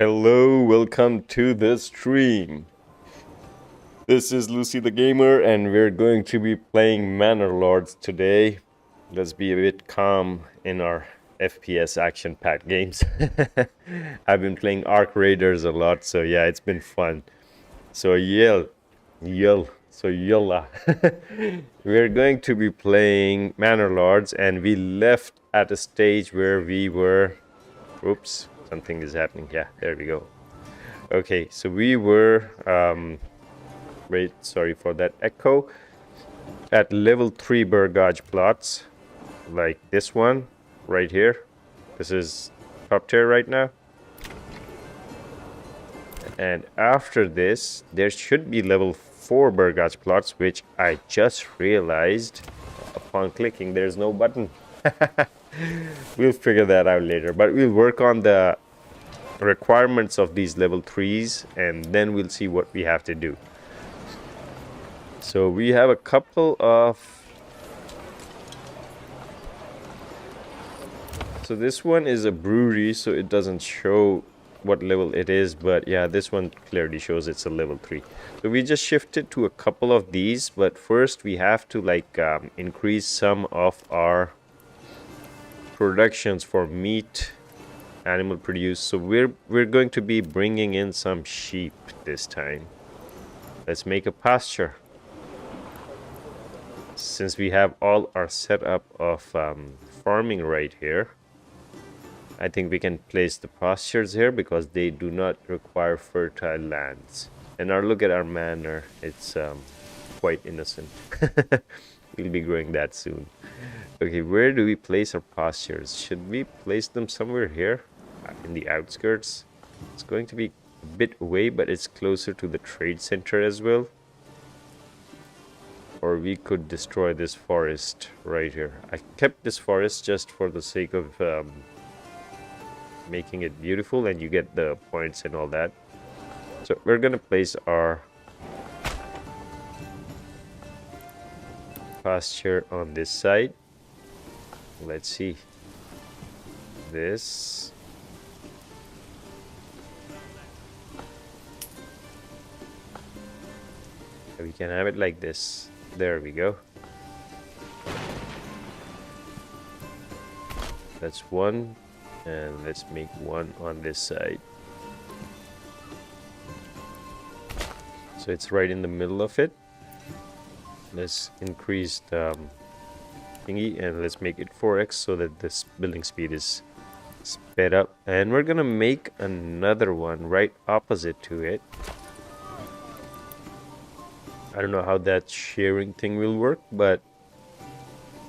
Hello, welcome to the stream. This is Lucy the Gamer, and we're going to be playing Manor Lords today. Let's be a bit calm in our FPS action-packed games. I've been playing Arc Raiders a lot, so yeah, it's been fun. So yell, so yalla. We're going to be playing Manor Lords, and we left at a stage where we were... Oops, something is happening. Yeah, there we go. Okay, so we were... wait, sorry for that echo. At level 3 Burgage plots, like this one right here. This is top tier right now. And after this, there should be level 4 Burgage plots, which I just realized upon clicking there's no button. We'll figure that out later, but we'll work on the requirements of these level 3s and then we'll see what we have to do. So we have a couple of... So this one is a brewery, so it doesn't show what level it is, but yeah, this one clearly shows it's a level 3. So we just shifted to a couple of these, but first we have to like increase some of our productions for meat, animal produce. So we're going to be bringing in some sheep this time. Let's make a pasture. Since we have all our setup of farming right here, I think we can place the pastures here because they do not require fertile lands. And our look at our manor, it's quite innocent. We'll be growing that soon. Okay, where do we place our pastures? Should we place them somewhere here in the outskirts? It's going to be a bit away, but it's closer to the trade center as well. Or we could destroy this forest right here. I kept this forest just for the sake of making it beautiful, and you get the points and all that. So we're gonna place our pasture on this side. Let's see. This. We can have it like this. There we go. That's one, and let's make one on this side. So it's right in the middle of it. Let's increase the thingy and let's make it 4x so that this building speed is sped up. And we're gonna make another one right opposite to it. I don't know how that sharing thing will work, but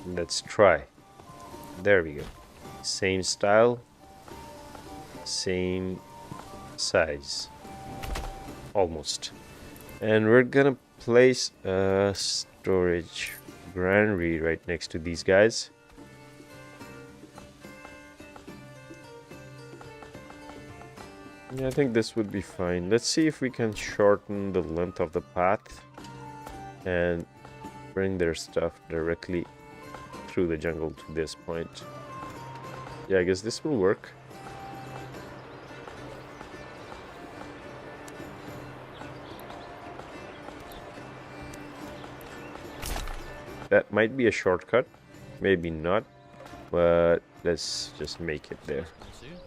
let's try. There we go. Same style, same size, almost. And we're gonna place a storage granary right next to these guys. Yeah, I think this would be fine. Let's see if we can shorten the length of the path and bring their stuff directly through the jungle to this point. Yeah, I guess this will work. That might be a shortcut, maybe not, but let's just make it there.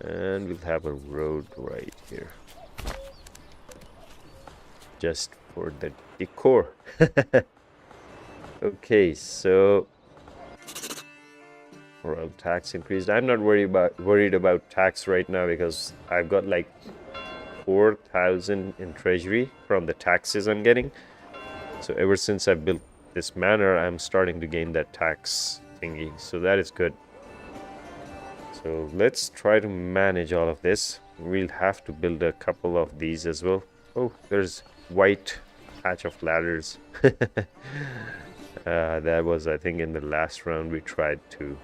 And we'll have a road right here. Just for the decor. Okay, so royal tax increased. I'm not worried about tax right now because I've got like 4,000 in treasury from the taxes I'm getting. So ever since I built this manor, I'm starting to gain that tax thingy, so that is good. So let's try to manage all of this. We'll have to build a couple of these as well. Oh, there's white patch of ladders. That was, I think, in the last round we tried to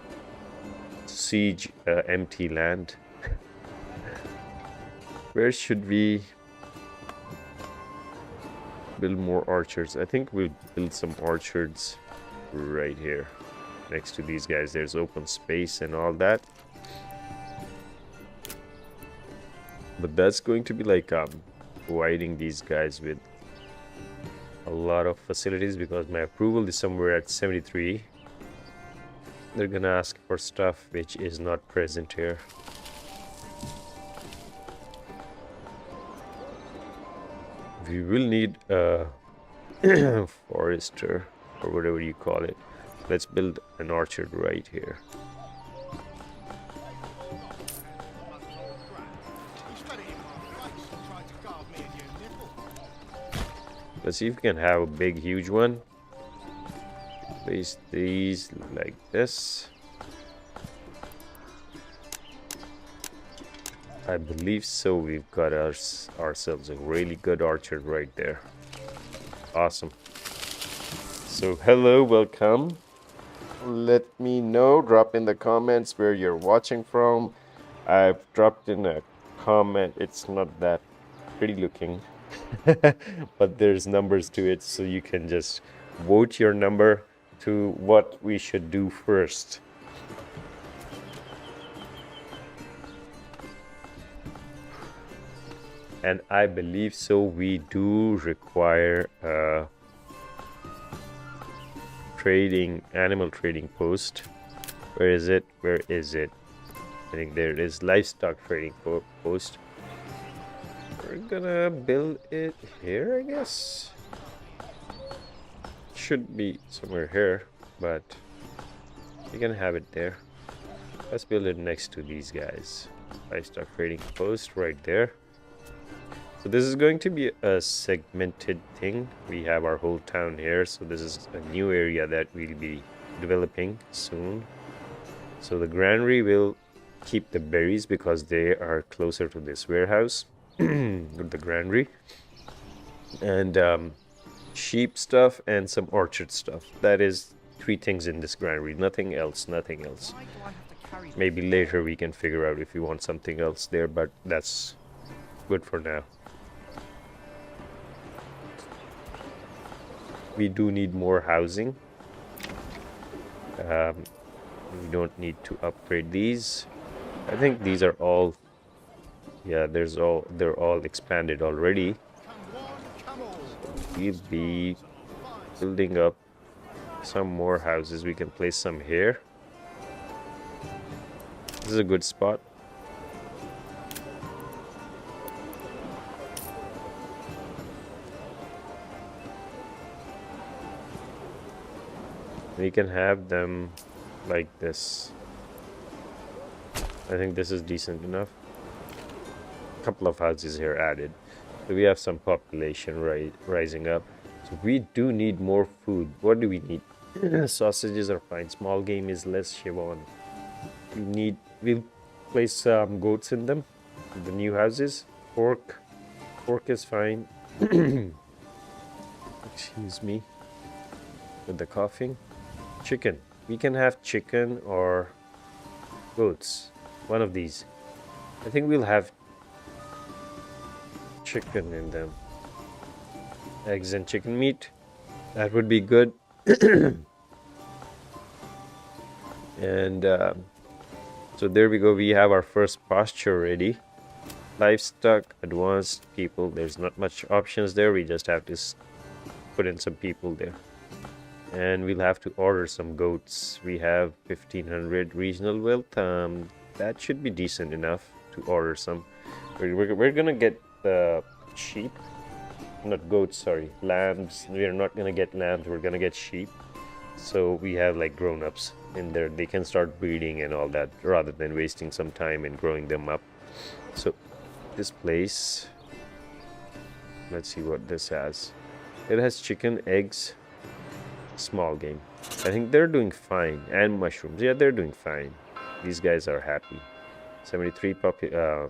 siege empty land. Where should we build more orchards? I think we'll build some orchards right here next to these guys. There's open space and all that. But that's going to be like providing these guys with a lot of facilities, because my approval is somewhere at 73. They're gonna ask for stuff which is not present here. We will need a forester or whatever you call it. Let's build an orchard right here. Let's see if we can have a big, huge one. Place these like this. I believe so. We've got ourselves a really good orchard right there. Awesome. So hello, welcome. Let me know, drop in the comments where you're watching from. I've dropped in a comment. It's not that pretty looking, but there's numbers to it, so you can just vote your number to what we should do first. And I believe so. We do require a animal trading post. Where is it? Where is it? I think there it is. Livestock trading post. We're gonna build it here, I guess. Should be somewhere here, but we can have it there. Let's build it next to these guys. Livestock trading post right there. So this is going to be a segmented thing. We have our whole town here, so this is a new area that we'll be developing soon. So the granary will keep the berries because they are closer to this warehouse with the granary, and sheep stuff and some orchard stuff. That is 3 things in this granary, nothing else. Maybe later we can figure out if we want something else there, but that's good for now. We do need more housing. We don't need to upgrade these. I think these are all, yeah, they're all expanded already. We'll be building up some more houses. We can place some here. This is a good spot. We can have them like this. I think this is decent enough. A couple of houses here added. So we have some population rising up. So we do need more food. What do we need? Sausages are fine. Small game is less, Siobhan. We'll place some goats in them. The new houses. Pork is fine. Excuse me. With the coughing. Chicken. We can have chicken or goats. One of these. I think we'll have chicken in them. Eggs and chicken meat. That would be good. And so there we go. We have our first pasture ready. Livestock, advanced people. There's not much options there. We just have to put in some people there. And we'll have to order some goats. We have 1500 regional wealth. That should be decent enough to order some. We're gonna get sheep, not goats, sorry, lambs. We're not gonna get lambs, we're gonna get sheep. So we have like grown-ups in there. They can start breeding and all that rather than wasting some time in growing them up. So this place, let's see what this has. It has chicken, eggs, small game. I think they're doing fine. And mushrooms. Yeah, they're doing fine. These guys are happy. 73 what do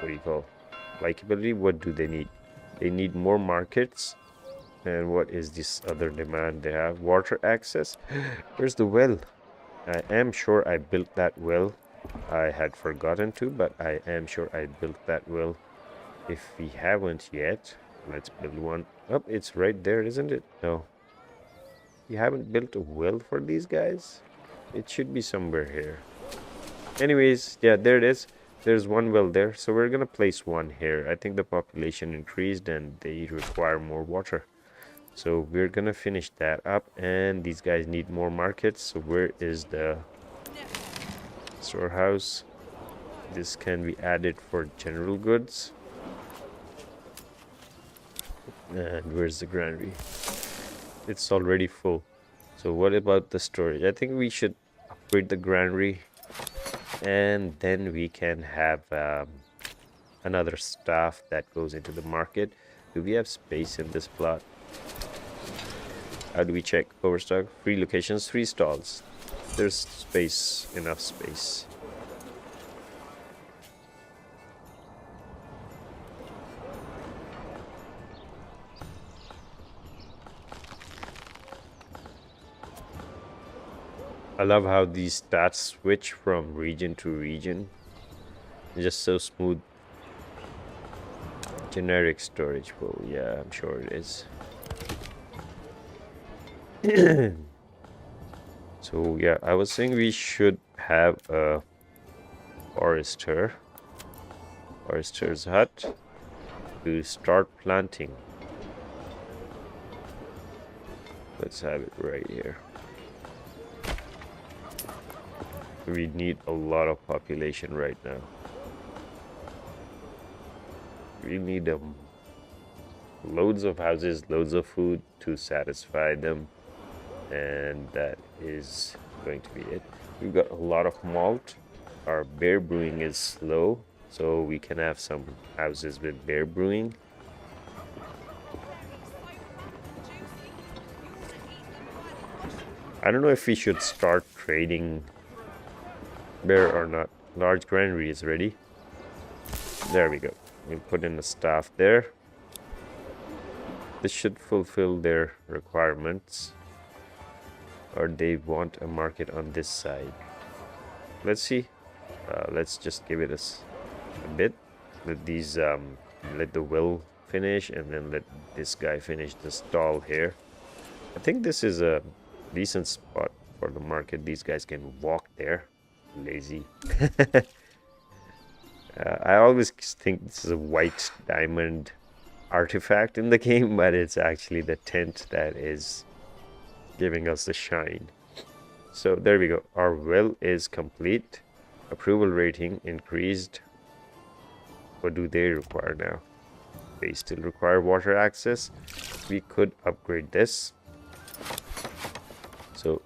you call? Likeability. What do they need? They need more markets. And what is this other demand they have? Water access. Where's the well? I am sure I built that well. I had forgotten to, but I am sure I built that well. If we haven't yet, let's build one. Oh, it's right there, isn't it? No. You haven't built a well for these guys? It should be somewhere here. Anyways, yeah, there it is. there's one well there, so we're gonna place one here. I think the population increased and they require more water. So we're gonna finish that up, and these guys need more markets. So where is the storehouse? This can be added for general goods. And where's the granary? It's already full. So what about the storage? I think we should upgrade the granary, and then we can have another staff that goes into the market. Do we have space in this plot? How do we check? Overstock, 3 locations, 3 stalls. There's space, enough space. I love how these stats switch from region to region. Just so smooth. Generic storage full. Yeah, I'm sure it is. So yeah, I was saying we should have a forester's hut to start planting. Let's have it right here. We need a lot of population right now. We need loads of houses, loads of food to satisfy them, and that is going to be it. We've got a lot of malt. Our beer brewing is slow, so we can have some houses with beer brewing. I don't know if we should start trading beer or not. Large granary is ready. There we go. We put in the staff there. This should fulfill their requirements, or they want a market on this side. Let's see. Let's just give it a bit. Let these let the well finish, and then let this guy finish the stall here. I think this is a decent spot for the market. These guys can walk there. Lazy. I always think this is a white diamond artifact in the game, but it's actually the tent that is giving us the shine. So there we go. Our well is complete. Approval rating increased. What do they require now? They still require water access. We could upgrade this. So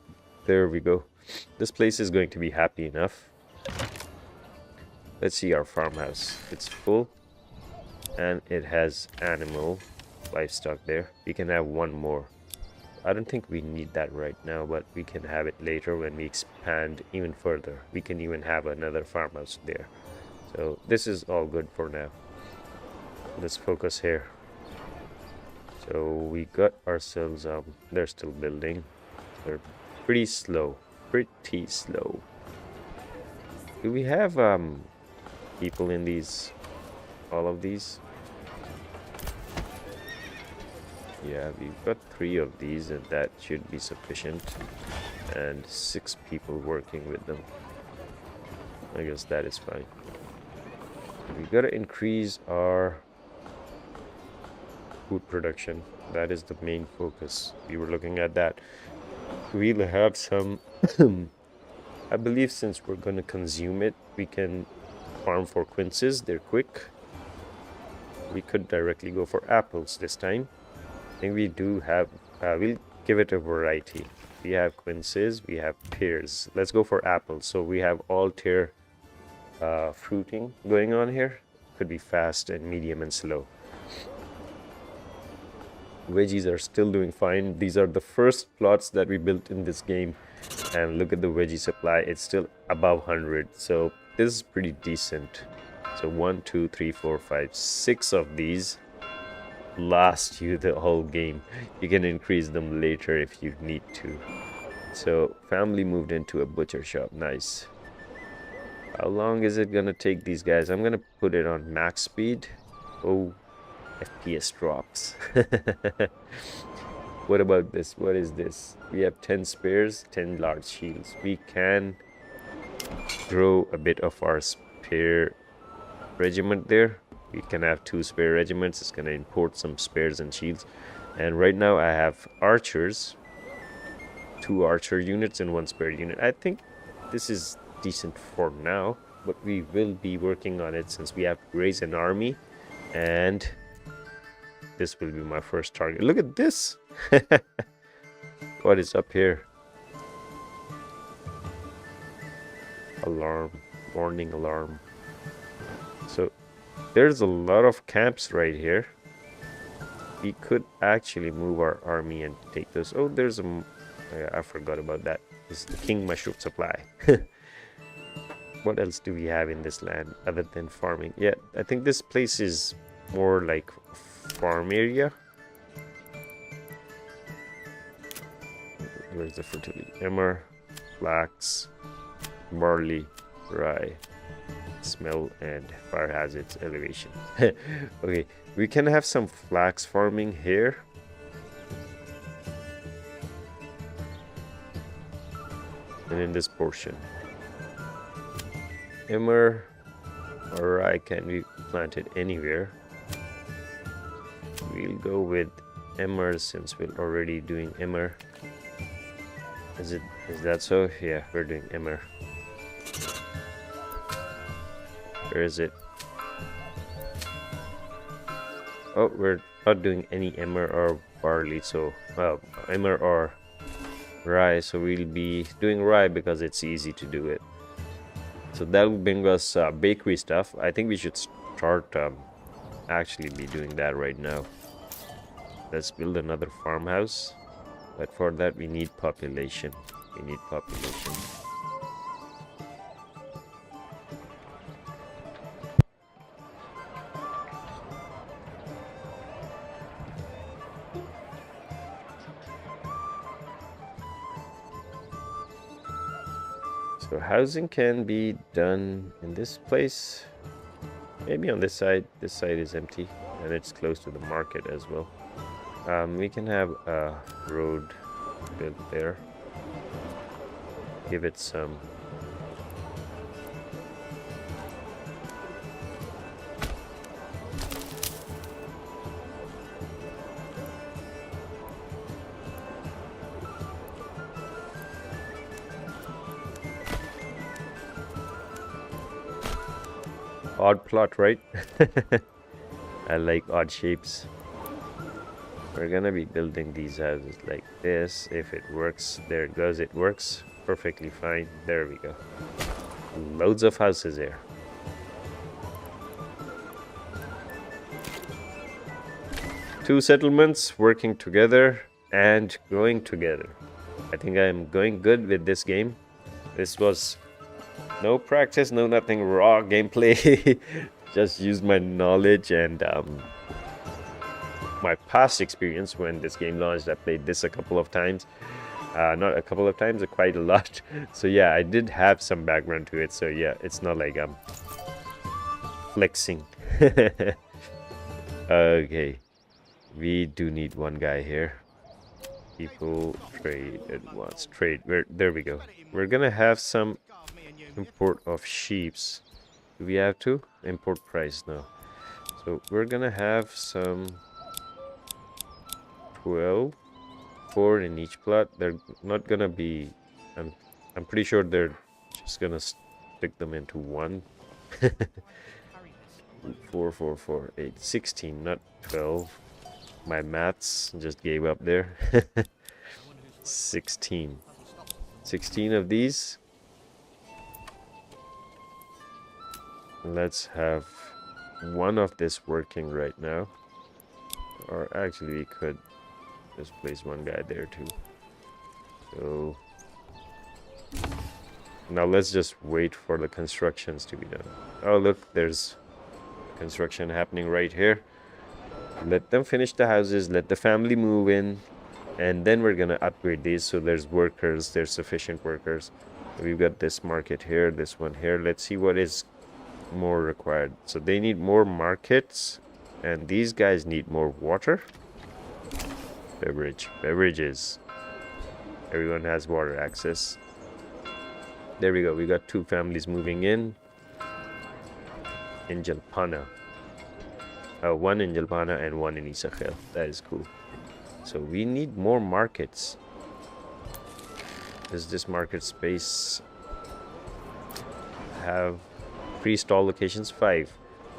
there we go. This place is going to be happy enough. Let's see our farmhouse. It's full, and it has livestock there. We can have one more. I don't think we need that right now, but we can have it later when we expand even further. We can even have another farmhouse there. So this is all good for now. Let's focus here. So we got ourselves, they're still building. They're pretty slow. Do we have people in these, all of these? Yeah, we've got 3 of these, and that should be sufficient, and 6 people working with them. I guess that is fine. We gotta increase our food production. That is the main focus. We were looking at that. We'll have some I believe since we're gonna consume it, we can farm for quinces. They're quick. We could directly go for apples this time. I think we do have we'll give it a variety. We have quinces, we have pears. Let's go for apples. So we have all tier fruiting going on here. Could be fast and medium and slow. Veggies are still doing fine. These are the first plots that we built in this game, and look at the veggie supply. It's still above 100, so this is pretty decent. So 1 2 3 4 5 6 of these last you the whole game. You can increase them later if you need to. So family moved into a butcher shop. Nice. How long is it gonna take these guys? I'm gonna put it on max speed. Oh, FPS drops. What about this? What is this? We have 10 spears, 10 large shields. We can grow a bit of our spear regiment there. We can have 2 spare regiments. It's gonna import some spares and shields. And right now I have archers, 2 archer units and 1 spare unit. I think this is decent for now, but we will be working on it since we have to raise an army, and this will be my first target. Look at this. What is up here? Alarm, warning alarm. So there's a lot of camps right here. We could actually move our army and take those. Oh, there's a... I forgot about that. This is the king mushroom supply. What else do we have in this land other than farming? Yeah, I think this place is more like a farm area. Where's the fertility? Emmer, flax, barley, rye, smell, and fire hazards elevation. Okay, we can have some flax farming here. And in this portion, emmer or rye can be planted anywhere. We'll go with emmer since we're already doing emmer. Is that so? Yeah, we're doing emmer. Where is it? Oh, we're not doing any emmer or barley, so well, emmer or rye, so we'll be doing rye because it's easy to do it. So that will bring us bakery stuff. I think we should start actually be doing that right now. Let's build another farmhouse, but for that we need population. So housing can be done in this place, maybe on this side. This side is empty and it's close to the market as well. We can have a road built there. Give it some odd plot, right? I like odd shapes. We're gonna be building these houses like this. If it works, there it goes. It works perfectly fine. There we go. Loads of houses there. Two settlements working together and growing together. I think I'm going good with this game. This was no practice, no nothing, raw gameplay. Just used my knowledge and my past experience when this game launched. I played this a couple of times. Not a couple of times, quite a lot. So yeah, I did have some background to it. So yeah, it's not like I'm flexing. Okay, we do need one guy here. People trade at once. Trade. There we go. We're gonna have some import of sheeps. Do we have to import price? No. So we're gonna have some 12, 4 in each plot. They're not gonna be, I'm pretty sure they're just gonna stick them into one. 4, 4, 4, 8, 16, not 12. My maths just gave up there. 16 of these. Let's have one of this working right now, or actually we could just place one guy there too. So now let's just wait for the constructions to be done. Oh look, there's construction happening right here. Let them finish the houses, let the family move in, and then we're gonna upgrade these so there's workers, there's sufficient workers. We've got this market here, this one here. Let's see what is more required. So they need more markets, and these guys need more water. Beverages. Everyone has water access. There we go. We got 2 families moving in. in Jalpana. One in Jalpana and one in Isakhel. That is cool. So we need more markets. Does this market space have 3 stall locations? 5.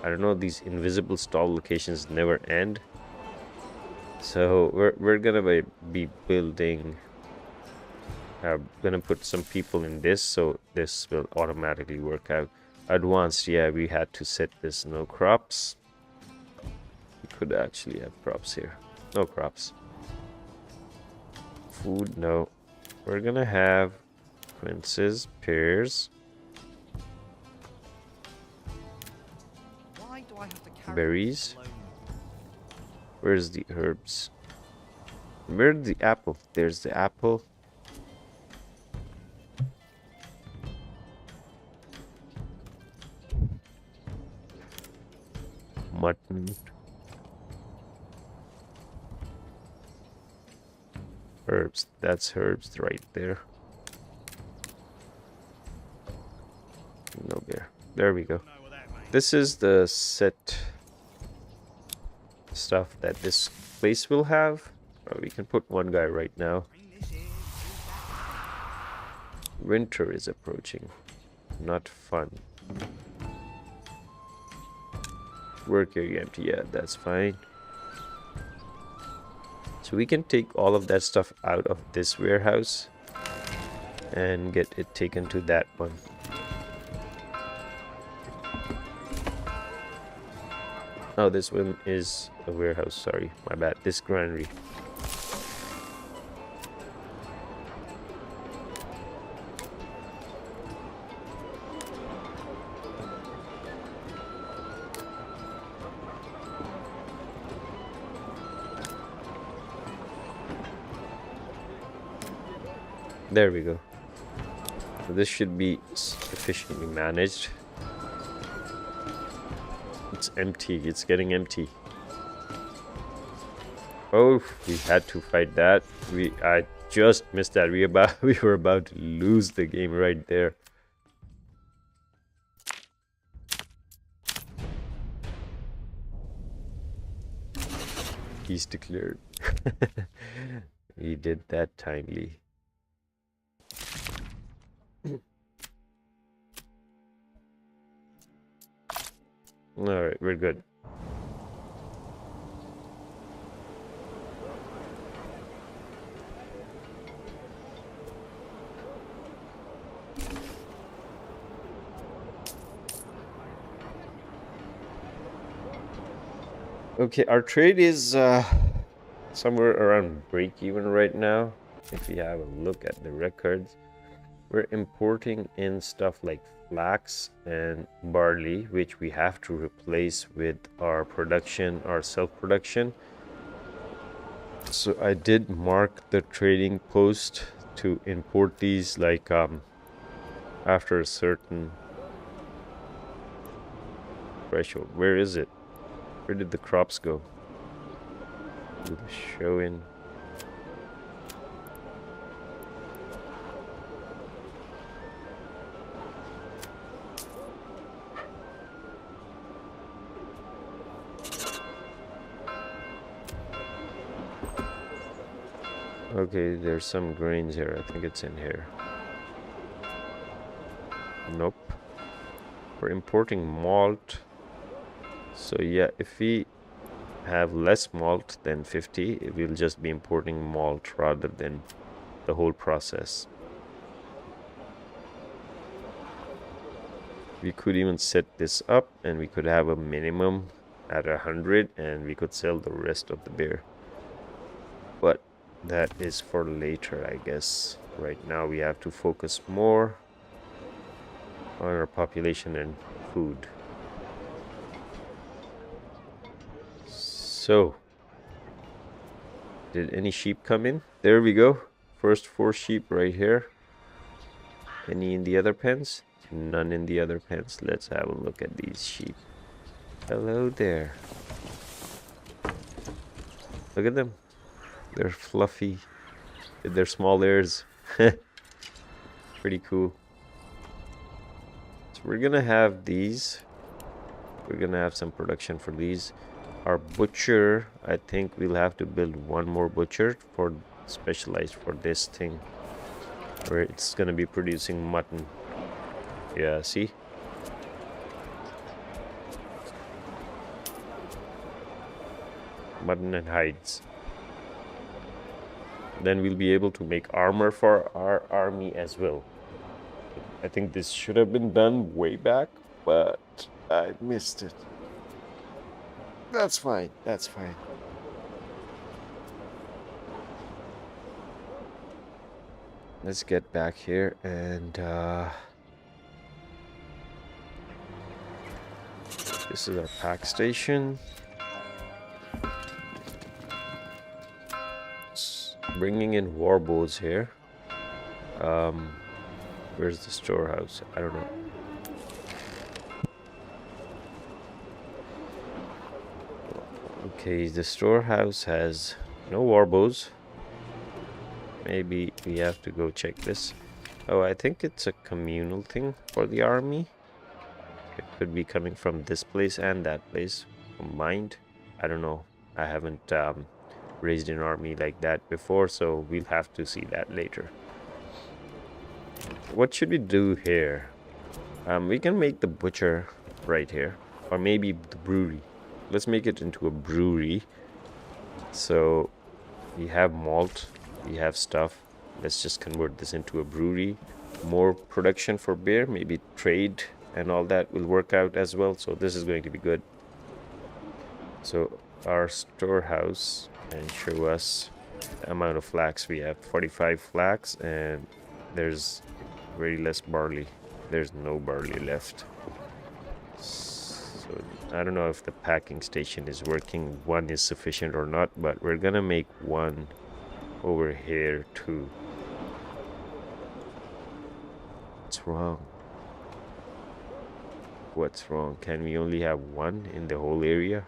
I don't know, these invisible stall locations never end. So we're gonna be building, gonna put some people in this, so this will automatically work out. Advanced, yeah, we had to set this no crops. We could actually have crops here. No crops. Food, no. We're gonna have princes, pears, berries. Where's the herbs? Where's the apple? There's the apple. Mutton. Herbs. That's herbs right there. No bear. There we go. This is the set stuff that this place will have. We can put one guy right now. Winter is approaching. Not fun. Work area empty. Yeah, that's fine. So we can take all of that stuff out of this warehouse and get it taken to that one. Oh, this one is a warehouse. Sorry, my bad. This granary. There we go. So this should be efficiently managed. It's empty. It's getting empty. Oh, we had to fight that. I just missed that. We were about to lose the game right there. Peace declared. We did that timely. Alright, we're good. Okay, our trade is somewhere around break even right now. If you have a look at the records, we're importing in stuff like flax and barley, which we have to replace with our production, our self-production. So I did mark the trading post to import these like after a certain threshold. Where is it? Where did the crops go? Do the show in. Okay, there's some grains here. I think it's in here. Nope. We're importing malt. So yeah, if we have less malt than 50, we'll just be importing malt rather than the whole process. We could even set this up and we could have a minimum at 100 and we could sell the rest of the beer. But that is for later, I guess. Right now we have to focus more on our population and food. So, did any sheep come in? There we go. First 4 sheep right here. Any in the other pens? None in the other pens. Let's have a look at these sheep. Hello there. Look at them. They're fluffy. They're small ears. Pretty cool. So we're gonna have these we're gonna have some production for these. Our butcher, I think we'll have to build one more butcher for specialized for this thing, where it's gonna be producing mutton. Yeah, see? Mutton and hides. Then we'll be able to make armor for our army as well. I think this should have been done way back, but I missed it. That's fine, that's fine. Let's get back here and this is our pack station. Bringing in war bows here. Where's the storehouse? I don't know. Okay, the storehouse has no war bows. Maybe we have to go check this. Oh, I think it's a communal thing for the army. It could be coming from this place and that place combined. I don't know. I haven't raised an army like that before, so we'll have to see that later. What should we do here? We can make the butcher right here, or maybe the brewery. Let's make it into a brewery. So we have malt, we have stuff. Let's just convert this into a brewery. More production for beer, maybe trade and all that will work out as well. So this is going to be good. So our storehouse can show us the amount of flax we have. 45 flax, and there's very less barley. There's no barley left. So I don't know if the packing station is working. One is sufficient or not, but we're gonna make one over here too. What's wrong? What's wrong? Can we only have one in the whole area?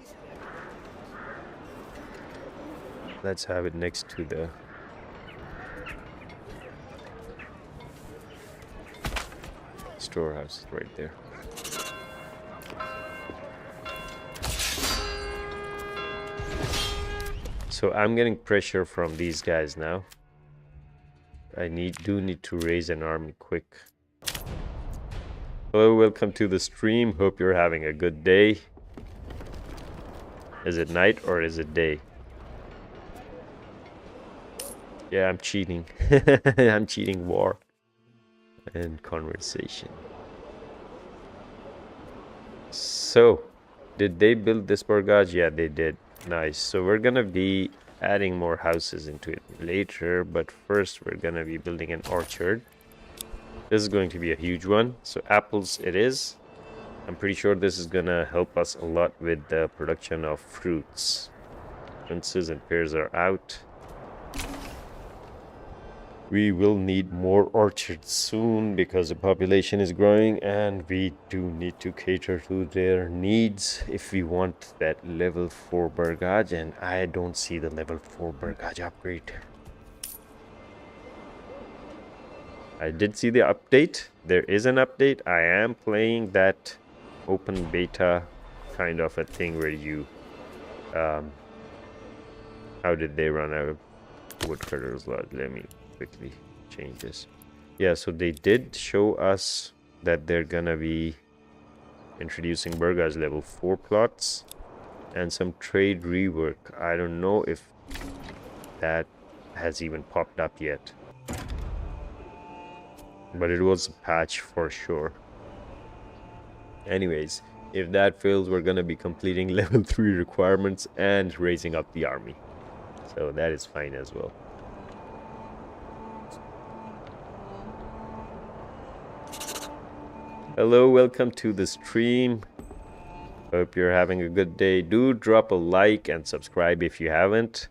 Let's have it next to the storehouse right there. So I'm getting pressure from these guys now. I do need to raise an army quick. Hello, welcome to the stream. Hope you're having a good day. Is it night or is it day? Yeah, I'm cheating. I'm cheating war and conversation. So, did they build this Burgage? Yeah, they did. Nice. So we're gonna be adding more houses into it later, but first we're gonna be building an orchard. This is going to be a huge one. So apples it is. I'm pretty sure this is gonna help us a lot with the production of fruits. Quinces and pears are out. We will need more orchards soon because the population is growing, and we do need to cater to their needs if we want that level 4 Burgage, and I don't see the level 4 Burgage upgrade. I did see the update. There is an update. I am playing that open beta kind of a thing where you how did they run out of woodcutter's lot? Let me quickly change this. Yeah, so they did show us that they're gonna be introducing Burgage level 4 plots and some trade rework. I don't know if that has even popped up yet, but it was a patch for sure. Anyways, if that fails, we're gonna be completing level 3 requirements and raising up the army, so that is fine as well. Hello, welcome to the stream. Hope you're having a good day. Do drop a like and subscribe if you haven't.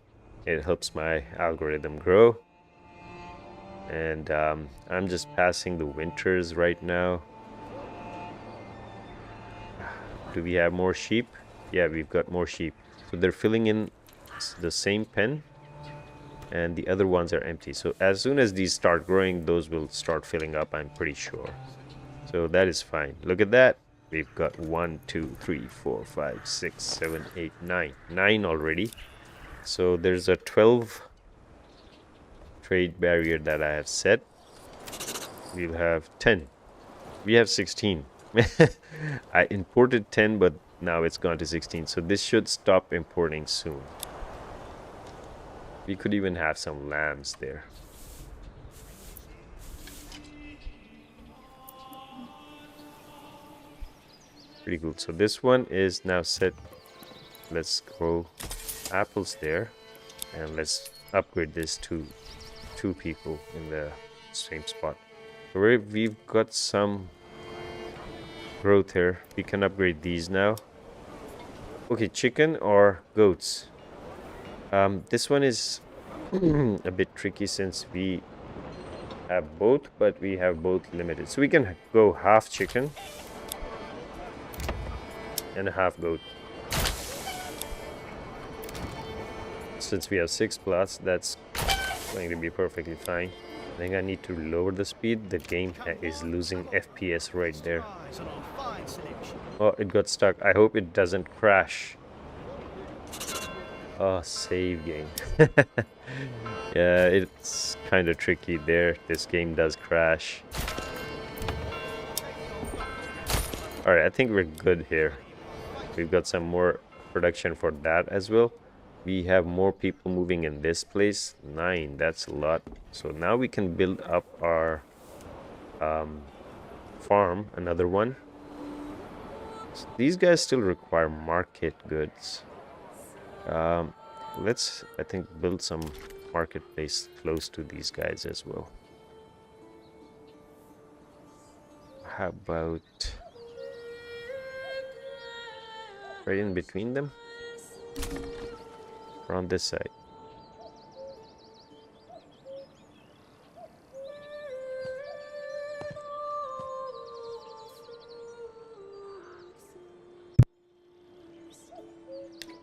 It helps my algorithm grow. And I'm just passing the winters right now. Do we have more sheep? Yeah, we've got more sheep. So they're filling in the same pen, and the other ones are empty. So as soon as these start growing, those will start filling up, I'm pretty sure. So that is fine. Look at that. We've got 1, 2, 3, 4, 5, 6, 7, 8, 9. 9 already. So there's a 12 trade barrier that I have set. We'll have 10. We have 16. I imported 10, but now it's gone to 16. So this should stop importing soon. We could even have some lambs there. Pretty cool. So this one is now set. Let's grow apples there. And let's upgrade this to 2 people in the same spot. So we've got some growth here. We can upgrade these now. Okay, chicken or goats? This one is a bit tricky since we have both, but we have both limited. So we can go half chicken and a half goat. Since we have 6 plots, that's going to be perfectly fine. I think I need to lower the speed. The game is losing FPS right there. Oh, it got stuck. I hope it doesn't crash. Oh, save game. Yeah, it's kind of tricky there. This game does crash. Alright, I think we're good here. We've got some more production for that as well. We have more people moving in this place. 9, that's a lot. So now we can build up our farm, another one. So these guys still require market goods. Let's, I think, build some marketplace close to these guys as well. How about right in between them? Or on this side?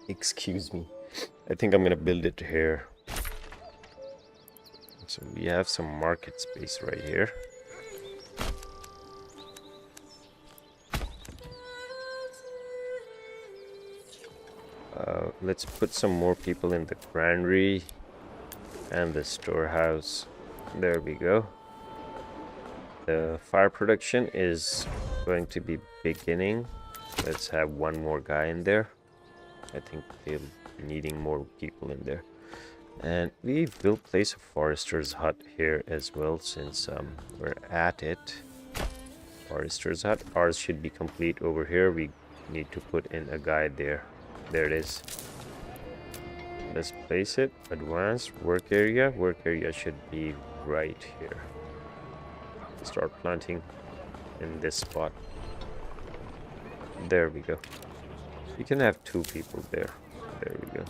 Excuse me. I think I'm gonna build it here. So we have some market space right here. Let's put some more people in the granary and the storehouse. There we go. The fire production is going to be beginning. Let's have one more guy in there. I think they'll be needing more people in there. And we will place a forester's hut here as well, since we're at it. Forester's hut. Ours should be complete over here. We need to put in a guy there. There it is. Let's place it. Advanced work area. Work area should be right here. Start planting in this spot. There we go. You can have 2 people there. There we go.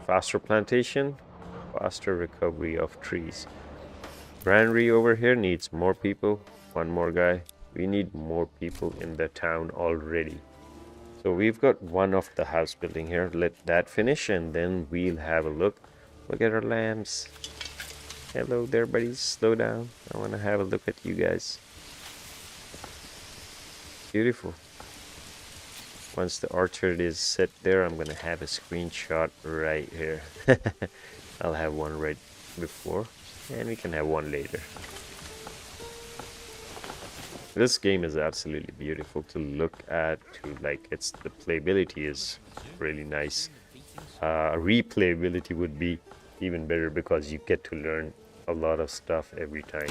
Faster plantation, faster recovery of trees. Granary over here needs more people. 1 more guy. We need more people in the town already. So we've got 1 of the house building here. Let that finish and then we'll have a look. Look at our lambs. Hello there, buddies. Slow down. I want to have a look at you guys. Beautiful. Once the orchard is set there, I'm going to have a screenshot right here. I'll have one right before, and we can have one later. This game is absolutely beautiful to look at. The playability is really nice. Replayability would be even better because you get to learn a lot of stuff every time.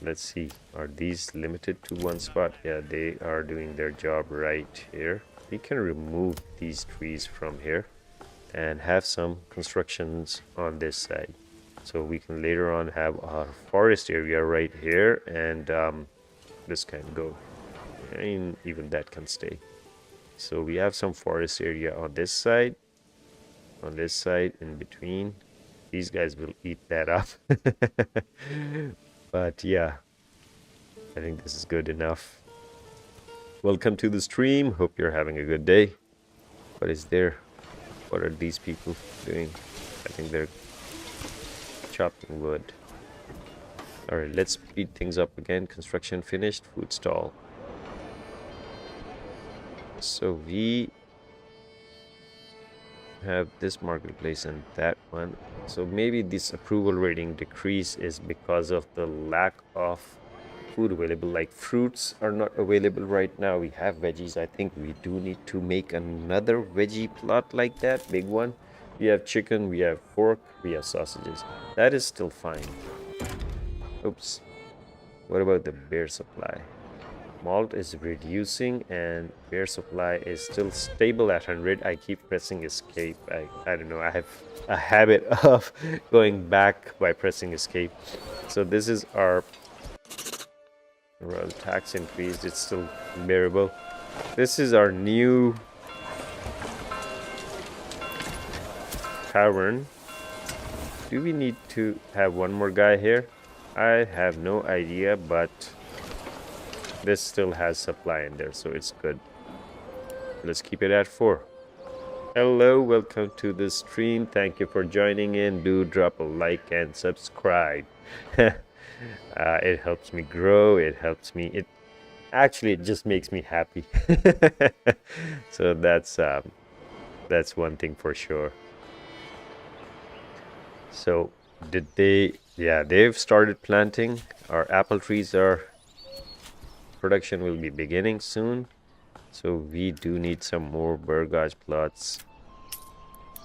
Let's see, are these limited to 1 spot? Yeah, they are doing their job right here. We can remove these trees from here and have some constructions on this side. So we can later on have our forest area right here, and this can go. And even that can stay. So we have some forest area on this side, in between. These guys will eat that up. But yeah, I think this is good enough. Welcome to the stream. Hope you're having a good day. What is there? What are these people doing? I think they're chopping wood. Alright, let's speed things up again. Construction finished. Food stall. So we have this marketplace and that one. So maybe this approval rating decrease is because of the lack of food available. Like fruits are not available right now. We have veggies. I think we do need to make another veggie plot like that, big one. We have chicken, we have pork, we have sausages. That is still fine. Oops. What about the beer supply? Malt is reducing and beer supply is still stable at 100. I keep pressing escape. I don't know. I have a habit of going back by pressing escape. So this is our royal tax increased. It's still bearable. This is our new tavern. Do we need to have one more guy here? I have no idea, but this still has supply in there, so it's good. Let's keep it at 4. Hello, welcome to the stream. Thank you for joining in. Do drop a like and subscribe. It helps me grow. It helps me. It just makes me happy. So that's one thing for sure. So did they? Yeah, they've started planting. Our apple trees are. Production will be beginning soon. So we do need some more Burgage plots.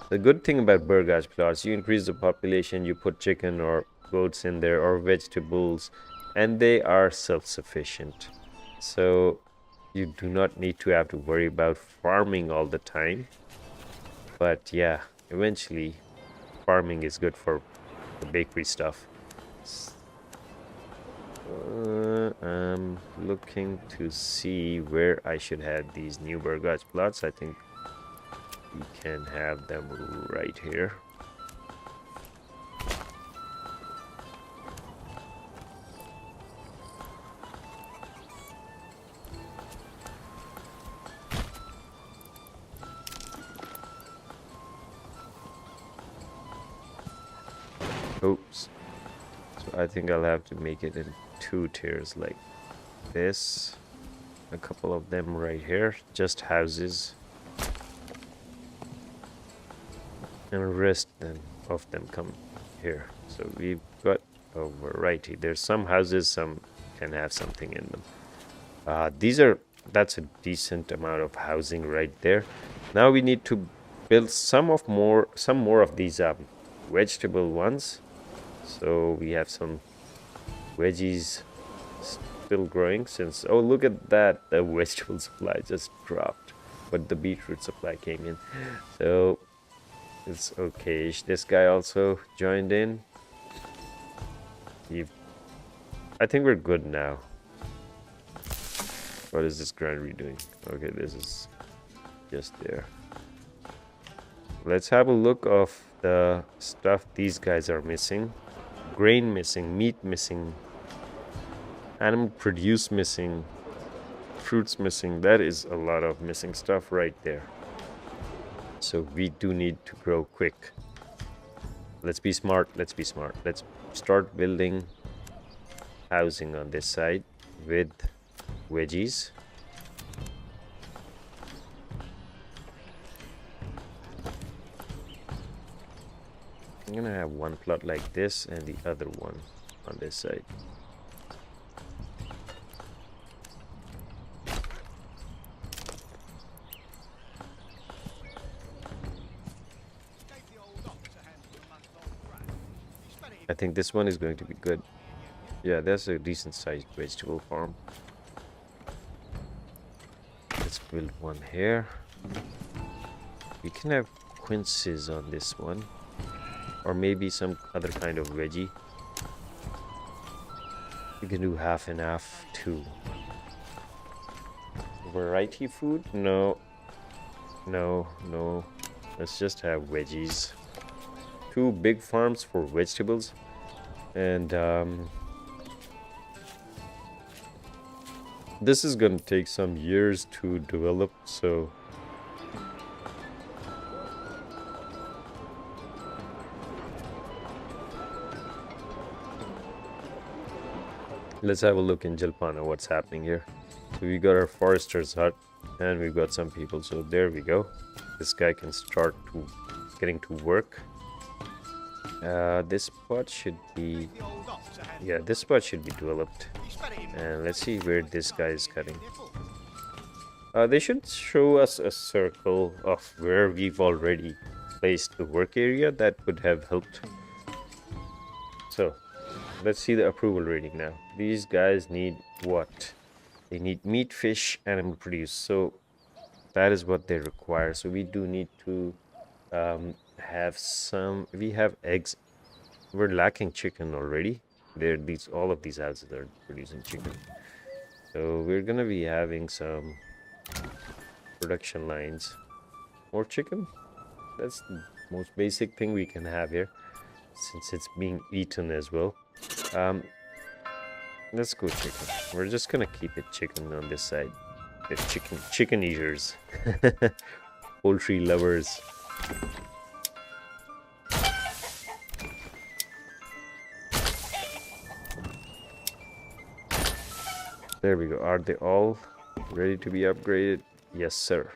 The good thing about Burgage plots, you increase the population, you put chicken or goats in there or vegetables, and they are self-sufficient. So you do not need to have to worry about farming all the time. But yeah, eventually farming is good for the bakery stuff. I'm looking to see where I should have these new Burgage plots. I think we can have them right here. Oops. So I think I'll have to make it in 2 tiers like this. A couple of them right here, just houses. And the rest of them come here. So we've got a variety. There's some houses, some can have something in them. That's a decent amount of housing right there. Now we need to build some more of these vegetable ones. So we have some veggies still growing since, oh, look at that, the vegetable supply just dropped, but the beetroot supply came in, so it's okay. This guy also joined in. I think we're good now. What is this granary doing? Okay, this is just there. Let's have a look of the stuff these guys are missing. Grain missing, meat missing, animal produce missing, fruits missing. That is a lot of missing stuff right there. So we do need to grow quick. Let's be smart. Let's start building housing on this side with veggies. I'm gonna have one plot like this and the other one on this side. I think this one is going to be good. Yeah, that's a decent sized vegetable farm. Let's build one here. We can have quinces on this one. Or maybe some other kind of veggie. We can do half and half too. Variety food? No. Let's just have veggies. 2 big farms for vegetables. And this is gonna take some years to develop, so let's have a look in Jalpana, what's happening here. So we got our forester's hut. And we've got some people, so there we go. This guy can start to getting to work. This spot should be, yeah, this spot should be developed. And let's see where this guy is cutting. They should show us a circle of where we've already placed the work area. That would have helped. So let's see the approval rating now. These guys need what? They need meat, fish, animal produce. So that is what they require. So we do need to have some. We have eggs. We're lacking chicken already. All of these houses are producing chicken. So we're gonna be having some production lines. More chicken. That's the most basic thing we can have here, since it's being eaten as well. Let's go chicken. We're just gonna keep it chicken on this side. The chicken eaters, poultry lovers. There we go. Are they all ready to be upgraded? Yes, sir.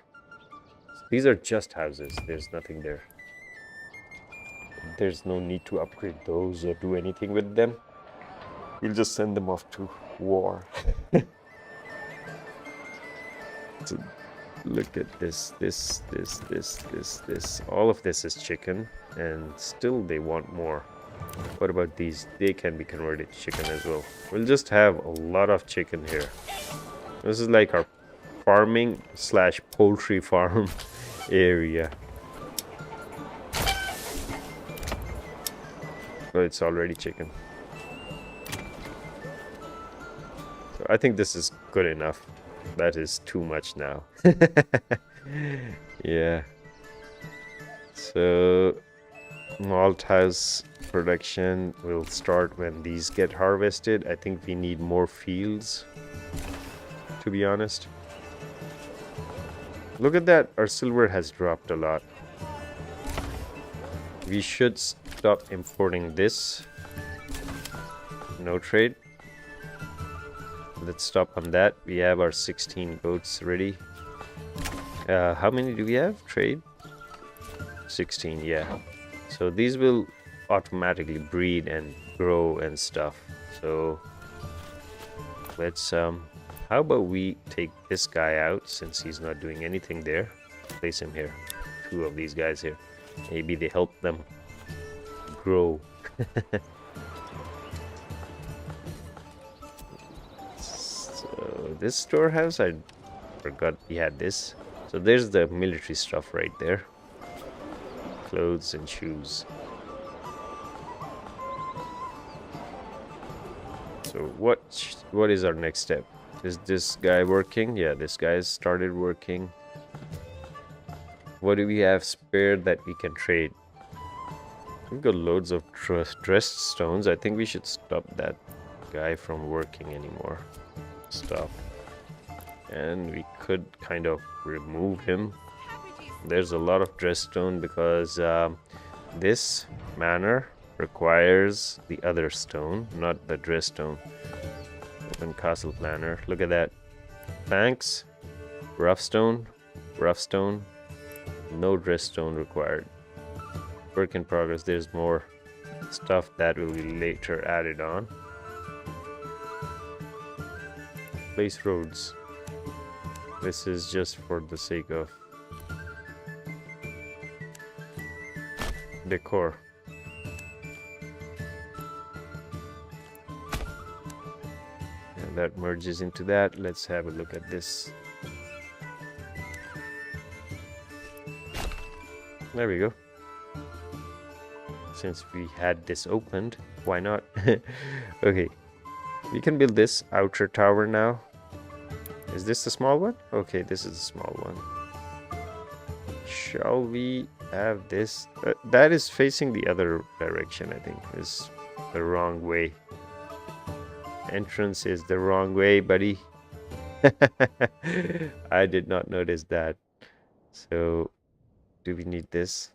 These are just houses. There's nothing there. There's no need to upgrade those or do anything with them. We'll just send them off to war. So look at this. All of this is chicken, and still they want more. What about these? They can be converted to chicken as well. We'll just have a lot of chicken here. This is like our farming slash poultry farm area. But it's already chicken. So I think this is good enough. That is too much now. Yeah. So malt house production will start when these get harvested. I think we need more fields, to be honest. Look at that, our silver has dropped a lot. We should stop importing this. No trade. Let's stop on that. We have our 16 goats ready. How many do we have? Trade? 16, yeah. So these will automatically breed and grow and stuff. So let's how about we take this guy out, since he's not doing anything there. Place him here. 2 of these guys here. Maybe they help them grow. So this storehouse, I forgot we had this. So there's the military stuff right there. Clothes and shoes. So what is our next step? Is this guy working? Yeah, this guy has started working. What do we have spared that we can trade? We've got loads of dressed stones. I think we should stop that guy from working anymore. Stop. And we could kind of remove him. There's a lot of dressed stone because this manor requires the other stone, not the dressed stone. Open castle planner. Look at that. Thanks. Rough stone. Rough stone. No dressed stone required. Work in progress. There's more stuff that will be later added on. Place roads. This is just for the sake of decor. And that merges into that. Let's have a look at this. There we go. Since we had this opened, why not? Okay, we can build this outer tower now. Is this the small one? Okay, this is the small one. Shall we have this? That is facing the other direction, I think. Is the wrong way. Entrance is the wrong way, buddy. I did not notice that. So, do we need this?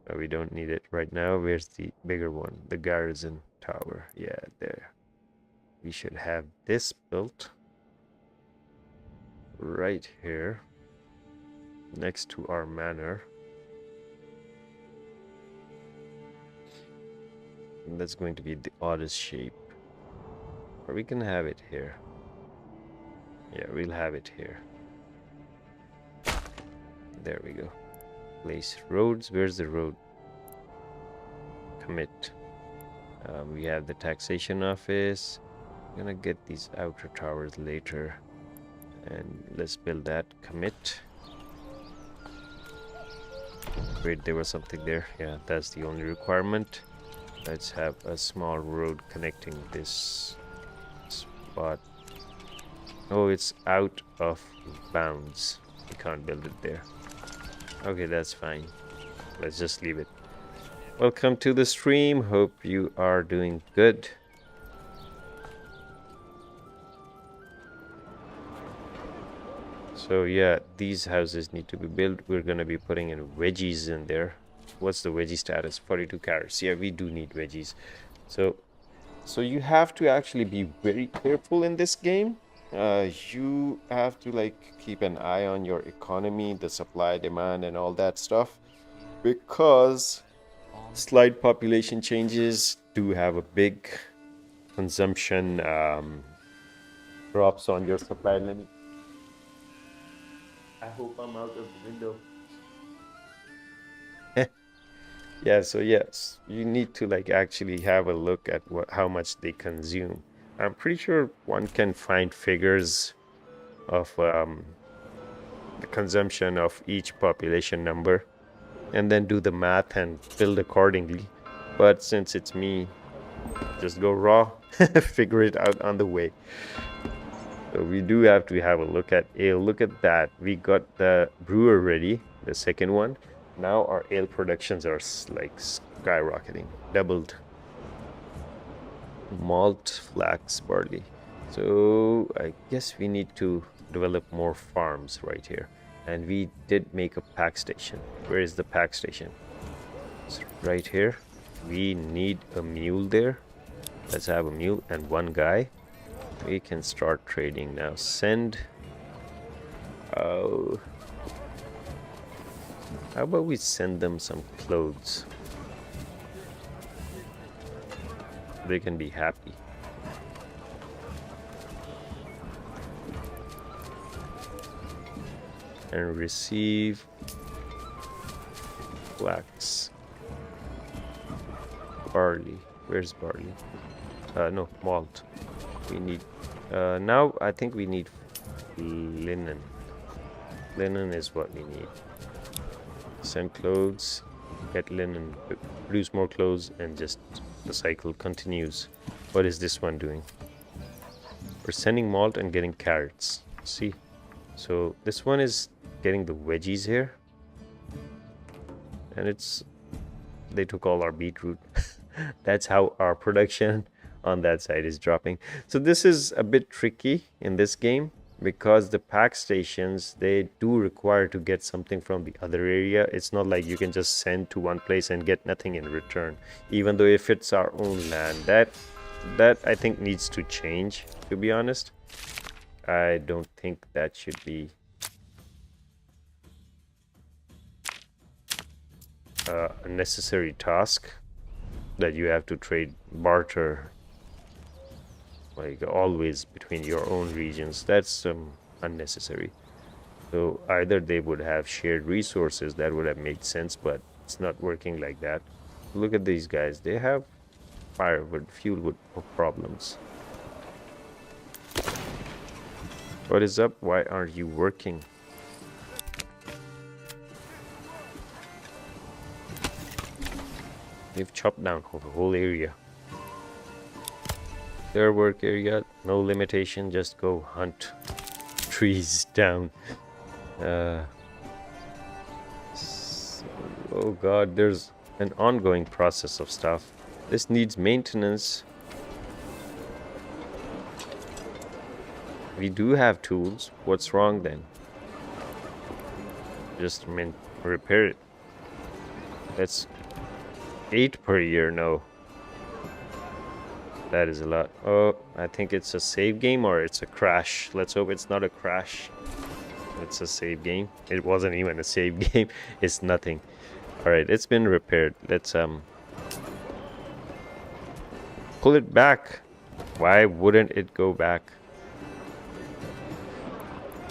No, we don't need it right now. Where's the bigger one? The garrison tower. Yeah, there. We should have this built. right here next to our manor. And that's going to be the oddest shape. Or we can have it here. Yeah, we'll have it here. There we go. Place roads. Where's the road? Commit. We have the taxation office. I'm gonna get these outer towers later. And let's build that. Commit. Wait, there was something there. Yeah, that's the only requirement. Let's have a small road connecting this spot. Oh, it's out of bounds. We can't build it there. Okay, that's fine. Let's just leave it. Welcome to the stream. Hope you are doing good. So yeah, these houses need to be built. We're gonna be putting in veggies in there. What's the veggie status? 42 carrots. Yeah, we do need veggies. So you have to actually be very careful in this game. You have to like keep an eye on your economy, the supply, demand, and all that stuff, because slight population changes do have a big consumption drops on your supply limit. I hope I'm out of the window. Yeah, so yes, you need to like actually have a look at how much they consume. I'm pretty sure one can find figures of the consumption of each population number and then do the math and build accordingly. But since it's me, just go raw, figure it out on the way. So we do have to have a look at ale. Look at that. We got the brewer ready, the second one. Now our ale productions are like skyrocketing, doubled. Malt, flax, barley. So I guess we need to develop more farms right here. And we did make a pack station. Where is the pack station? It's right here. We need a mule there. Let's have a mule and one guy. We can start trading now. Send. Oh. How about we send them some clothes? They can be happy. And receive flax. Barley. Where's barley? No, malt. We need now I think we need linen. Linen is what we need. Send clothes, get linen, produce more clothes, and just the cycle continues. What is this one doing? We're sending malt and getting carrots. See? So this one is getting the veggies here. And they took all our beetroot. That's how our production on that side is dropping. So this is a bit tricky in this game because the pack stations, they do require to get something from the other area. It's not like you can just send to one place and get nothing in return, even though if it's our own land. That I think needs to change, to be honest. I don't think that should be a necessary task, that you have to trade barter like always between your own regions. That's unnecessary. So either they would have shared resources, that would have made sense, but it's not working like that. Look at these guys, they have firewood, fuel wood problems. What is up? Why aren't you working? They've chopped down the whole area. Their work area, no limitation, just go hunt trees down. Oh god, there's an ongoing process of stuff. This needs maintenance. We do have tools. What's wrong then? Just repair it. That's 8 per year, no. That is a lot. Oh, I think it's a save game or it's a crash. Let's hope it's not a crash. It's a save game. It wasn't even a save game. It's nothing. Alright, it's been repaired. Let's pull it back. Why wouldn't it go back?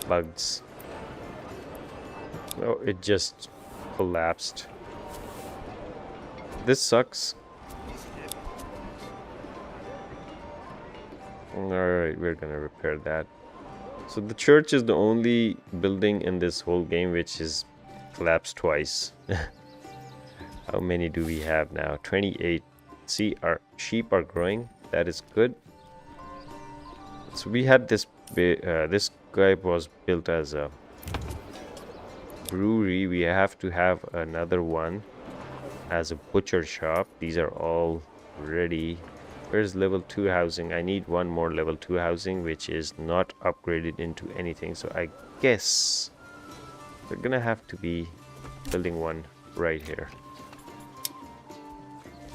Bugs. Oh, it just collapsed. This sucks. Alright, we're gonna repair that. So the church is the only building in this whole game which is collapsed twice. How many do we have now? 28. See, our sheep are growing. That is good. So we had this this guy was built as a brewery. We have to have another one as a butcher shop. These are all ready. Where's level 2 housing? I need one more level 2 housing which is not upgraded into anything. So I guess we're gonna have to be building one right here.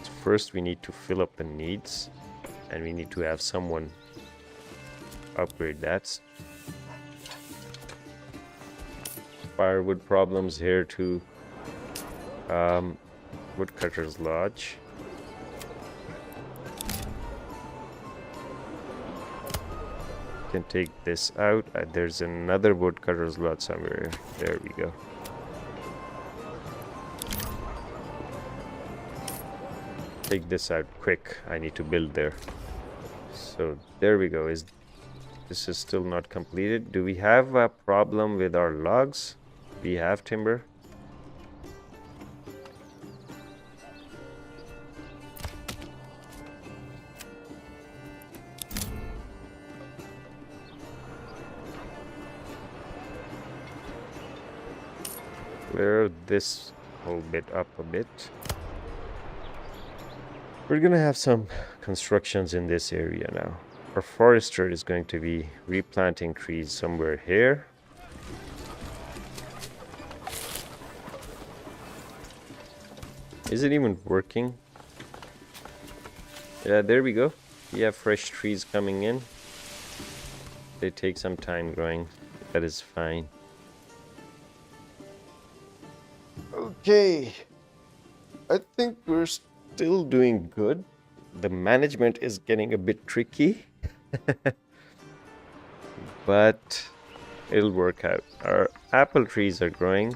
So first we need to fill up the needs and we need to have someone upgrade that. Firewood problems here too. Woodcutter's Lodge. Can take this out. There's another woodcutter's Lodge somewhere. There we go. Take this out quick. I need to build there. So there we go. This is still not completed. Do we have a problem with our logs? We have timber. Clear this whole bit up a bit. We're gonna have some constructions in this area now. Our forester is going to be replanting trees somewhere here. Is it even working? Yeah, there we go. We have fresh trees coming in. They take some time growing. That is fine. Okay. I think we're still doing good. The management is getting a bit tricky. But it'll work out. Our apple trees are growing.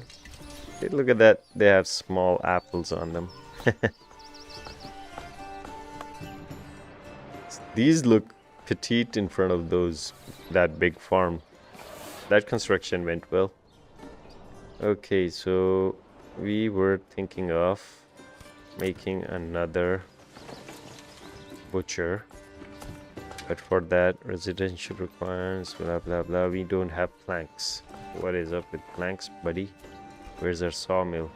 Hey, look at that. They have small apples on them. These look petite in front of that big farm. That construction went well. Okay, so we were thinking of making another butcher. But for that, residential requirements, blah blah blah. We don't have planks. What is up with planks, buddy? Where's our sawmill?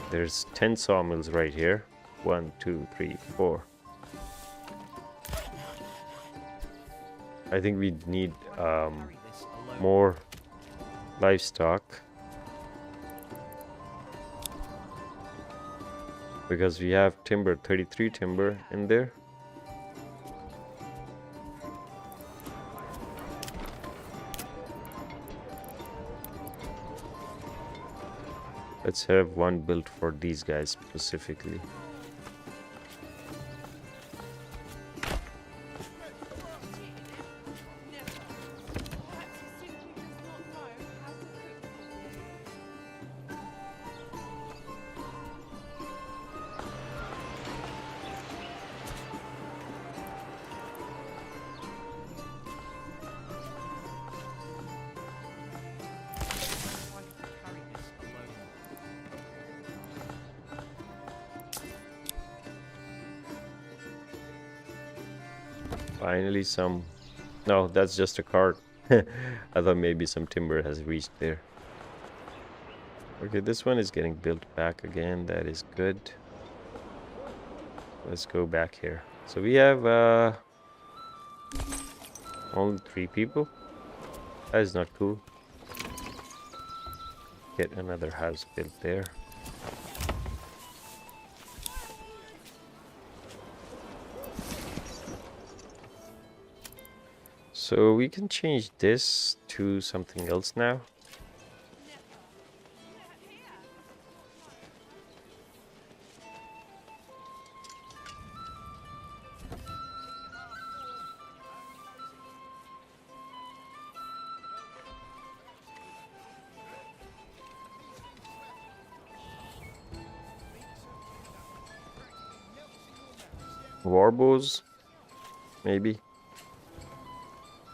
There's 10 sawmills right here. 1, 2, 3, 4. I think we need more livestock. Because we have timber, 33 timber in there. Let's have one built for these guys specifically. Finally some... No, that's just a cart. I thought maybe some timber has reached there. Okay, this one is getting built back again. That is good. Let's go back here. So we have only 3 people. That is not cool. Get another house built there. So we can change this to something else now. Warbows, maybe.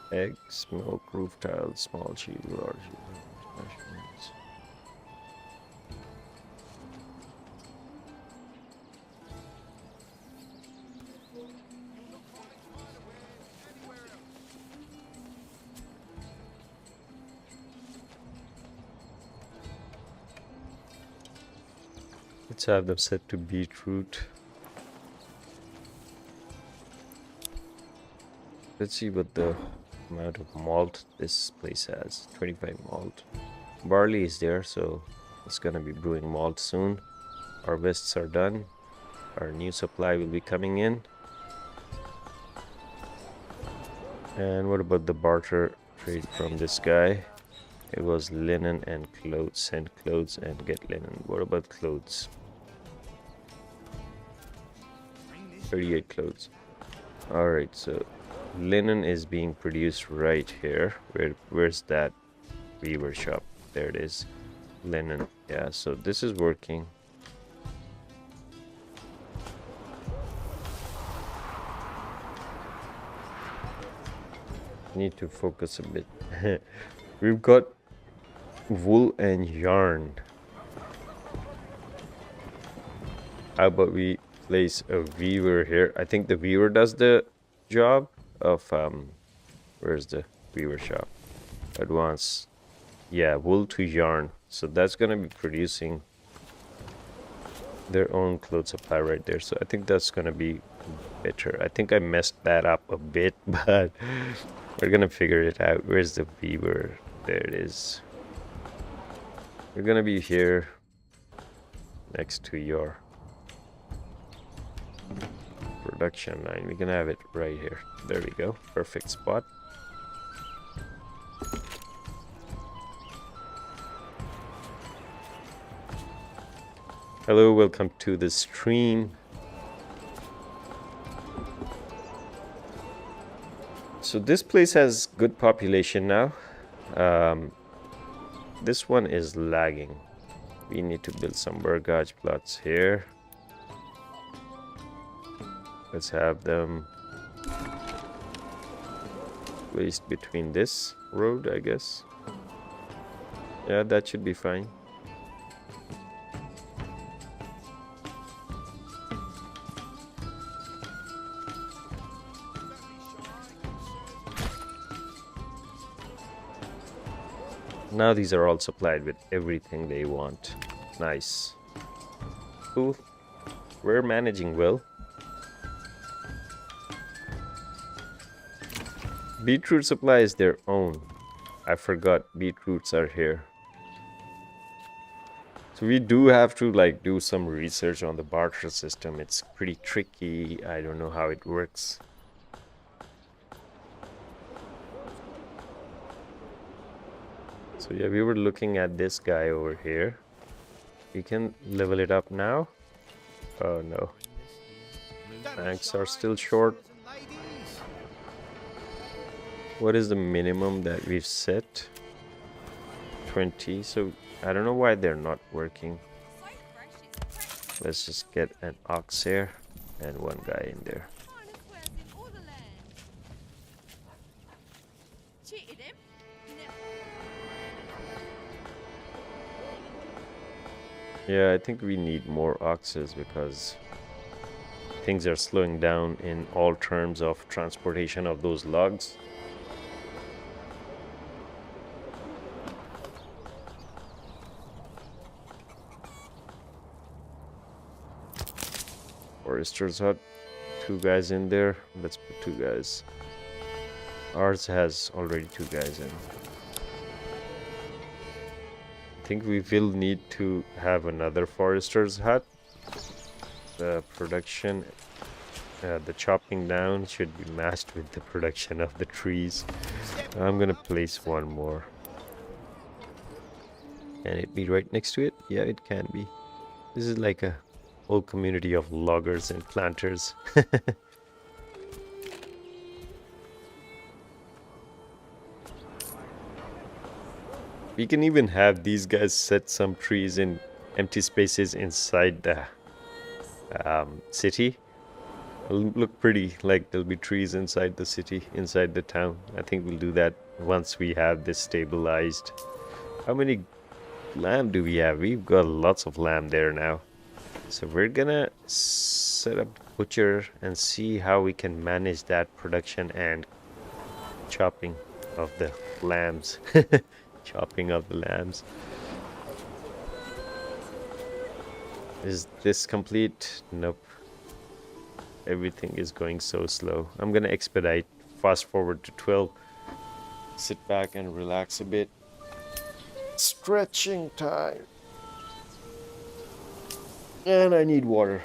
Eggs, milk, roof tiles, small shield, large shield. Let's have them set to beetroot. Let's see what the amount of malt this place has. 25 malt. Barley is there, so it's gonna be brewing malt soon. Harvests are done. Our new supply will be coming in. And what about the barter trade from this guy? It was linen and clothes. Send clothes and get linen. What about clothes? 38 clothes. Alright, so linen is being produced right here. Where's that weaver shop? There it is. Linen. Yeah, so this is working. Need to focus a bit. We've got wool and yarn. How about we place a weaver here? I think the weaver does the job of where's the weaver shop? Advanced. Yeah, wool to yarn. So that's gonna be producing their own clothes supply right there. So I think that's gonna be better. I think I messed that up a bit, but we're gonna figure it out. Where's the weaver? There it is. We're gonna be here next to your production line. We're gonna have it right here. There we go. Perfect spot. Hello, welcome to the stream. So this place has good population now. This one is lagging. We need to build some Burgage plots here. Let's have them placed between this road, I guess. Yeah, that should be fine. Now these are all supplied with everything they want. Nice. Cool. We're managing well. Beetroot supply is their own. I forgot beetroots are here. So we do have to like do some research on the barter system. It's pretty tricky. I don't know how it works. So yeah, we were looking at this guy over here. We can level it up now. Oh no. Tanks are still short. What is the minimum that we've set? 20. So I don't know why they're not working. Let's just get an ox here and one guy in there. Yeah, I think we need more oxes because things are slowing down in all terms of transportation of those logs. Forester's hut, 2 guys in there. Let's put 2 guys. Ours has already 2 guys in. I think we will need to have another forester's hut. The production the chopping down should be matched with the production of the trees. I'm gonna place one more. Can it be right next to it? Yeah, it can be. This is like a whole community of loggers and planters. We can even have these guys set some trees in empty spaces inside the city. It'll look pretty, like there'll be trees inside the city, inside the town. I think we'll do that once we have this stabilized. How many lamb do we have? We've got lots of lamb there now. So we're gonna set up butcher and see how we can manage that production and chopping of the lambs. Chopping of the lambs. Is this complete? Nope. Everything is going so slow. I'm gonna expedite, fast forward to 12. Sit back and relax a bit. Stretching time. And I need water.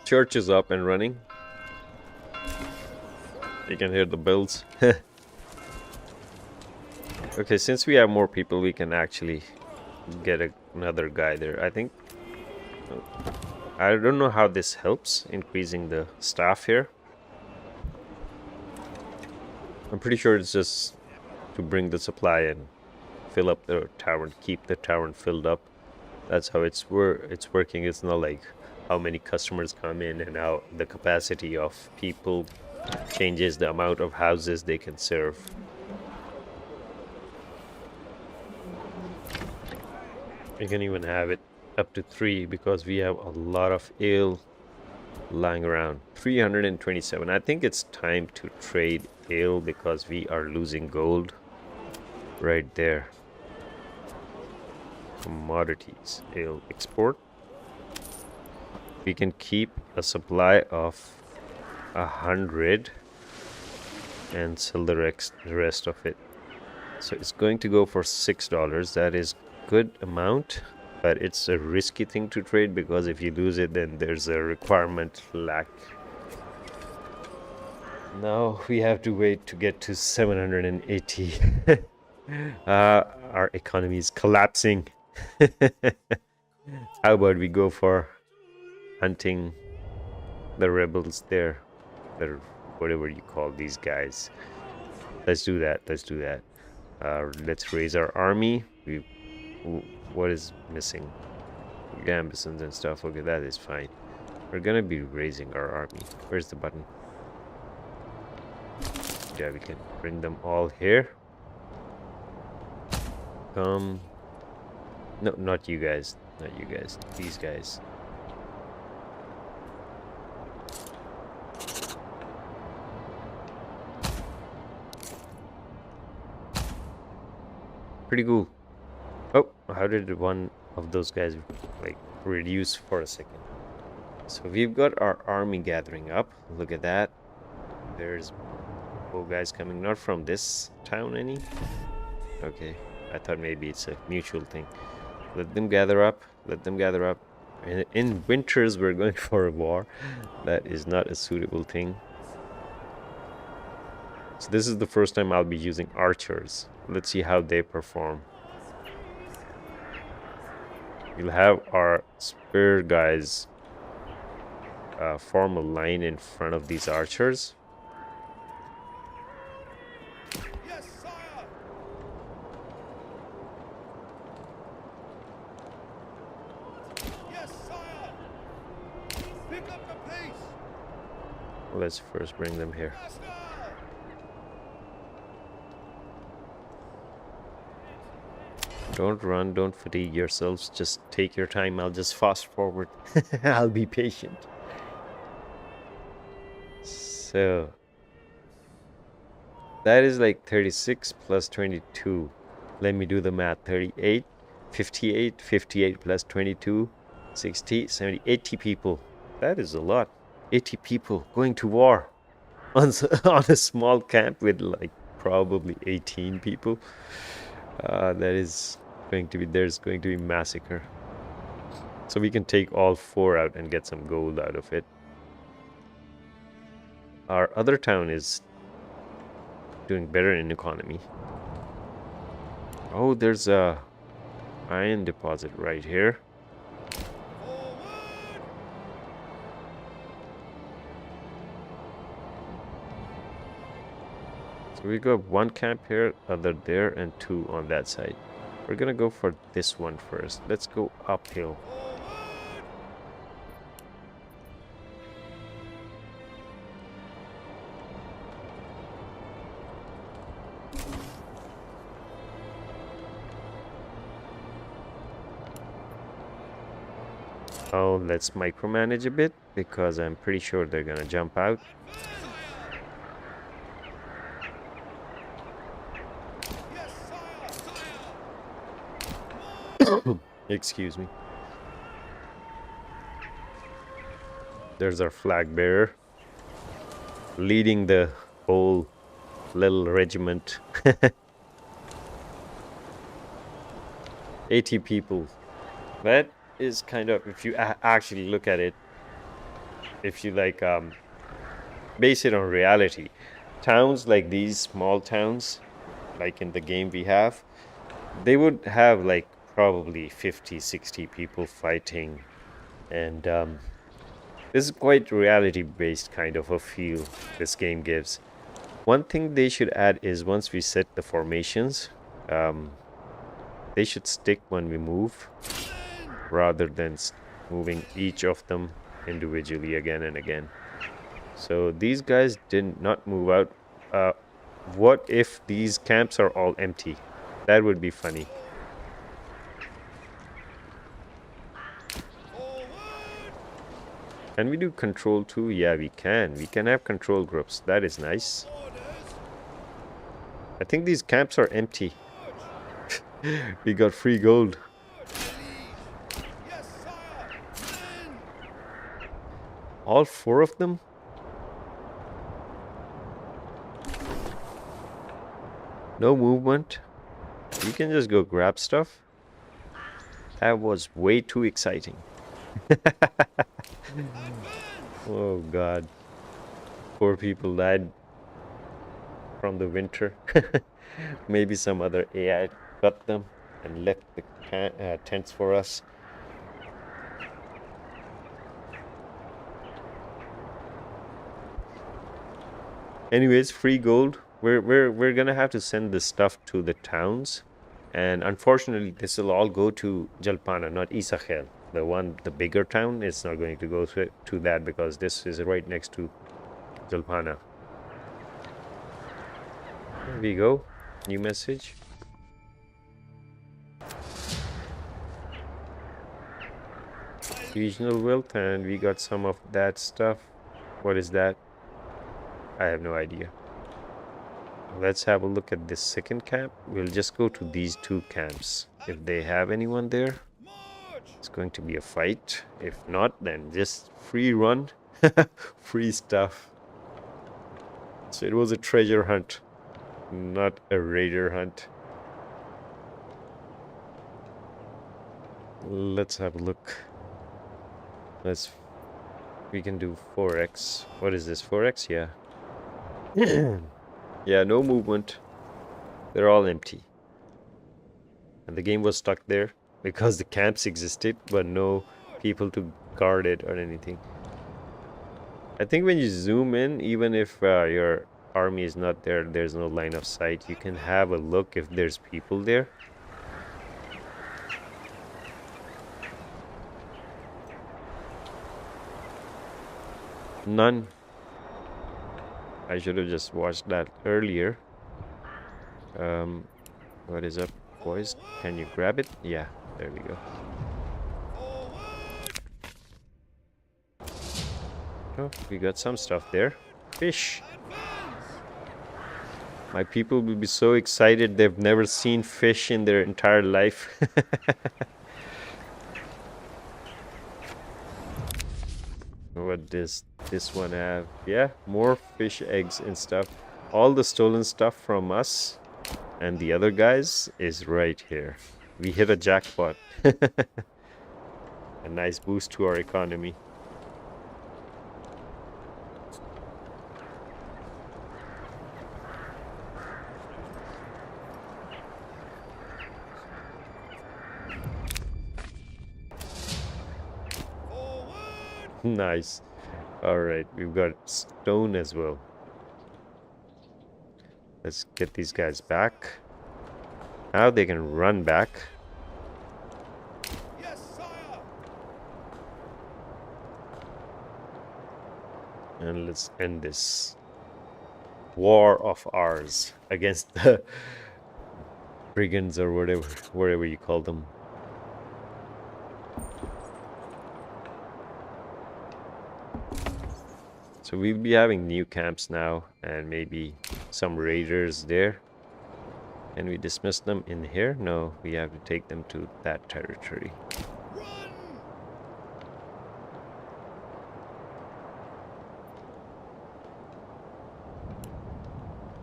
Church is up and running. You can hear the bells. Okay, since we have more people, we can actually get another guy there. I think... I don't know how this helps, increasing the staff here. I'm pretty sure it's just to bring the supply and fill up the tavern, keep the tavern filled up. That's how it's working. It's not like how many customers come in and how the capacity of people changes the amount of houses they can serve. You can even have it up to 3 because we have a lot of ale lying around. 327. I think it's time to trade ale because we are losing gold right there. Commodities, ale export. We can keep a supply of 100 and sell the rest of it. So it's going to go for $6. That is good amount, but it's a risky thing to trade because if you lose it, then there's a requirement lack. Now we have to wait to get to 780. Our economy is collapsing. How about we go for hunting the rebels there, or whatever you call these guys. Let's do that. Let's raise our army. What is missing? Gambesons and stuff. Okay, that is fine. We're gonna be raising our army. Where's the button? Yeah, we can bring them all here. No, not you guys. Not you guys. These guys. Pretty cool. Oh, how did one of those guys like reduce for a second? So we've got our army gathering up. Look at that. There's guys coming, not from this town any. Okay, I thought maybe it's a mutual thing. Let them gather up. Let them gather up. In winters, we're going for a war. That is not a suitable thing. So this is the first time I'll be using archers. Let's see how they perform. We'll have our spear guys form a line in front of these archers. Yes, sire. Yes, sire. Pick up the pace. Let's first bring them here. Master. Don't run, don't fatigue yourselves. Just take your time. I'll just fast forward. I'll be patient. So that is like 36 plus 22. Let me do the math. 38, 58, 58 plus 22, 60, 70, 80 people. That is a lot. 80 people going to war on, on a small camp with like probably 18 people. That is going to be, there's going to be massacre. So we can take all 4 out and get some gold out of it. Our other town is doing better in economy. Oh, there's a iron deposit right here. So we got 1 camp here, other there, and 2 on that side. We're gonna go for this one first. Let's go uphill. Oh, let's micromanage a bit because I'm pretty sure they're gonna jump out. Excuse me. There's our flag bearer leading the whole little regiment. 80 people. That is kind of, if you actually look at it, if you like base it on reality, towns like these, small towns like in the game we have, they would have like probably 50, 60 people fighting, and this is quite reality based kind of a feel this game gives. One thing they should add is once we set the formations, they should stick when we move rather than moving each of them individually again and again. So these guys did not move out. What if these camps are all empty? That would be funny. Can we do control too? Yeah, we can. We can have control groups. That is nice. I think these camps are empty. We got free gold. All 4 of them? No movement. You can just go grab stuff. That was way too exciting. Oh god. Poor people died from the winter. Maybe some other AI got them and left the tents for us. Anyways, free gold. We're gonna have to send this stuff to the towns, and unfortunately this will all go to Jalpana, not Isahel. The bigger town, it's not going to go to that because this is right next to Jalpana. There we go. New message. Regional wealth, and we got some of that stuff. What is that? I have no idea. Let's have a look at this second camp. We'll just go to these 2 camps. If they have anyone there, it's going to be a fight. If not, then just free run. Free stuff. So it was a treasure hunt, not a raider hunt. Let's have a look. We can do 4x. What is this? 4x? Yeah. Yeah, no movement. They're all empty. And the game was stuck there because the camps existed, but no people to guard it or anything. I think when you zoom in, even if your army is not there, there's no line of sight, you can have a look if there's people there. None. I should have just watched that earlier. What is up, boys? Can you grab it? Yeah, there we go. Oh, we got some stuff there. Fish. My people will be so excited. They've never seen fish in their entire life. What does this one have? Yeah, more fish eggs and stuff. All the stolen stuff from us and the other guys is right here. We hit a jackpot. A nice boost to our economy. Nice. All right, we've got stone as well. Let's get these guys back. Now they can run back. Yes, sire. And let's end this war of ours against the brigands or whatever you call them. So we'll be having new camps now and maybe some raiders there. Can we dismiss them in here? No, we have to take them to that territory. Run!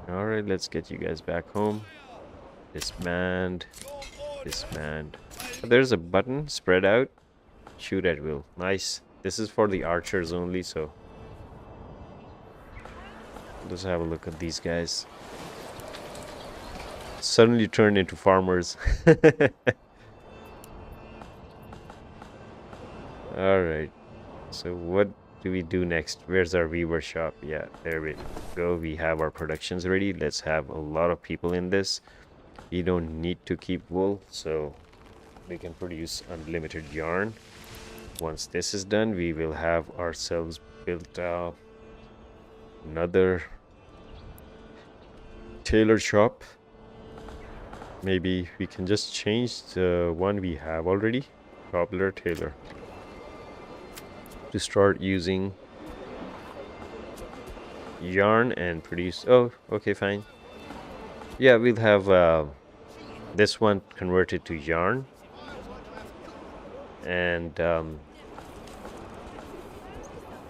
Alright, let's get you guys back home. Disband. Disband. There's a button, spread out. Shoot at will. Nice. This is for the archers only, so let's have a look at these guys. Suddenly turned into farmers. Alright. So what do we do next? Where's our weaver shop? Yeah, there we go. We have our productions ready. Let's have a lot of people in this. We don't need to keep wool, so we can produce unlimited yarn. Once this is done, we will have ourselves built another tailor shop. Maybe we can just change the one we have already, cobbler tailor, to start using yarn and produce. Oh, okay, fine. Yeah, we'll have this one converted to yarn, and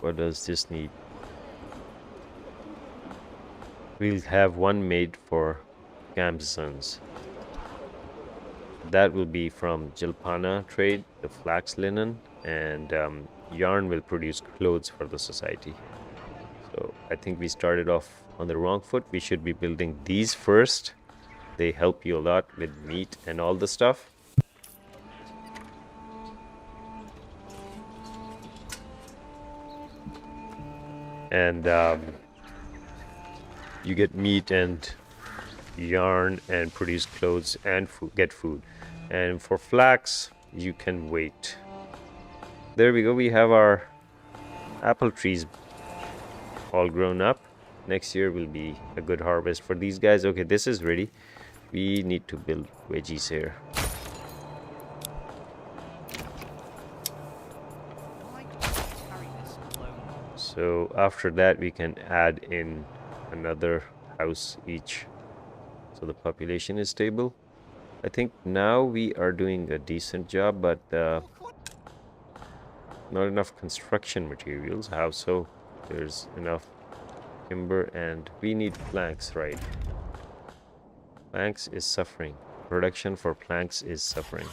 what does this need? We'll have one made for gamsons. That will be from Jilpana trade, the flax linen, and yarn will produce clothes for the society. So I think we started off on the wrong foot. We should be building these first. They help you a lot with meat and all the stuff. And you get meat and yarn and produce clothes and get food. And for flax, you can wait. There we go. We have our apple trees all grown up. Next year will be a good harvest for these guys. Okay, this is ready. We need to build wedgies here. So after that, we can add in another house each, so the population is stable. I think now we are doing a decent job, but not enough construction materials. How so? There's enough timber, and we need planks, right? Planks is suffering. Production for planks is suffering.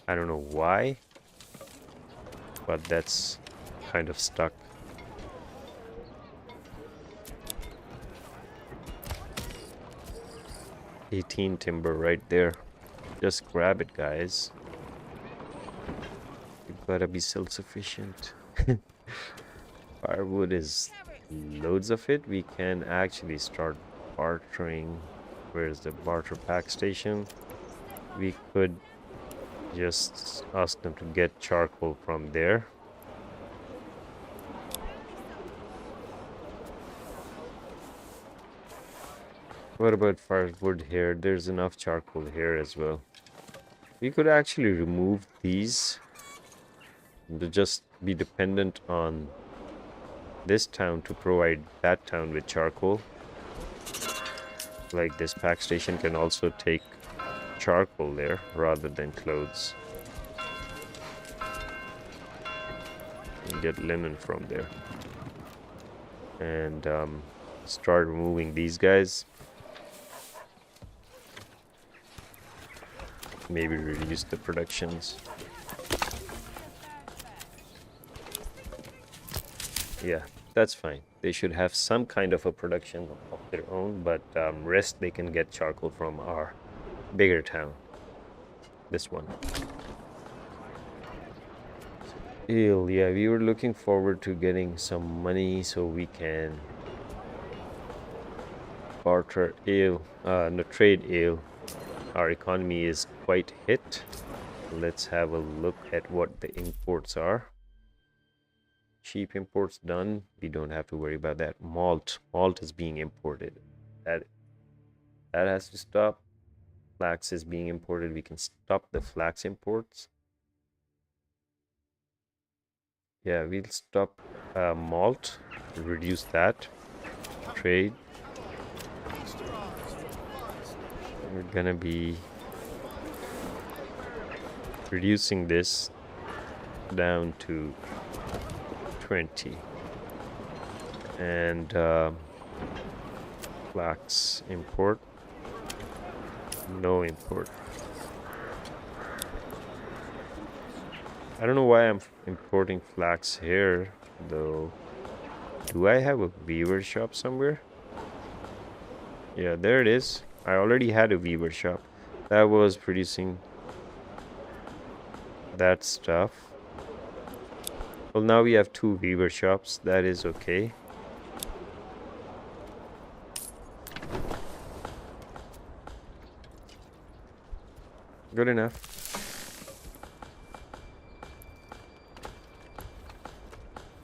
I don't know why, but that's kind of stuck. $18 timber right there. Just grab it, guys. You gotta be self-sufficient. Firewood is loads of it. We can actually start bartering. Where's the barter pack station? We could just ask them to get charcoal from there. What about firewood here? There's enough charcoal here as well. We could actually remove these to just be dependent on this town to provide that town with charcoal. Like this pack station can also take charcoal there rather than clothes. And get linen from there. And start removing these guys. Maybe reduce the productions. Yeah, that's fine. They should have some kind of a production of their own, but rest they can get charcoal from our bigger town. This one. Ale, yeah, we were looking forward to getting some money so we can barter ale, no, trade ale. Our economy is quite hit. Let's have a look at what the imports are. Cheap imports done. We don't have to worry about that. Malt is being imported. That has to stop. Flax is being imported. We can stop the flax imports. Yeah, we'll stop malt. Reduce that. Trade. We're gonna be reducing this down to 20. And flax import. No import. I don't know why I'm importing flax here, though. Do I have a weaver shop somewhere? Yeah, there it is. I already had a weaver shop that was producing that stuff. Well, now we have 2 weaver shops. That is okay. Good enough.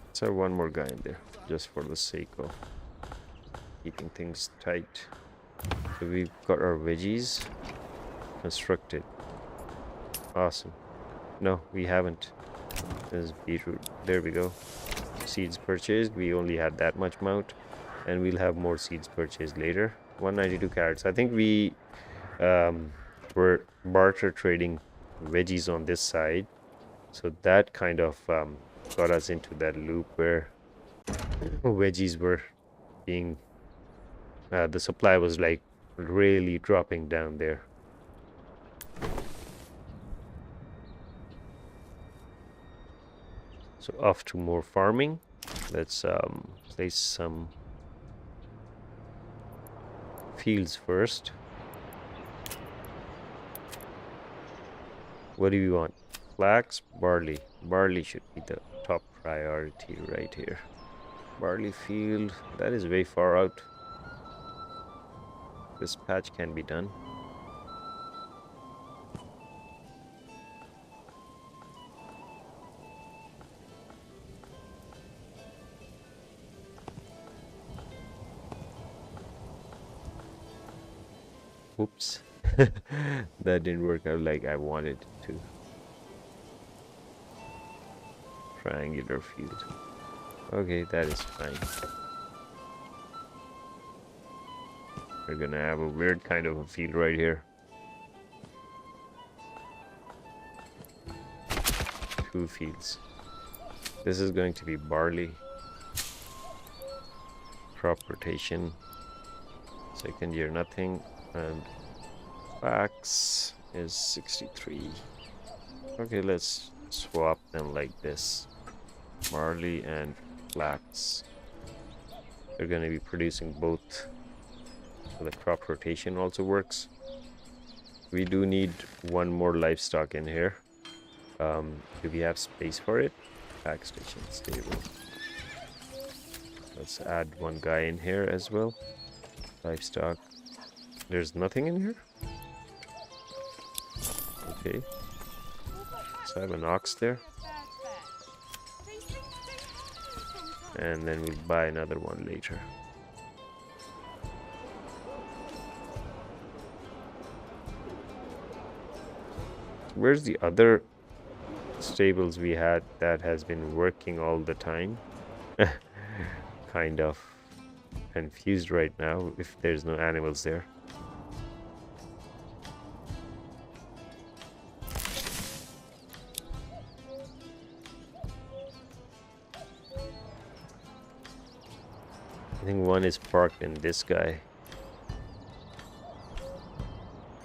Let's have one more guy in there, just for the sake of keeping things tight. So we've got our veggies constructed. Awesome. No, we haven't. There's beetroot. There we go. Seeds purchased. We only had that much amount, and we'll have more seeds purchased later. 192 carrots. I think we were barter trading veggies on this side, so that kind of got us into that loop where veggies were being the supply was like really dropping down there. So off to more farming. Let's place some fields first. What do you want? Flax, barley. Barley should be the top priority right here. Barley field, that is way far out. This patch can be done. Oops. That didn't work out like I wanted it to. Triangular field. Okay, that is fine. We're gonna have a weird kind of a field right here. 2 fields. This is going to be barley. Crop rotation. Second year nothing. And flax is 63. Okay, let's swap them like this. Barley and flax. They're going to be producing both. So the crop rotation also works. We do need one more livestock in here. Do we have space for it? Pack station stable. Let's add one guy in here as well. Livestock. There's nothing in here? Okay. So I have an ox there. And then we'll buy another one later. Where's the other stables we had that has been working all the time? Kind of confused right now if there's no animals there. think one is parked in this guy.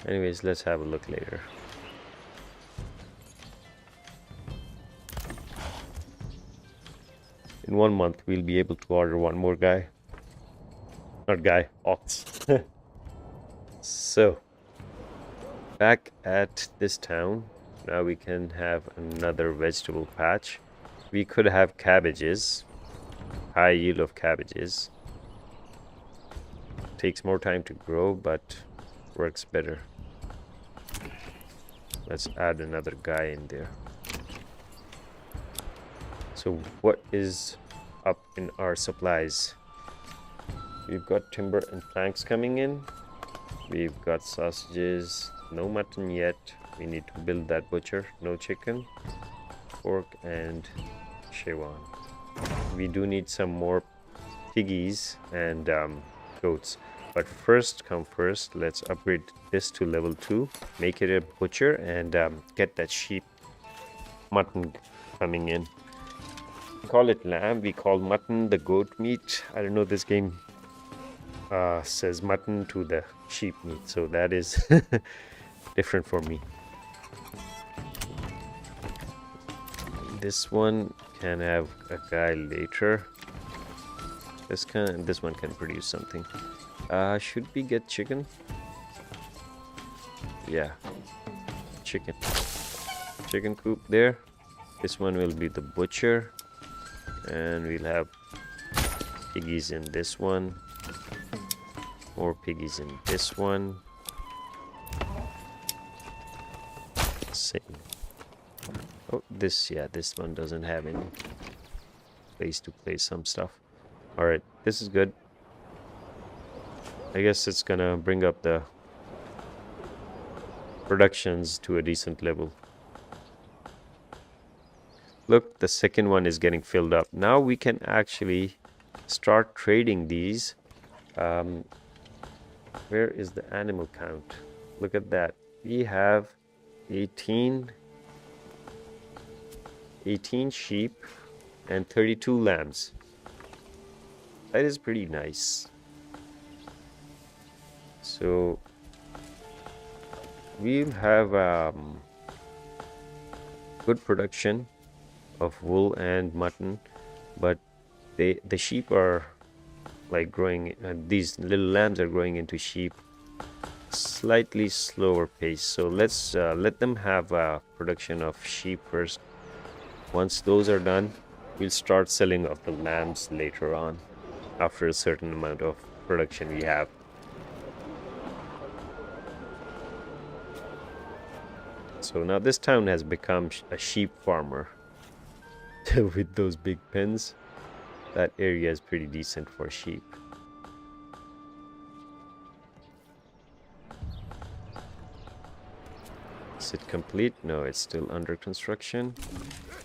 Anyways, let's have a look later. In 1 month, we'll be able to order one more guy. Not guy, ox. So, back at this town, now we can have another vegetable patch. We could have cabbages, high yield of cabbages. Takes more time to grow, but works better. Let's add another guy in there. So what is up in our supplies? We've got timber and planks coming in. We've got sausages, no mutton yet. We need to build that butcher. No chicken, pork, and Chewan. We do need some more piggies and goats. But first come first, let's upgrade this to level 2. Make it a butcher and get that sheep mutton coming in. We call it lamb, we call mutton the goat meat. I don't know, this game says mutton to the sheep meat, so that is different for me. This one can have a guy later. This one can produce something. Should we get chicken? Yeah, chicken coop there. This one will be the butcher, and we'll have piggies in this one, more piggies in this one. Same. Oh, this one doesn't have any place to place some stuff. All right, this is good. I guess it's gonna bring up the productions to a decent level. Look, the second one is getting filled up. Now we can actually start trading these. Where is the animal count? Look at that. We have 18 sheep and 32 lambs. That is pretty nice. So we'll have good production of wool and mutton, but the sheep are like growing, these little lambs are growing into sheep slightly slower pace. So let's let them have production of sheep first. Once those are done, we'll start selling of the lambs later on, after a certain amount of production we have. So now this town has become a sheep farmer. With those big pens, that area is pretty decent for sheep. Is it complete? No, it's still under construction.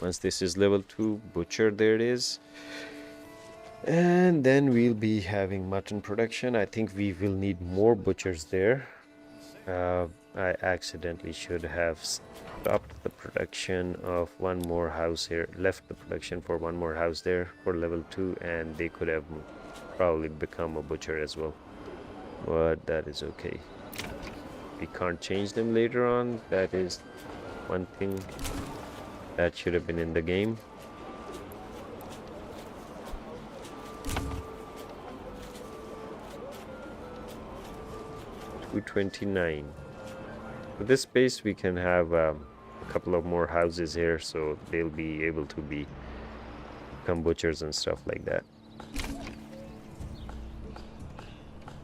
Once this is level 2, butcher, there it is. And then we'll be having mutton production. I think we will need more butchers there. I accidentally should have stopped the production of one more house here, left the production for one more house there for level 2, and they could have probably become a butcher as well. But that is okay. We can't change them later on. That is one thing that should have been in the game. $229. With this space we can have a couple of more houses here, so they'll be able to become butchers and stuff like that.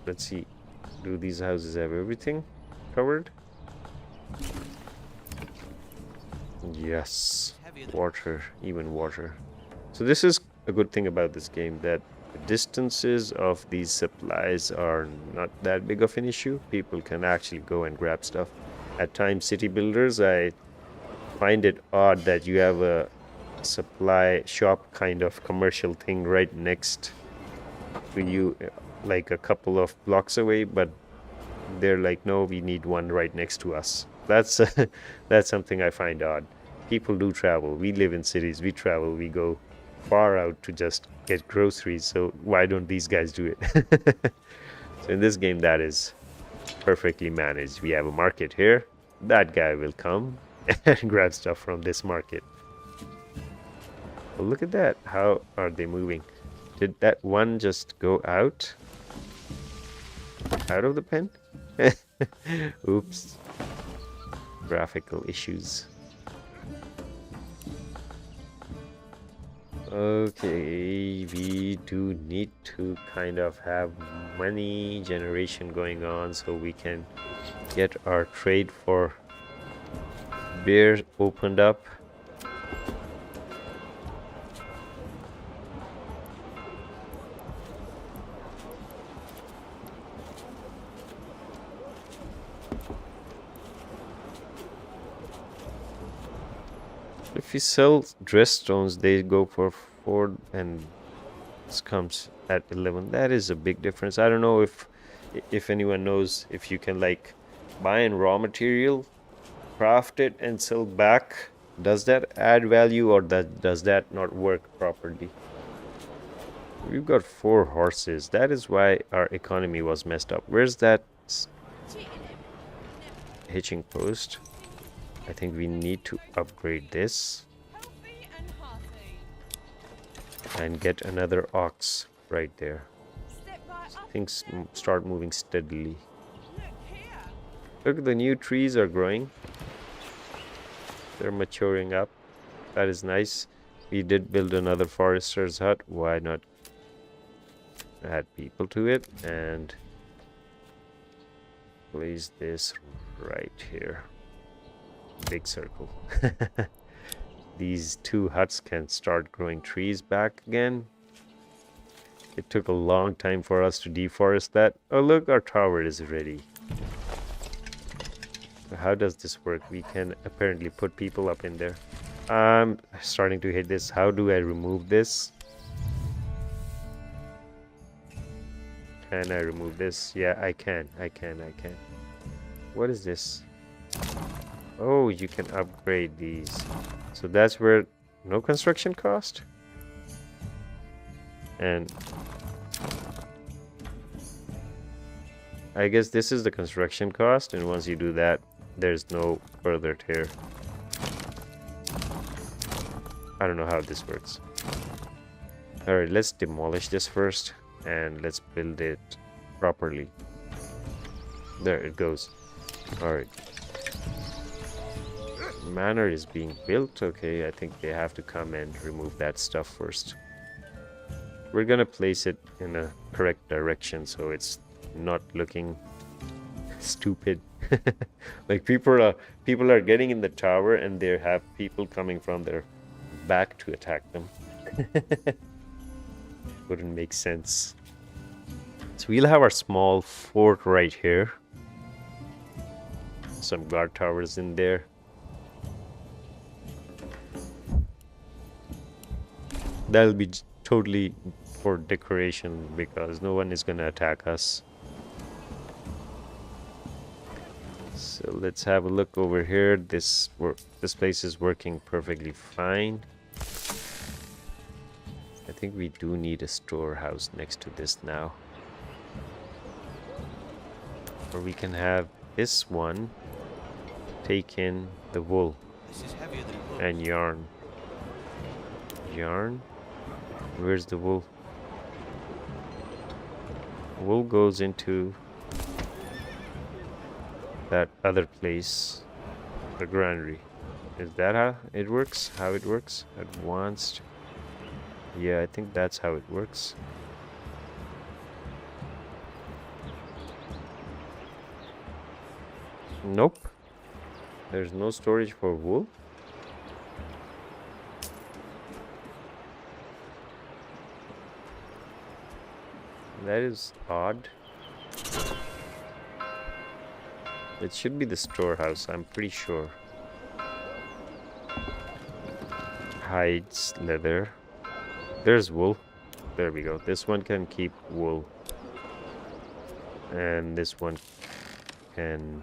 Let's see, do these houses have everything covered? Yes, water, even water. So this is a good thing about this game, that the distances of these supplies are not that big of an issue. People can actually go and grab stuff. At times, city builders, I find it odd that you have a supply shop kind of commercial thing right next to you, like a couple of blocks away, but they're like, no, we need one right next to us. That's that's something I find odd. People do travel. We live in cities. We travel. We go far out to just get groceries, so why don't these guys do it? So in this game, that is perfectly managed. We have a market here. That guy will come and grab stuff from this market. Oh, look at that. How are they moving? Did that one just go out? Out of the pen? Oops. Graphical issues. Okay, we do need to kind of have money generation going on so we can get our trade for beer opened up. If you sell dress stones, they go for 4 and this comes at 11. That is a big difference. I don't know if anyone knows if you can like buy in raw material, craft it and sell back. Does that add value or does that not work properly? We've got 4 horses. That is why our economy was messed up. Where's that hitching post? I think we need to upgrade this and get another ox right there. Things start moving steadily. Look, the new trees are growing. They're maturing up. That is nice. We did build another forester's hut. Why not add people to it and place this right here. Big circle. These 2 huts can start growing trees back again. It took a long time for us to deforest that. Oh look, our tower is ready. So how does this work? We can apparently put people up in there. I'm starting to hit this. How do I remove this? Can I remove this? Yeah, I can. What is this? Oh, you can upgrade these. So that's where no construction cost. And I guess this is the construction cost. And once you do that, there's no further tier. I don't know how this works. All right, let's demolish this first. And let's build it properly. There it goes. All right. Manor is being built. Okay, I think they have to come and remove that stuff first. We're gonna place it in a correct direction so it's not looking stupid. Like people are getting in the tower and they have people coming from their back to attack them. Wouldn't make sense. So we'll have our small fort right here. Some guard towers in there. That'll be totally for decoration because no one is gonna attack us. So let's have a look over here. This place is working perfectly fine. I think we do need a storehouse next to this now. Or we can have this one take in the wool and yarn. Yarn? Where's the wool? Wool goes into that other place, the granary. Is that how it works? Advanced. Yeah, I think that's how it works. Nope. There's no storage for wool. That is odd. It should be the storehouse, I'm pretty sure. Hides, leather. There's wool. There we go. This one can keep wool. And this one can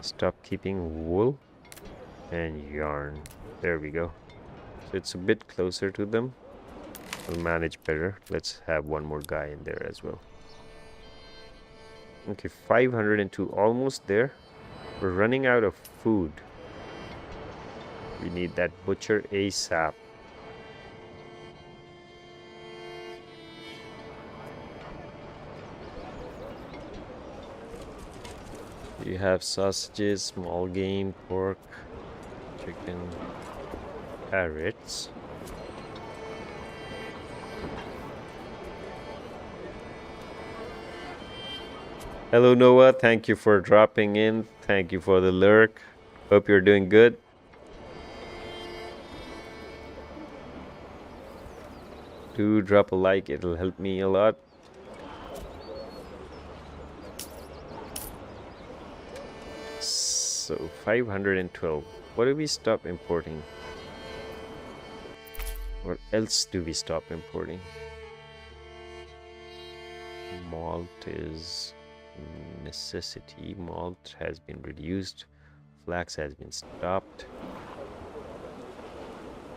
stop keeping wool and yarn. There we go. So it's a bit closer to them. will manage better. Let's have one more guy in there as well. Okay, 502, almost there. We're running out of food. We need that butcher ASAP. You have sausages, small game, pork, chicken, carrots. Hello Noah, thank you for dropping in. Thank you for the lurk. Hope you're doing good. Do drop a like, it'll help me a lot. So 512. What do we stop importing? What else do we stop importing? Malt is necessity. Malt has been reduced. Flax has been stopped.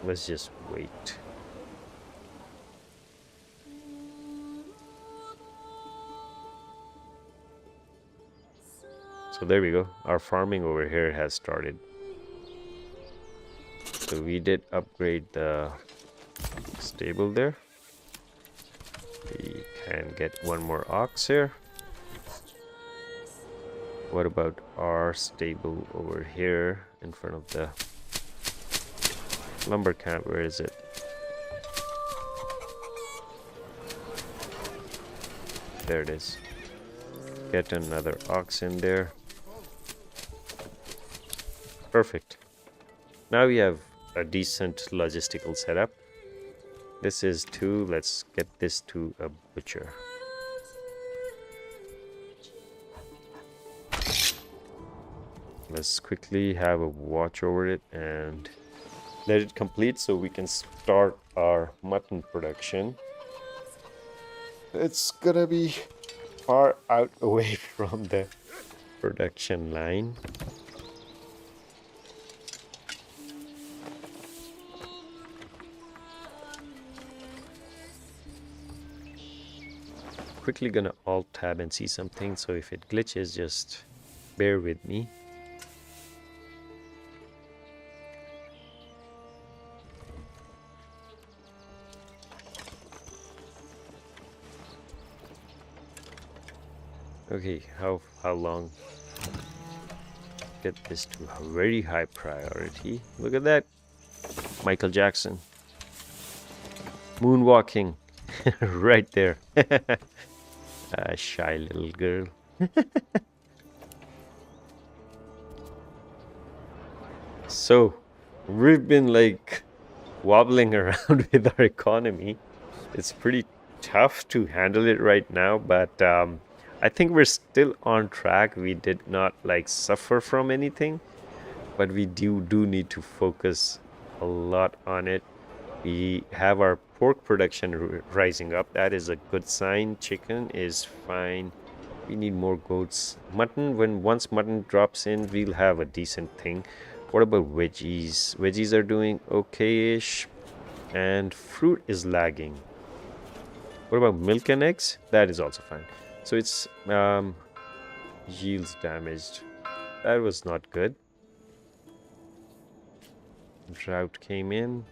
Let's just wait. So there we go. Our farming over here has started. So we did upgrade the stable there. We can get one more ox here. What about our stable over here in front of the lumber camp? Where is it? There it is. Get another ox in there. Perfect. Now we have a decent logistical setup. This is 2. Let's get this to a butcher. Let's quickly have a watch over it and let it complete so we can start our mutton production. It's gonna be far out away from the production line. Quickly gonna alt tab and see something, so if it glitches, just bear with me. Okay, how long? Get this to a very high priority. Look at that, Michael Jackson moonwalking right there. Shy little girl. So we've been like wobbling around with our economy. It's pretty tough to handle it right now, but I think we're still on track. We did not like suffer from anything, but we do need to focus a lot on it. We have our pork production rising up. That is a good sign. Chicken is fine. We need more goats. Mutton, once mutton drops in, we'll have a decent thing. What about veggies? Veggies are doing okay-ish, and fruit is lagging. What about milk and eggs? That is also fine. So it's yields damaged. That was not good. Drought came in.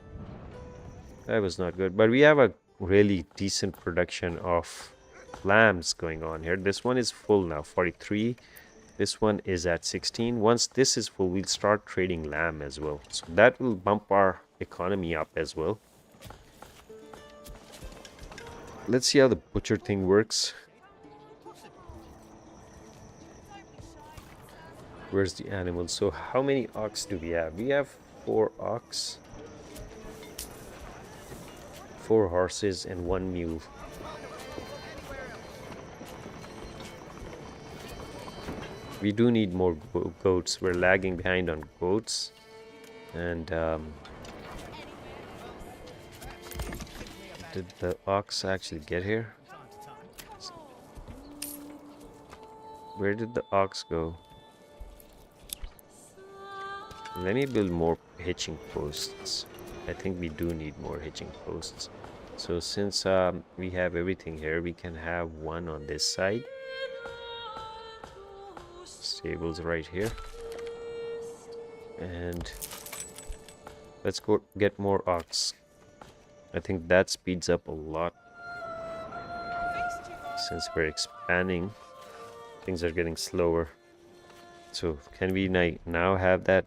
That was not good. But we have a really decent production of lambs going on here. This one is full now, 43. This one is at 16. Once this is full, we'll start trading lamb as well. So that will bump our economy up as well. Let's see how the butcher thing works. Where's the animal? So how many ox do we have? We have 4 ox, 4 horses, and 1 mule. We do need more goats. We're lagging behind on goats. And did the ox actually get here? Where did the ox go? Let me build more hitching posts. I think we do need more hitching posts. So since we have everything here, we can have one on this side. Stables right here. And let's go get more ox. I think that speeds up a lot. Since we're expanding, things are getting slower. So can we now have that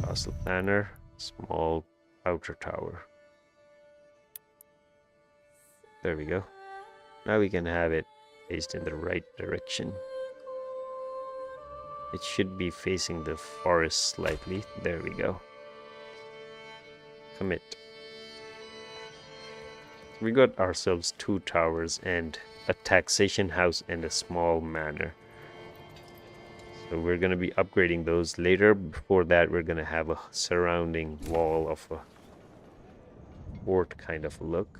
castle planner, small outer tower? There we go. Now we can have it faced in the right direction. It should be facing the forest slightly. There we go. Commit. We got ourselves 2 towers and a taxation house and a small manor. So we're going to be upgrading those later. Before that, we're going to have a surrounding wall of a fort kind of look.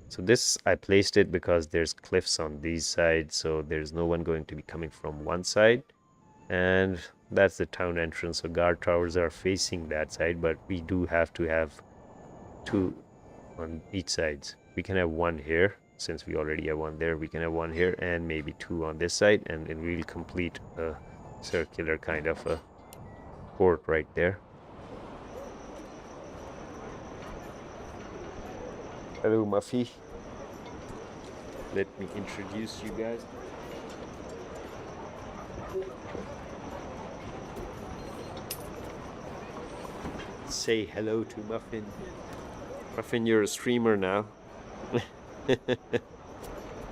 So this, I placed it because there's cliffs on these sides, so there's no one going to be coming from one side. And that's the town entrance, so guard towers are facing that side, but we do have to have 2 on each sides. We can have 1 here, since we already have 1 there. We can have 1 here and maybe 2 on this side, and it will complete a circular kind of a fort right there. Hello, Muffy. Let me introduce you guys. Say hello to Muffin. Muffin, you're a streamer now.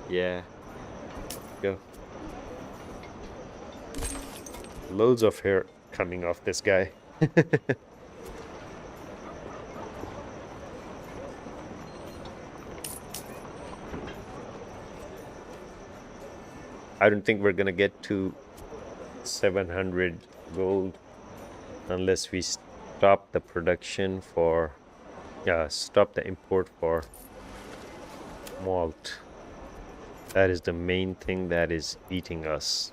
Yeah. Go. Loads of hair coming off this guy. I don't think we're gonna get to 700 gold unless we stop the production for stop the import for malt. That is the main thing that is eating us.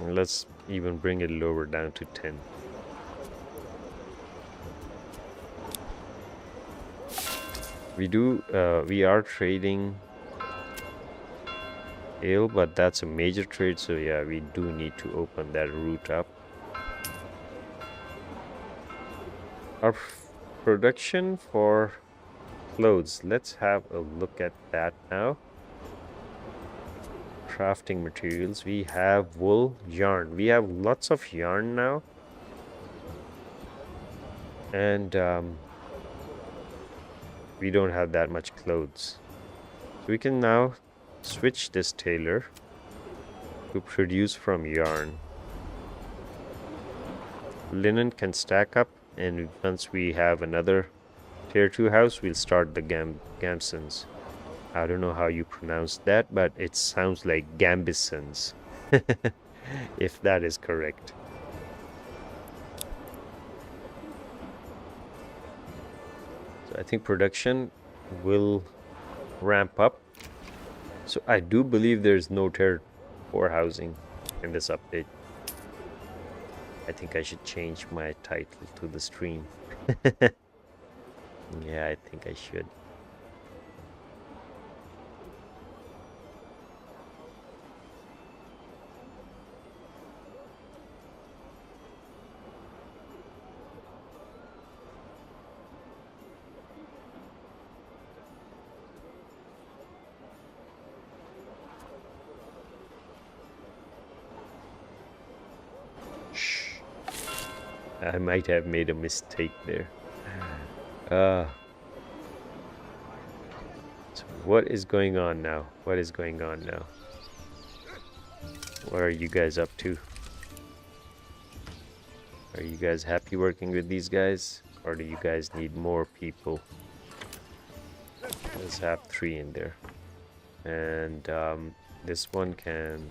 And let's even bring it lower down to 10. We are trading ale, but that's a major trade, so yeah, we do need to open that route up. Our production for clothes, let's have a look at that now. Crafting materials, we have wool, yarn. We have lots of yarn now, and we don't have that much clothes. So we can now switch this tailor to produce from yarn. Linen can stack up, and once we have another tier 2 house, we'll start the Gambsons. I don't know how you pronounce that, but it sounds like Gambisons. If that is correct. So I think production will ramp up. So I do believe there's no tier 4 housing in this update. I think I should change my title to the stream. Yeah, I think I should. I might have made a mistake there. So what is going on now? What is going on now? What are you guys up to? Are you guys happy working with these guys? Or do you guys need more people? Let's have 3 in there. And this one can...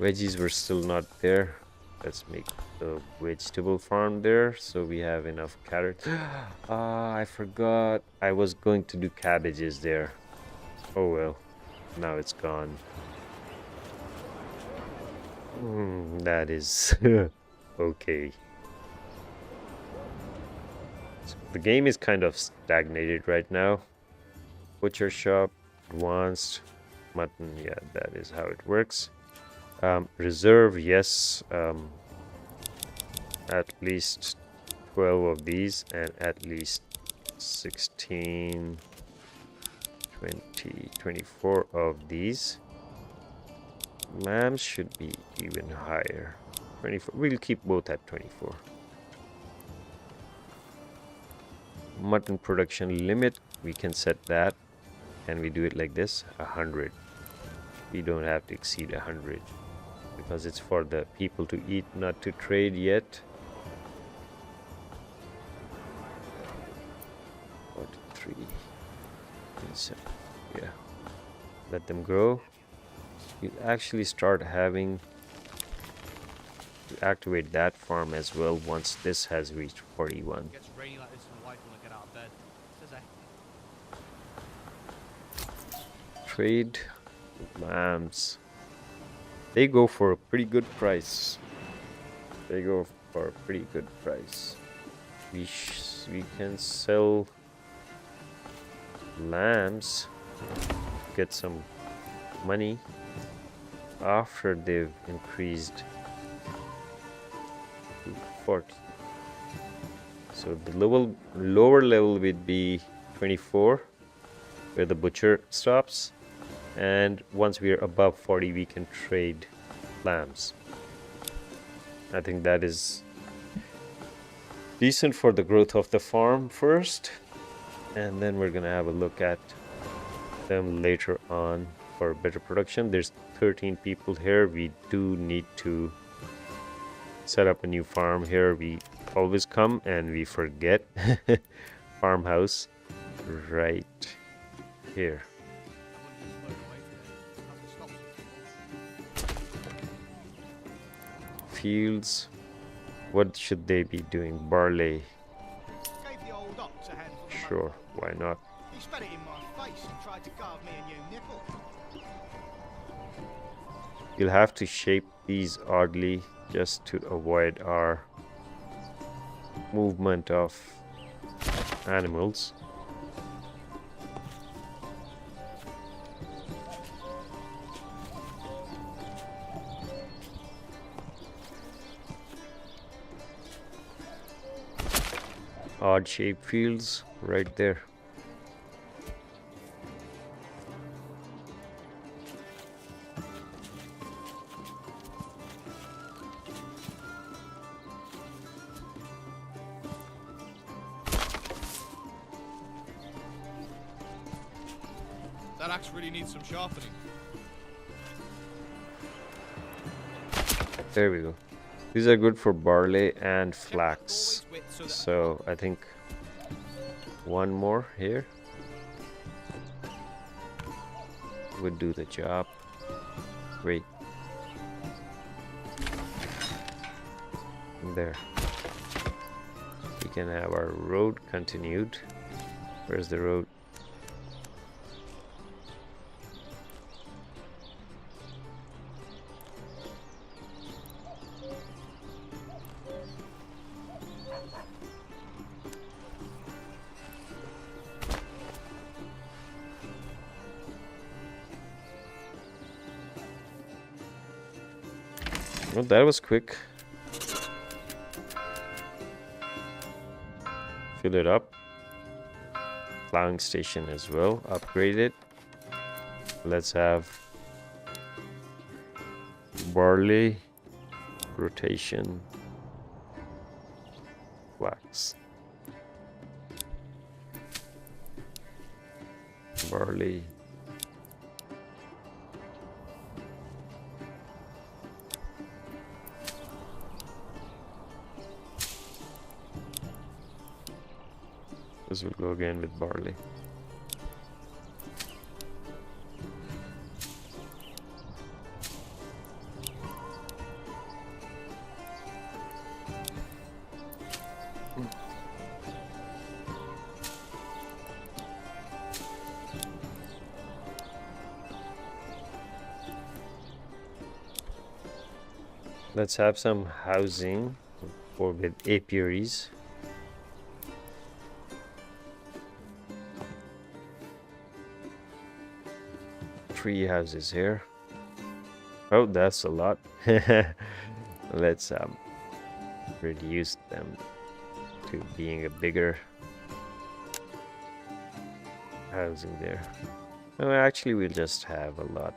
Veggies were still not there. Let's make the vegetable farm there, so we have enough carrots. I forgot. I was going to do cabbages there. Oh well. Now it's gone. That is... okay. So the game is kind of stagnated right now. Butcher shop, advanced, mutton, yeah, that is how it works. Reserve, yes, at least 12 of these and at least 16, 20, 24 of these. Lambs should be even higher. 24. We'll keep both at 24. Mutton production limit, we can set that. Can we do it like this? 100. We don't have to exceed 100 because it's for the people to eat, not to trade yet. 43. Yeah. Let them grow. We'll actually start having to activate that farm as well once this has reached 41. It gets rainy like this and the wife want to get out of bed. Says Trade lambs. They go for a pretty good price. They go for a pretty good price. We can sell lambs, get some money after they've increased to 40. So the lower level would be 24, where the butcher stops, and once we are above 40 we can trade lambs. I think that is decent for the growth of the farm first, and then we're gonna have a look at them later on for better production. There's 13 people here. We do need to set up a new farm here. We always come and we forget. Farmhouse right here. Fields, what should they be doing? Barley. Gave the old ox a handful of Sure, why not? He spat it in my face and tried to carve me a new nipple. You'll have to shape these oddly just to avoid our movement of animals. Odd shaped fields right there. that axe really needs some sharpening. There we go. These are good for barley and flax. So I think one more here would do the job. Great. There. We can have our road continued. Where's the road? Well, that was quick. Fill it up. Plowing station as well. Upgrade it. Let's have barley, rotation, flax. Barley. This will go again with barley. Let's have some housing for with apiaries. 3 houses here. Oh, that's a lot. Let's reduce them to being a bigger housing there. No, actually we'll just have a lot.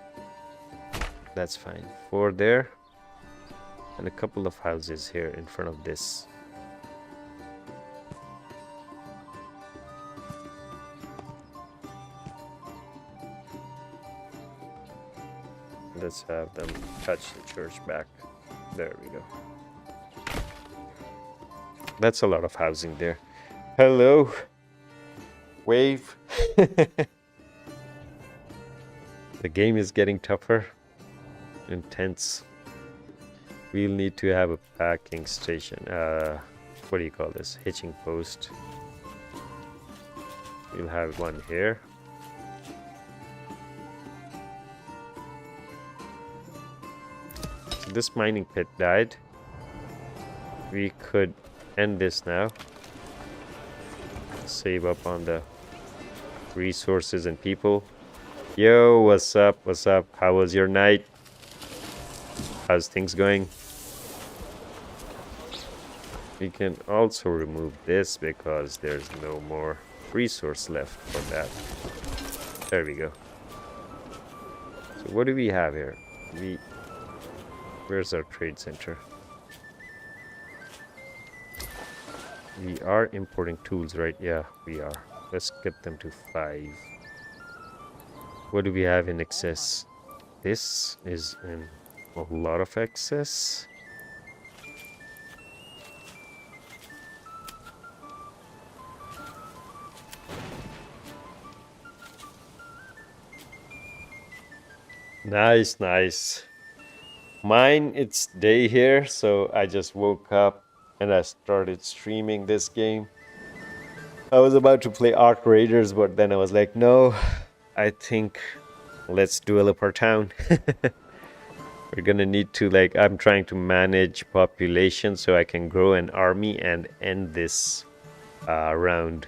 That's fine. 4 there. And a couple of houses here in front of this. Let's have them touch the church back. There we go. That's a lot of housing there. Hello. Wave. The game is getting tougher. Intense. We'll need to have a packing station. What do you call this? Hitching post. We'll have one here. So this mining pit died. We could end this now. Save up on the resources and people. Yo, what's up? What's up? How was your night? How's things going? We can also remove this because there's no more resource left for that. There we go. So what do we have here? Where's our trade center? We are importing tools, right? Yeah, we are. Let's get them to 5. What do we have in excess? This is in a lot of excess. Nice, nice. Mine, it's day here, so I just woke up and I started streaming this game. I was about to play Arc Raiders, but then I was like, no, I think let's develop our town. We're gonna need to, like, I'm trying to manage population so I can grow an army and end this round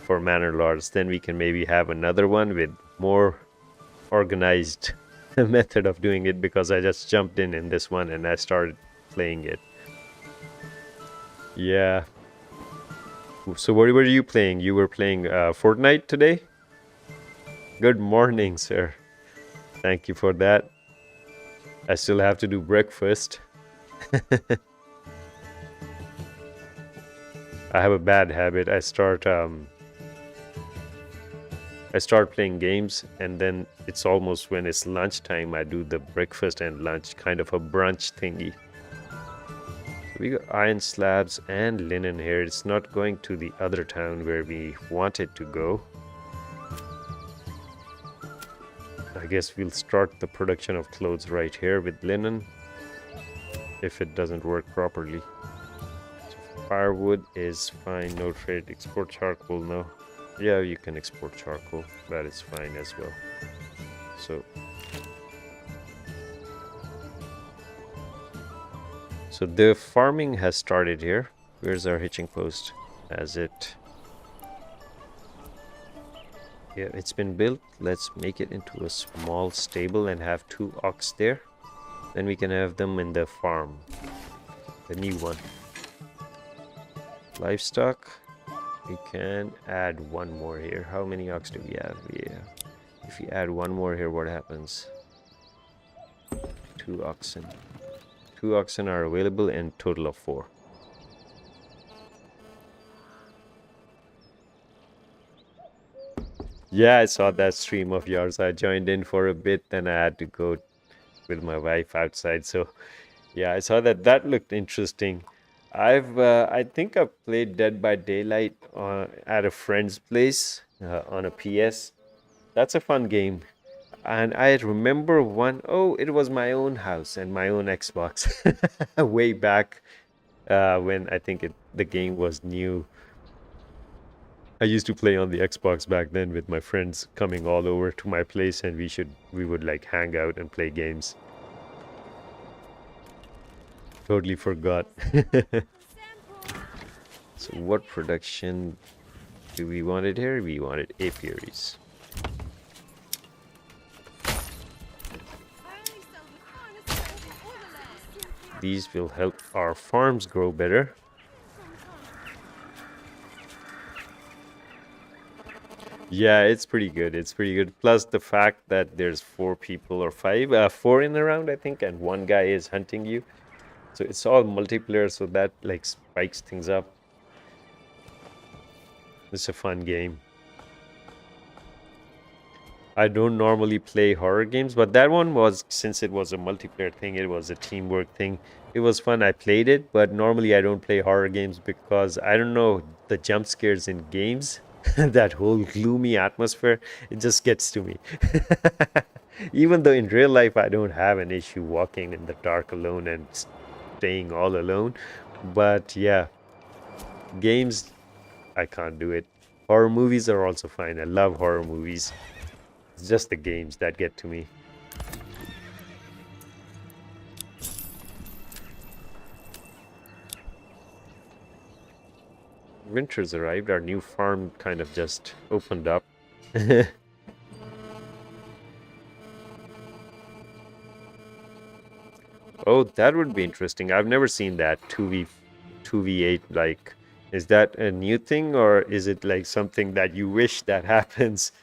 for Manor Lords. Then we can maybe have another one with more organized method of doing it, because I just jumped in this one and I started playing it. Yeah. So what were you playing? You were playing Fortnite today? Good morning, sir. Thank you for that. I still have to do breakfast. I have a bad habit. I start playing games, and then it's almost when it's lunchtime I do the breakfast and lunch, kind of a brunch thingy. We got iron slabs and linen here. It's not going to the other town where we wanted to go. I guess we'll start the production of clothes right here with linen, if it doesn't work properly. So firewood is fine, no trade. Export charcoal, no. Yeah, you can export charcoal, that is fine as well. So the farming has started here. Where's our hitching post? Has it? Yeah, it's been built. Let's make it into a small stable and have 2 ox there. Then we can have them in the farm. The new one. Livestock. We can add 1 more here. How many ox do we have? Yeah. If we add 1 more here, what happens? 2 oxen. 2 oxen are available and total of 4. Yeah, I saw that stream of yours. I joined in for a bit, then I had to go with my wife outside. So yeah, I saw that. That looked interesting. I think I've played Dead by Daylight at a friend's place on a PS. That's a fun game. And I remember one, oh, it was my own house and my own Xbox way back when I think the game was new. I used to play on the Xbox back then with my friends coming all over to my place, and we would like hang out and play games. Totally forgot. So what production do we want it here? We wanted apiaries. These will help our farms grow better. Yeah, it's pretty good. It's pretty good. Plus the fact that there's 4 people or 5, 4 in the round, I think, and one guy is hunting you. So it's all multiplayer, so that like spikes things up. It's a fun game. I don't normally play horror games, but that one was, since it was a multiplayer thing, it was a teamwork thing. It was fun. I played it, but normally I don't play horror games because I don't know, the jump scares in games, that whole gloomy atmosphere, it just gets to me. Even though in real life I don't have an issue walking in the dark alone and staying all alone, but yeah, games, I can't do it. Horror movies are also fine. I love horror movies. It's just the games that get to me. Winter's arrived. Our new farm kind of just opened up. Oh, that would be interesting. I've never seen that 2v8. Like, is that a new thing, or is it like something that you wish that happens?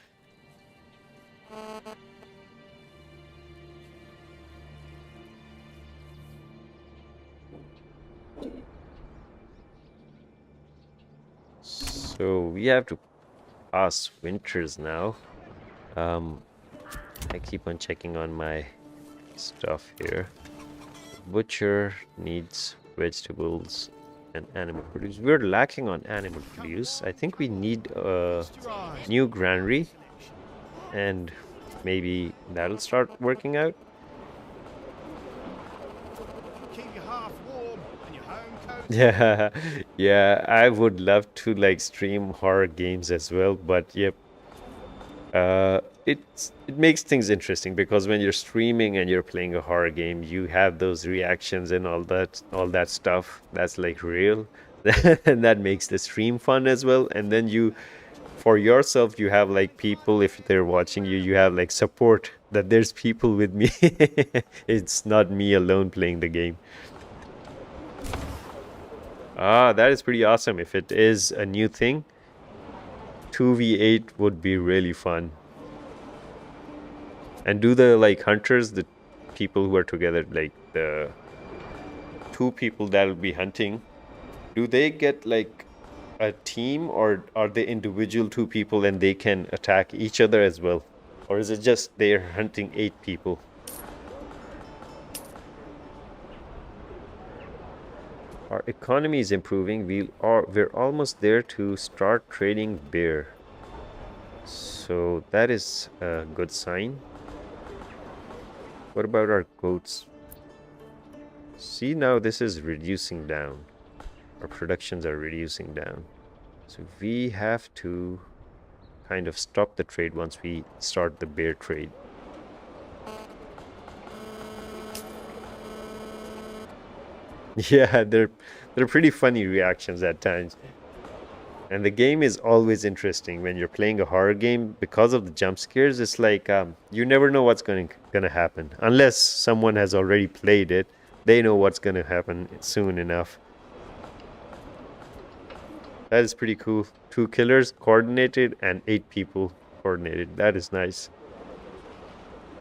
So we have to pass winters now. I keep on checking on my stuff here. Butcher needs vegetables and animal produce. We're lacking on animal produce. I think we need a new granary, and maybe that'll start working out. Keep your hearth warm and your home coat. Yeah, yeah, I would love to like stream horror games as well, but yep. It makes things interesting because when you're streaming and you're playing a horror game, you have those reactions and all that stuff that's like real, and that makes the stream fun as well. And then you, for yourself, you have like people, if they're watching you, you have like support that there's people with me. It's not me alone playing the game. Ah, that is pretty awesome. If it is a new thing, 2v8 would be really fun. And do the like hunters, the people who are together, like the 2 people that'll be hunting, do they get like a team, or are they individual 2 people and they can attack each other as well? Or is it just they're hunting 8 people? Our economy is improving. We're almost there to start trading beer. So that is a good sign. What about our goats? See, now this is reducing down. Our productions are reducing down. So we have to kind of stop the trade once we start the bear trade. Yeah, they're pretty funny reactions at times. And the game is always interesting when you're playing a horror game because of the jump scares. It's like you never know what's gonna happen unless someone has already played it. They know what's gonna happen soon enough. That is pretty cool. 2 killers coordinated and 8 people coordinated. That is nice.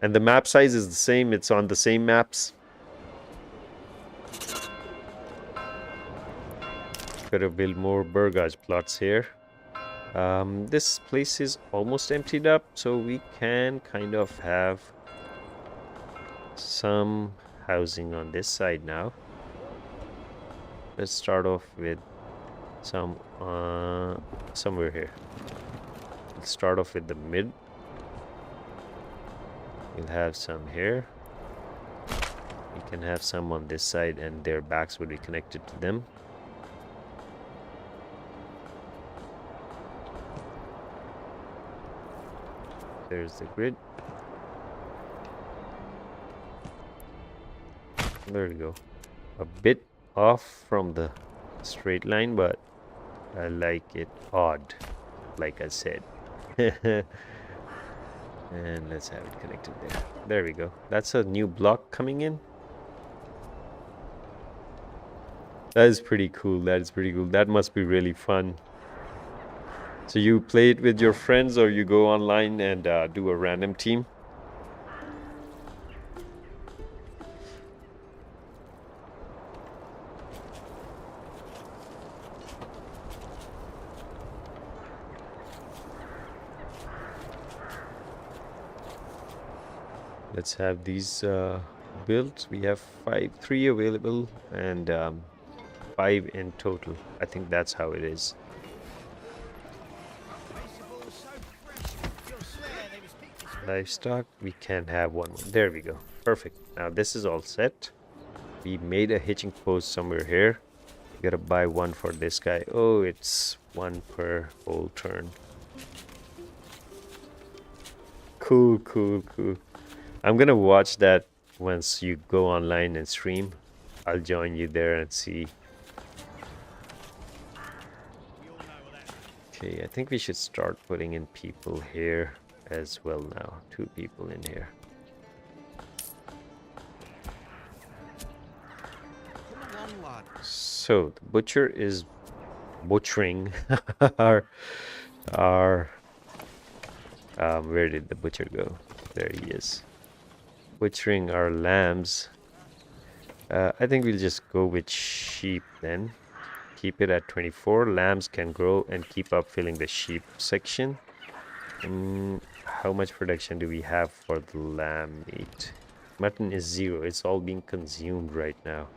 And the map size is the same. It's on the same maps. Gotta build more Burgage plots here. This place is almost emptied up, so we can kind of have some housing on this side now. Let's start off with some somewhere here. Let's start off with the mid. We'll have some here. We can have some on this side, and their backs would be connected to them. There's the grid. There we go. A bit off from the straight line, but I like it odd, like I said. And let's have it connected there. There we go. That's a new block coming in. That is pretty cool. That is pretty cool. That must be really fun. So you play it with your friends, or you go online and do a random team? Let's have these built. We have three available, and 5 in total. I think that's how it is. Vegetables so fresh, you'll swear they was picked this week. Livestock, we can have one more. There we go. Perfect. Now this is all set. We made a hitching post somewhere here. We gotta buy one for this guy. Oh, it's one per whole turn. Cool, cool, cool. I'm gonna watch that once you go online and stream. I'll join you there and see. We all know that. Okay, I think we should start putting in people here as well now. 2 people in here. Come along, lad. So the butcher is butchering our where did the butcher go? There he is. Butchering our lambs. I think we'll just go with sheep then. Keep it at 24. Lambs can grow and keep up filling the sheep section. How much production do we have for the lamb meat? Mutton is 0. It's all being consumed right now.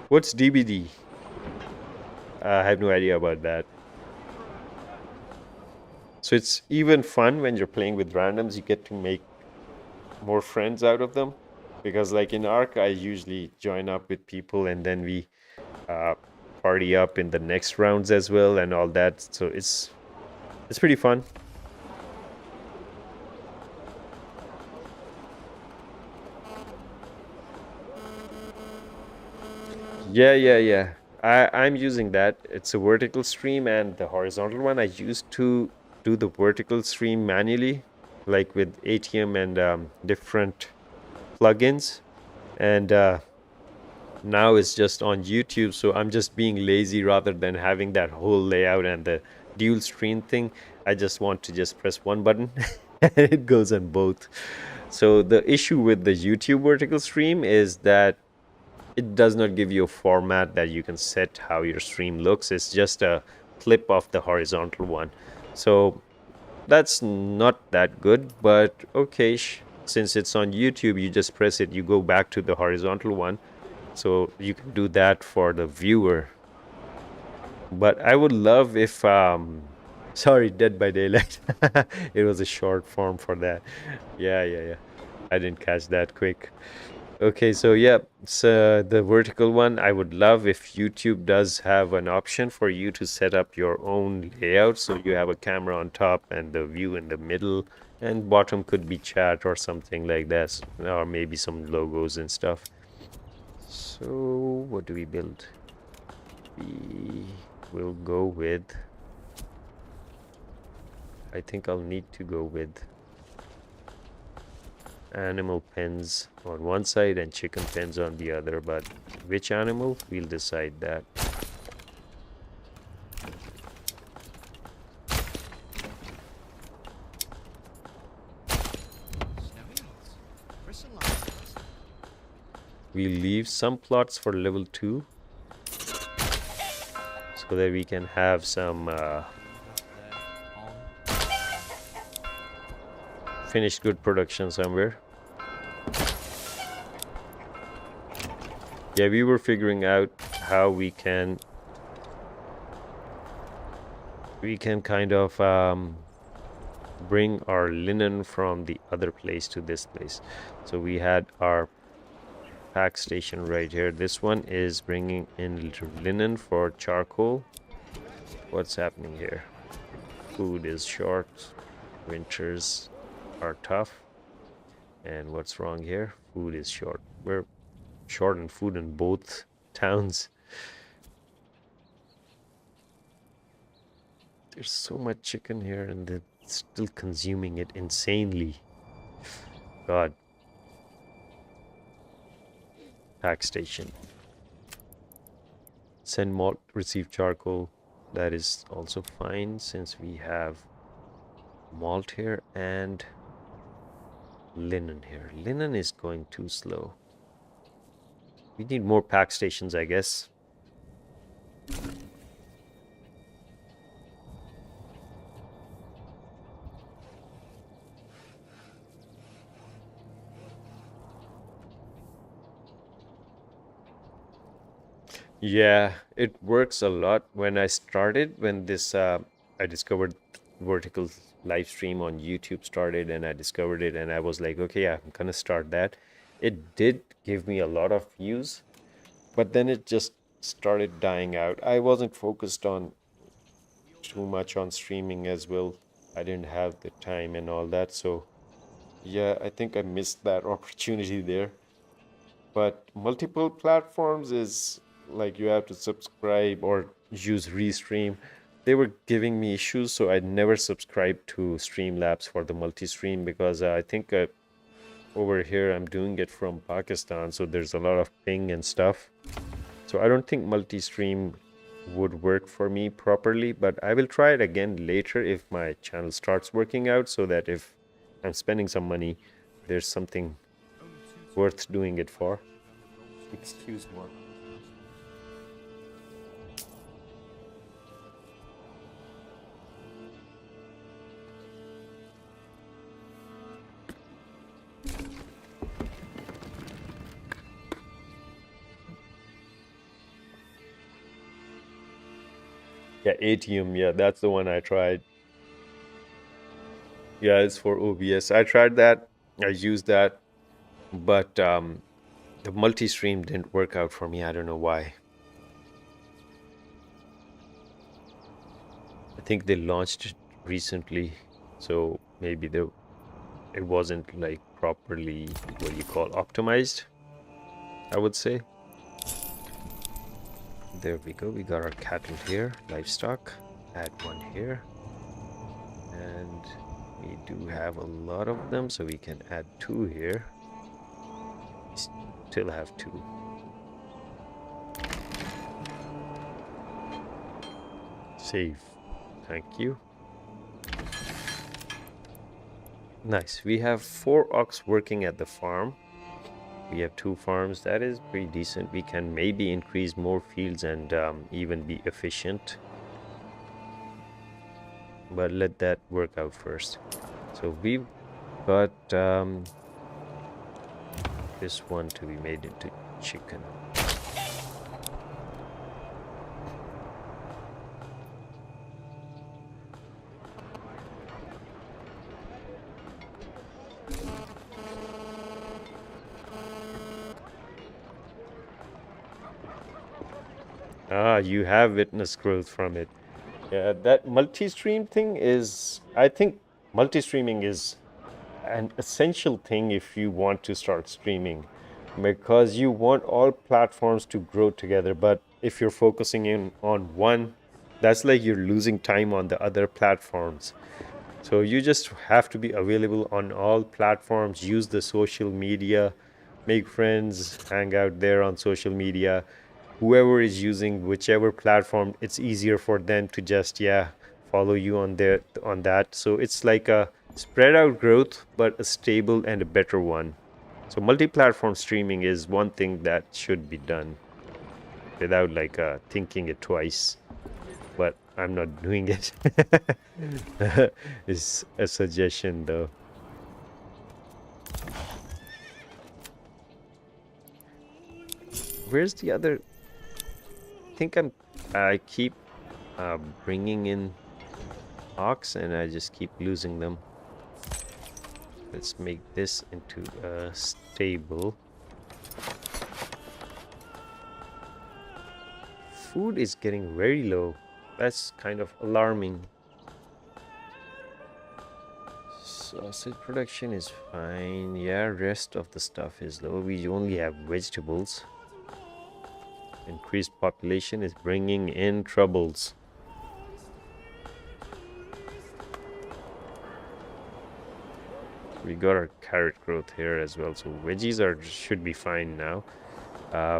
What's DBD? I have no idea about that. So it's even fun when you're playing with randoms. You get to make more friends out of them. Because like in Ark, I usually join up with people and then we party up in the next rounds as well and all that. So it's pretty fun. Yeah. I'm using that. It's a vertical stream, and the horizontal one I used to do the vertical stream manually, like with ATM and different plugins. And now it's just on YouTube, so I'm just being lazy rather than having that whole layout and the dual screen thing. I just want to just press one button and it goes on both. So the issue with the YouTube vertical stream is that it does not give you a format that you can set how your stream looks. It's just a clip of the horizontal one. So that's not that good, but okay, since it's on YouTube, you just press it, you go back to the horizontal one. So you can do that for the viewer. But I would love if sorry, Dead by Daylight. It was a short form for that. Yeah. I didn't catch that quick. Okay, so yeah, so the vertical one, I would love if YouTube does have an option for you to set up your own layout. So you have a camera on top and the view in the middle, and bottom could be chat or something like that, or maybe some logos and stuff. So what do we build? We will go with, I think I'll need to go with animal pens on one side and chicken pens on the other, but which animal, we'll decide that. We leave some plots for level 2 so that we can have some finished good production somewhere. Yeah, we were figuring out how we can kind of bring our linen from the other place to this place. So we had our pack station right here. This one is bringing in linen for charcoal. What's happening here? Food is short. Winters are tough. And what's wrong here? Food is short. We're short on food in both towns. There's so much chicken here and they're still consuming it insanely. God. Pack station. Send malt, receive charcoal. That is also fine since we have malt here and linen here. Linen is going too slow. We need more pack stations, I guess. Yeah, it works a lot. When I started, when this I discovered vertical live stream on YouTube started and I discovered it and I was like, okay, yeah, I'm gonna start that. It did give me a lot of views, but then it just started dying out. I wasn't focused on too much on streaming as well. I didn't have the time and all that, so yeah, I think I missed that opportunity there. But multiple platforms is like you have to subscribe or use Restream. They were giving me issues, so I never subscribed to Streamlabs for the multi-stream because I think over here I'm doing it from Pakistan, so there's a lot of ping and stuff. So I don't think multi-stream would work for me properly, but I will try it again later if my channel starts working out, so that if I'm spending some money, there's something worth doing it for. Excuse me. Yeah, ATM, yeah, that's the one I tried. Yeah, it's for OBS. I tried that. I used that, but the multi-stream didn't work out for me. I don't know why. I think they launched it recently, so maybe it wasn't like properly, what do you call, optimized, I would say. There we go. We got our cattle here, livestock. Add one here. And we do have a lot of them, so we can add 2 here. We still have 2. Save. Thank you. Nice. We have 4 ox working at the farm. We have 2 farms. That is pretty decent. We can maybe increase more fields and even be efficient. But let that work out first. So we've got this one to be made into chicken. Ah, you have witnessed growth from it. Yeah, that multi-stream thing is, I think multi-streaming is an essential thing if you want to start streaming, because you want all platforms to grow together. But if you're focusing in on one, that's like you're losing time on the other platforms. So you just have to be available on all platforms, use the social media, make friends, hang out there on social media. Whoever is using whichever platform, it's easier for them to just follow you on that. So it's like a spread out growth, but a stable and a better one. So multi-platform streaming is one thing that should be done without like thinking it twice. But I'm not doing it. It's a suggestion though. Where's the other? I keep bringing in ox and I just keep losing them. Let's make this into a stable. Food is getting very low. That's kind of alarming. Sausage production is fine. Yeah, rest of the stuff is low. We only have vegetables. Increased population is bringing in troubles. We got our carrot growth here as well, so veggies should be fine now.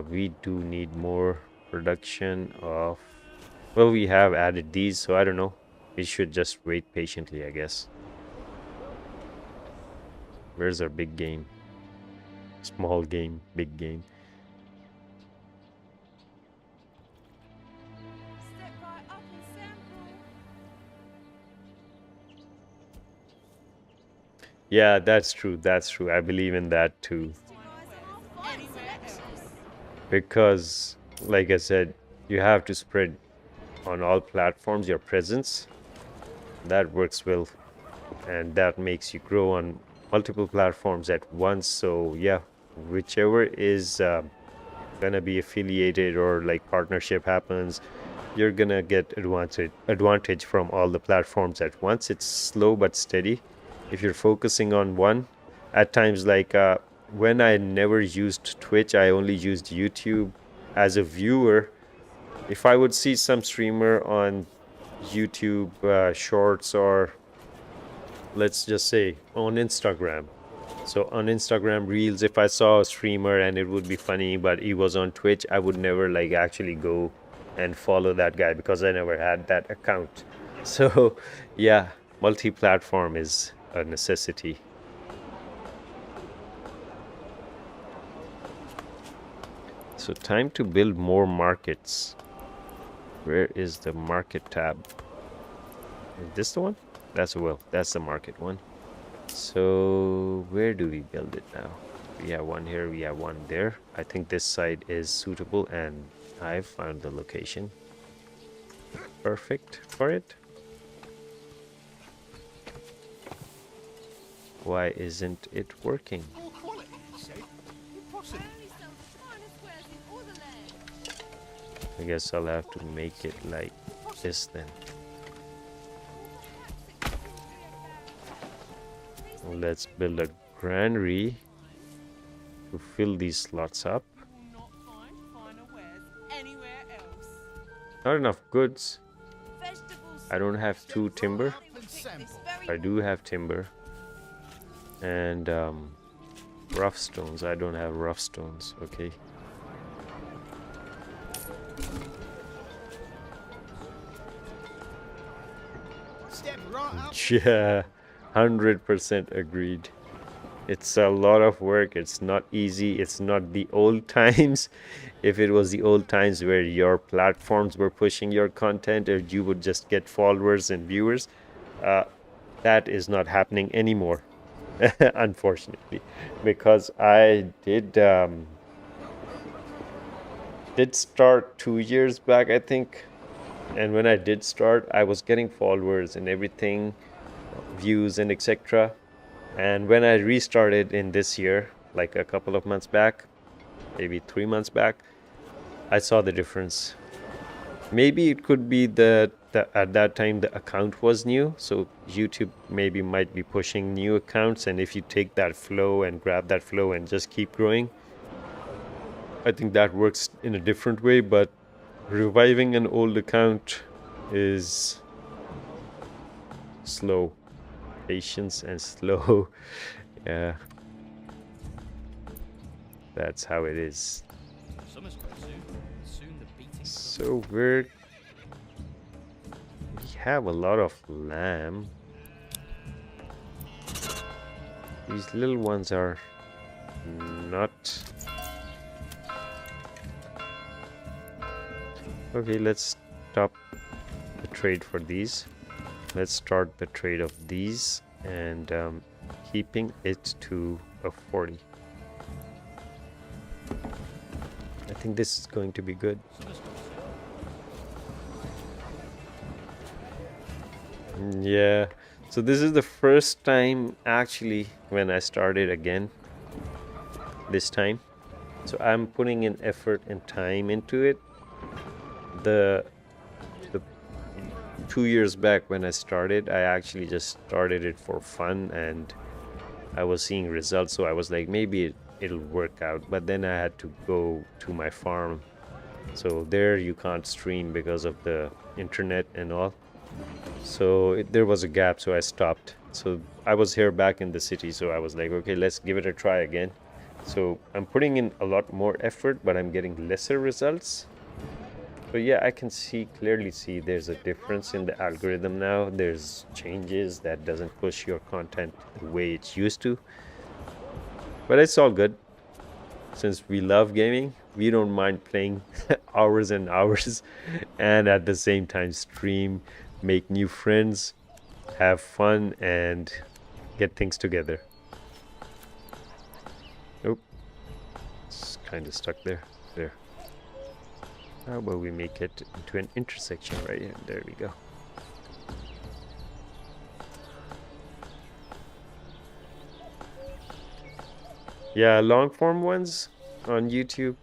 We do need more production of, well, we have added these, so I don't know. We should just wait patiently, I guess. Where's our big game? Small game, big game. Step right up and sample. Yeah, that's true. That's true. I believe in that too. Because, like I said, you have to spread on all platforms your presence. That works well, and that makes you grow on multiple platforms at once. So yeah, whichever is gonna be affiliated or like partnership happens, you're gonna get advantage from all the platforms at once. It's slow but steady. If you're focusing on one, at times like when I never used Twitch, I only used YouTube as a viewer. If I would see some streamer on YouTube shorts, or let's just say on Instagram. So on Instagram Reels, if I saw a streamer and it would be funny, but he was on Twitch, I would never like actually go and follow that guy because I never had that account. So yeah, multi-platform is a necessity. So time to build more markets. Where is the market tab? Is this the one? That's the market one. So where do we build it now? We have one here, we have one there. I think this side is suitable and I found the location. Perfect for it. Why isn't it working? More quality, he said. Impossible. Only sell the finest wares in all the land. I guess I'll have to make it like this then. Let's build a granary to fill these slots up. You will not find finer wares anywhere else. Not enough goods. Vegetables. I don't have 2 timber. Sample. I do have timber. And rough stones. I don't have rough stones. Okay. Step right up. Yeah, 100% agreed. It's a lot of work. It's not easy. It's not the old times. If it was the old times where your platforms were pushing your content, or you would just get followers and viewers, that is not happening anymore. Unfortunately, because I did start 2 years back, I think, and when I did start, I was getting followers and everything, views and etc. And when I restarted in this year, like a couple of months back, maybe 3 months back, I saw the difference. Maybe it could be that at that time the account was new, so YouTube maybe might be pushing new accounts, and if you take that flow and grab that flow and just keep growing, I think that works in a different way. But reviving an old account is slow. Patience and slow. Yeah, that's how it is. Summer's coming soon. Soon the beating. So we have a lot of lamb. These little ones are not. Okay, let's stop the trade for these. Let's start the trade of these and keeping it to a 40. I think this is going to be good. Summer's coming soon. Yeah, so this is the first time actually when I started again this time. So I'm putting in effort and time into it. The 2 years back when I started, I actually just started it for fun and I was seeing results, so I was like, maybe it'll work out. But then I had to go to my farm, so there you can't stream because of the internet and all. So there was a gap, so I stopped. So I was here back in the city, so I was like, okay, let's give it a try again. So I'm putting in a lot more effort, but I'm getting lesser results. So yeah, I can clearly see there's a difference in the algorithm now. There's changes that doesn't push your content the way it's used to. But it's all good. Since we love gaming, we don't mind playing hours and hours and at the same time stream, make new friends, have fun, and get things together. Oh, it's kind of stuck there. There. How about we make it into an intersection right here? There we go. Yeah, long form ones on YouTube.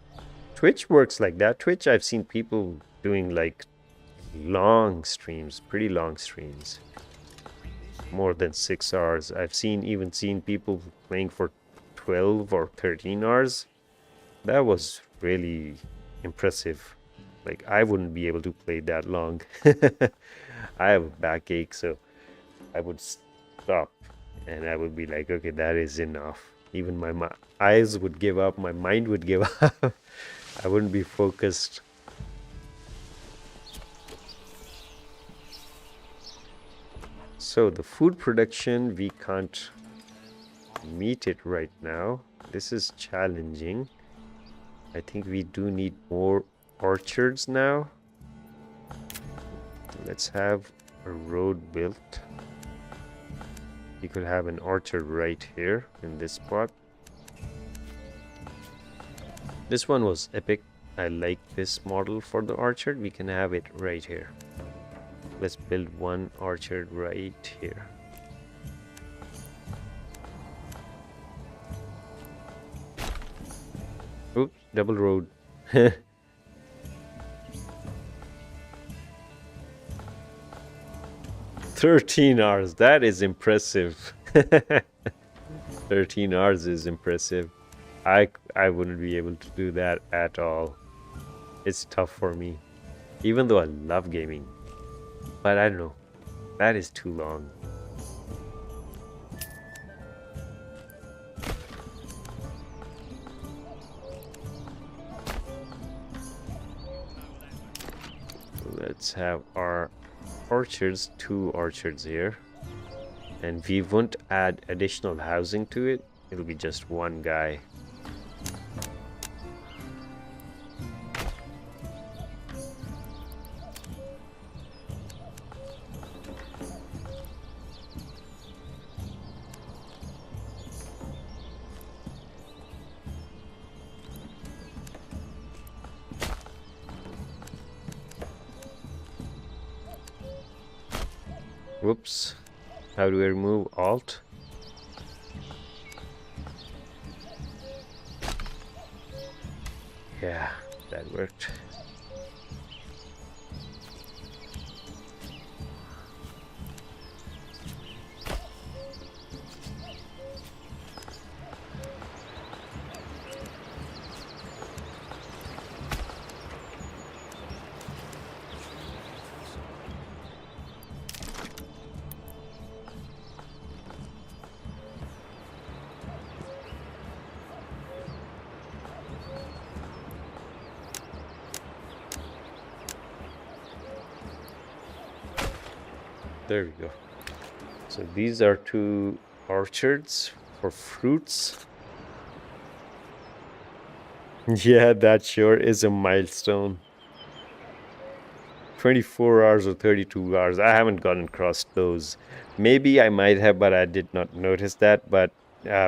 Twitch works like that. Twitch, I've seen people doing like long streams, pretty long streams. More than 6 hours. I've even seen people playing for 12 or 13 hours. That was really impressive. Like, I wouldn't be able to play that long. I have a backache, so I would stop and I would be like, okay, that is enough. Even my eyes would give up, my mind would give up. I wouldn't be focused. So the food production, we can't meet it right now. This is challenging. I think we do need more orchards now. Let's have a road built. We could have an orchard right here in this spot. This one was epic. I like this model for the orchard. We can have it right here. Let's build one orchard right here. Oops, double road. 13 hours, that is impressive. 13 hours is impressive. I wouldn't be able to do that at all. It's tough for me, even though I love gaming. But I don't know, that is too long. Let's have our orchards, 2 orchards here, and we won't add additional housing to it. It'll be just one guy. Whoops. How do I remove Alt? Yeah, that worked. There we go. So these are 2 orchards for fruits. Yeah, that sure is a milestone. 24 hours or 32 hours. I haven't gotten across those. Maybe I might have, but I did not notice that. But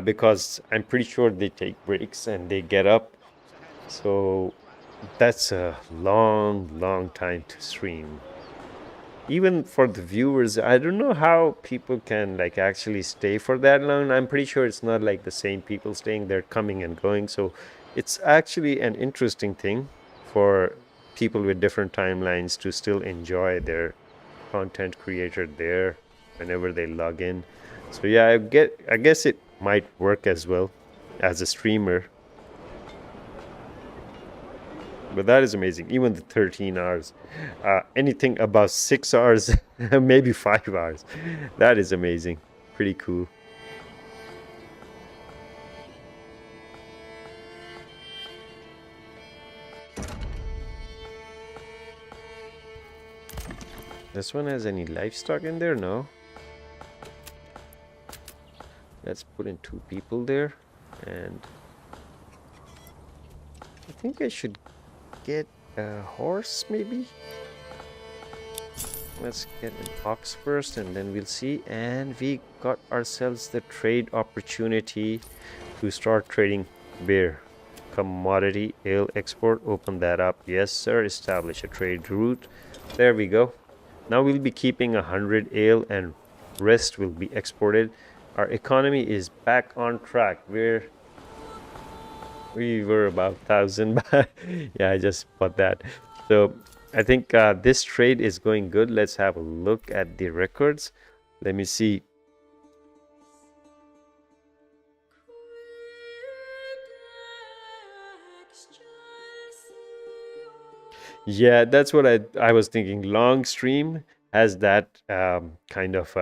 because I'm pretty sure they take breaks and they get up. So that's a long time to stream. Even for the viewers, I don't know how people can like actually stay for that long. I'm pretty sure it's not like the same people staying, they're coming and going. So it's actually an interesting thing for people with different timelines to still enjoy their content creator there whenever they log in. So yeah, I guess it might work as well as a streamer. But that is amazing. Even the 13 hours. Anything above 6 hours, maybe 5 hours. That is amazing. Pretty cool. This one has any livestock in there? No. Let's put in 2 people there. And I think I should get a horse maybe. Let's get an ox first and then we'll see. And we got ourselves the trade opportunity to start trading beer. Commodity ale export. Open that up. Yes sir. Establish a trade route. There we go. Now we'll be keeping 100 ale and rest will be exported. Our economy is back on track. We were about 1,000, but yeah, I just bought that. So I think this trade is going good. Let's have a look at the records. Let me see. Yeah, that's what I was thinking. Long stream has that kind of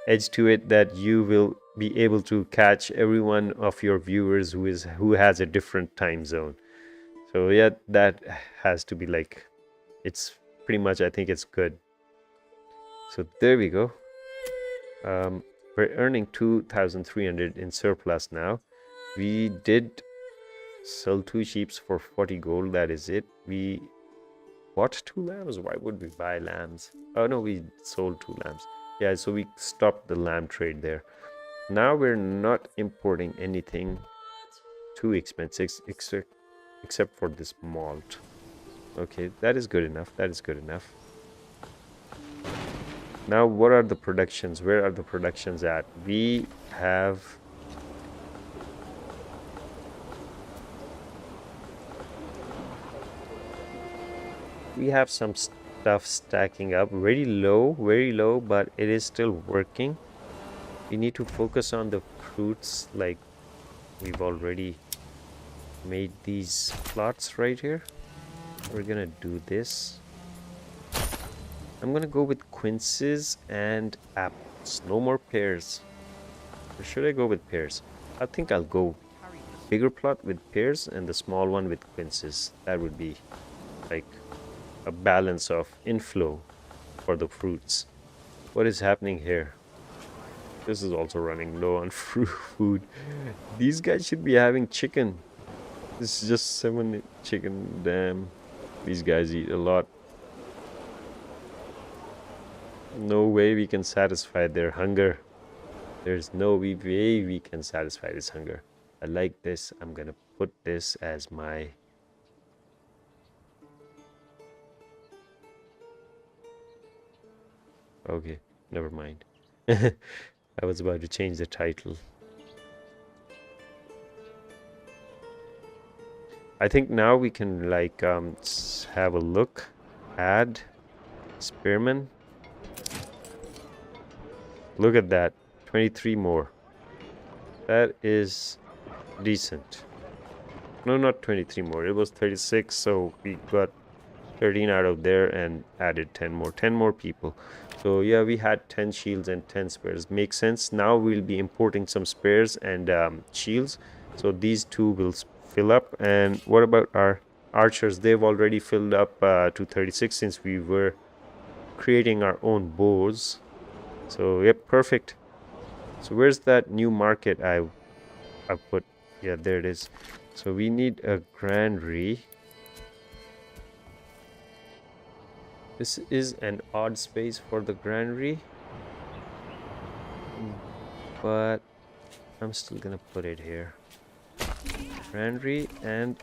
edge to it that you will be able to catch every one of your viewers who has a different time zone. So yeah, that has to be like, it's pretty much, I think it's good. So there we go. We're earning 2,300 in surplus now. We did sell 2 sheep for 40 gold. That is it. We bought 2 lambs. Why would we buy lambs? Oh no, we sold 2 lambs. Yeah, so we stopped the lamb trade there. Now we're not importing anything too expensive except for this malt. Okay, that is good enough. That is good enough. Now what are the productions? Where are the productions at? We have some stuff stacking up very low, but it is still working. We need to focus on the fruits. Like we've already made these plots right here. We're gonna do this. I'm gonna go with quinces and apples. No more pears. Or should I go with pears? I think I'll go bigger plot with pears and the small one with quinces. That would be like a balance of inflow for the fruits. What is happening here? This is also running low on food. These guys should be having chicken. This is just 7 chicken. Damn. These guys eat a lot. No way we can satisfy their hunger. There's no way we can satisfy this hunger. I like this. I'm gonna put this as my... Okay, never mind. I was about to change the title. I think now we can like have a look. Add spearmen. Look at that, 23 more. That is decent. No, not 23 more. It was 36, so we got 13 out of there and added 10 more people. So yeah, we had 10 shields and 10 spears. Makes sense. Now we'll be importing some spears and shields. So these 2 will fill up. And what about our archers? They've already filled up to 36 since we were creating our own bows. So yep, perfect. So where's that new market I put? Yeah, there it is. So we need a granary. This is an odd space for the granary, but I'm still gonna put it here. Granary, and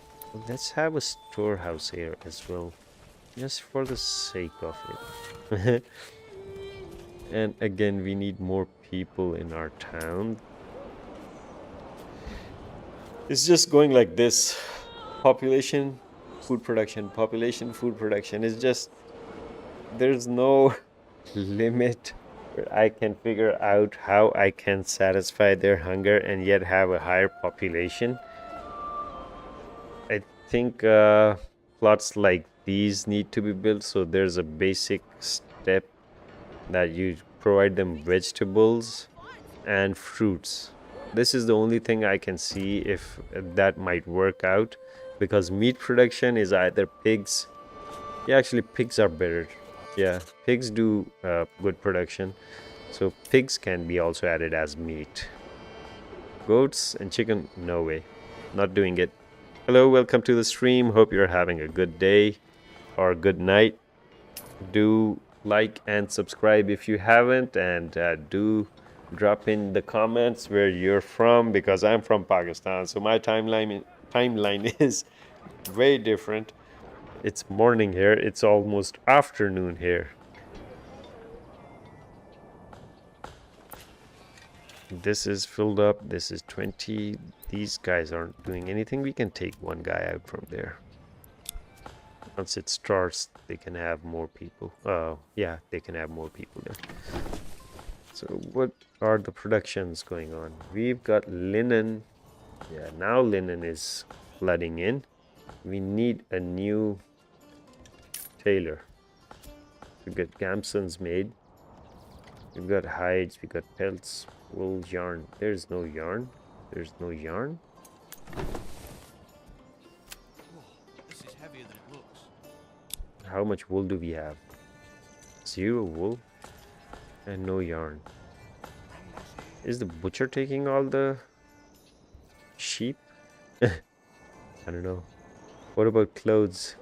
let's have a storehouse here as well, just for the sake of it. And again, we need more people in our town. It's just going like this. Population, food production, population, food production. It's just, there's no limit where I can figure out how I can satisfy their hunger and yet have a higher population. I think plots like these need to be built. So there's a basic step that you provide them vegetables and fruits. This is the only thing I can see if that might work out, because meat production is either pigs. Yeah, actually pigs are better. Yeah, pigs do good production, so pigs can be also added as meat. Goats and chicken, no way, not doing it. Hello, welcome to the stream. Hope you're having a good day or good night. Do like and subscribe if you haven't, and do drop in the comments where you're from, because I'm from Pakistan, so my timeline is way different. It's morning here, it's almost afternoon here. This is filled up, this is 20. These guys aren't doing anything. We can take one guy out from there. Once it starts, they can have more people. Yeah, they can have more people there. So what are the productions going on? We've got linen. Yeah, now linen is flooding in. We need a new tailor to get gamsons made. We've got hides, we got pelts, wool, yarn. There's no yarn. There's no yarn. This is heavier than it looks. How much wool do we have? 0 wool and no yarn. Is the butcher taking all the sheep? I don't know. What about clothes?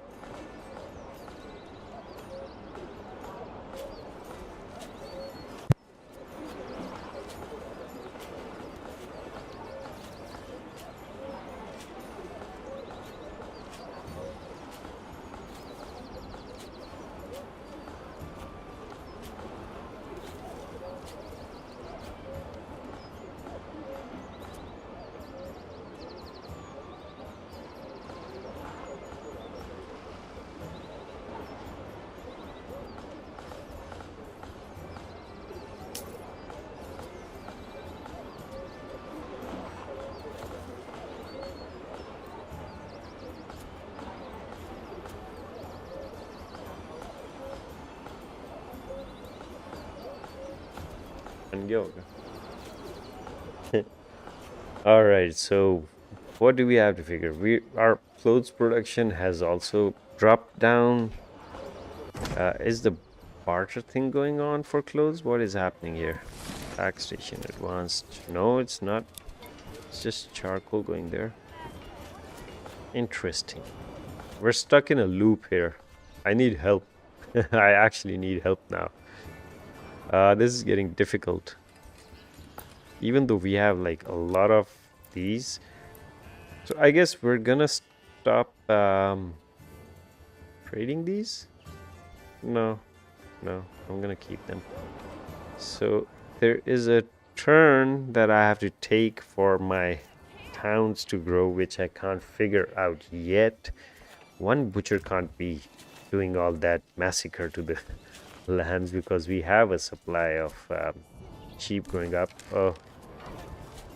And yoga. All right, so what do we have to figure? Our clothes production has also dropped down. Is the barter thing going on for clothes? What is happening here? Tax station advanced. No, it's not. It's just charcoal going there. Interesting. We're stuck in a loop here. I need help. I actually need help now. This is getting difficult. Even though we have like a lot of these. So I guess we're gonna stop trading these. No, I'm gonna keep them. So there is a turn that I have to take for my towns to grow, which I can't figure out yet. One butcher can't be doing all that massacre to the lands, because we have a supply of sheep growing up. Oh,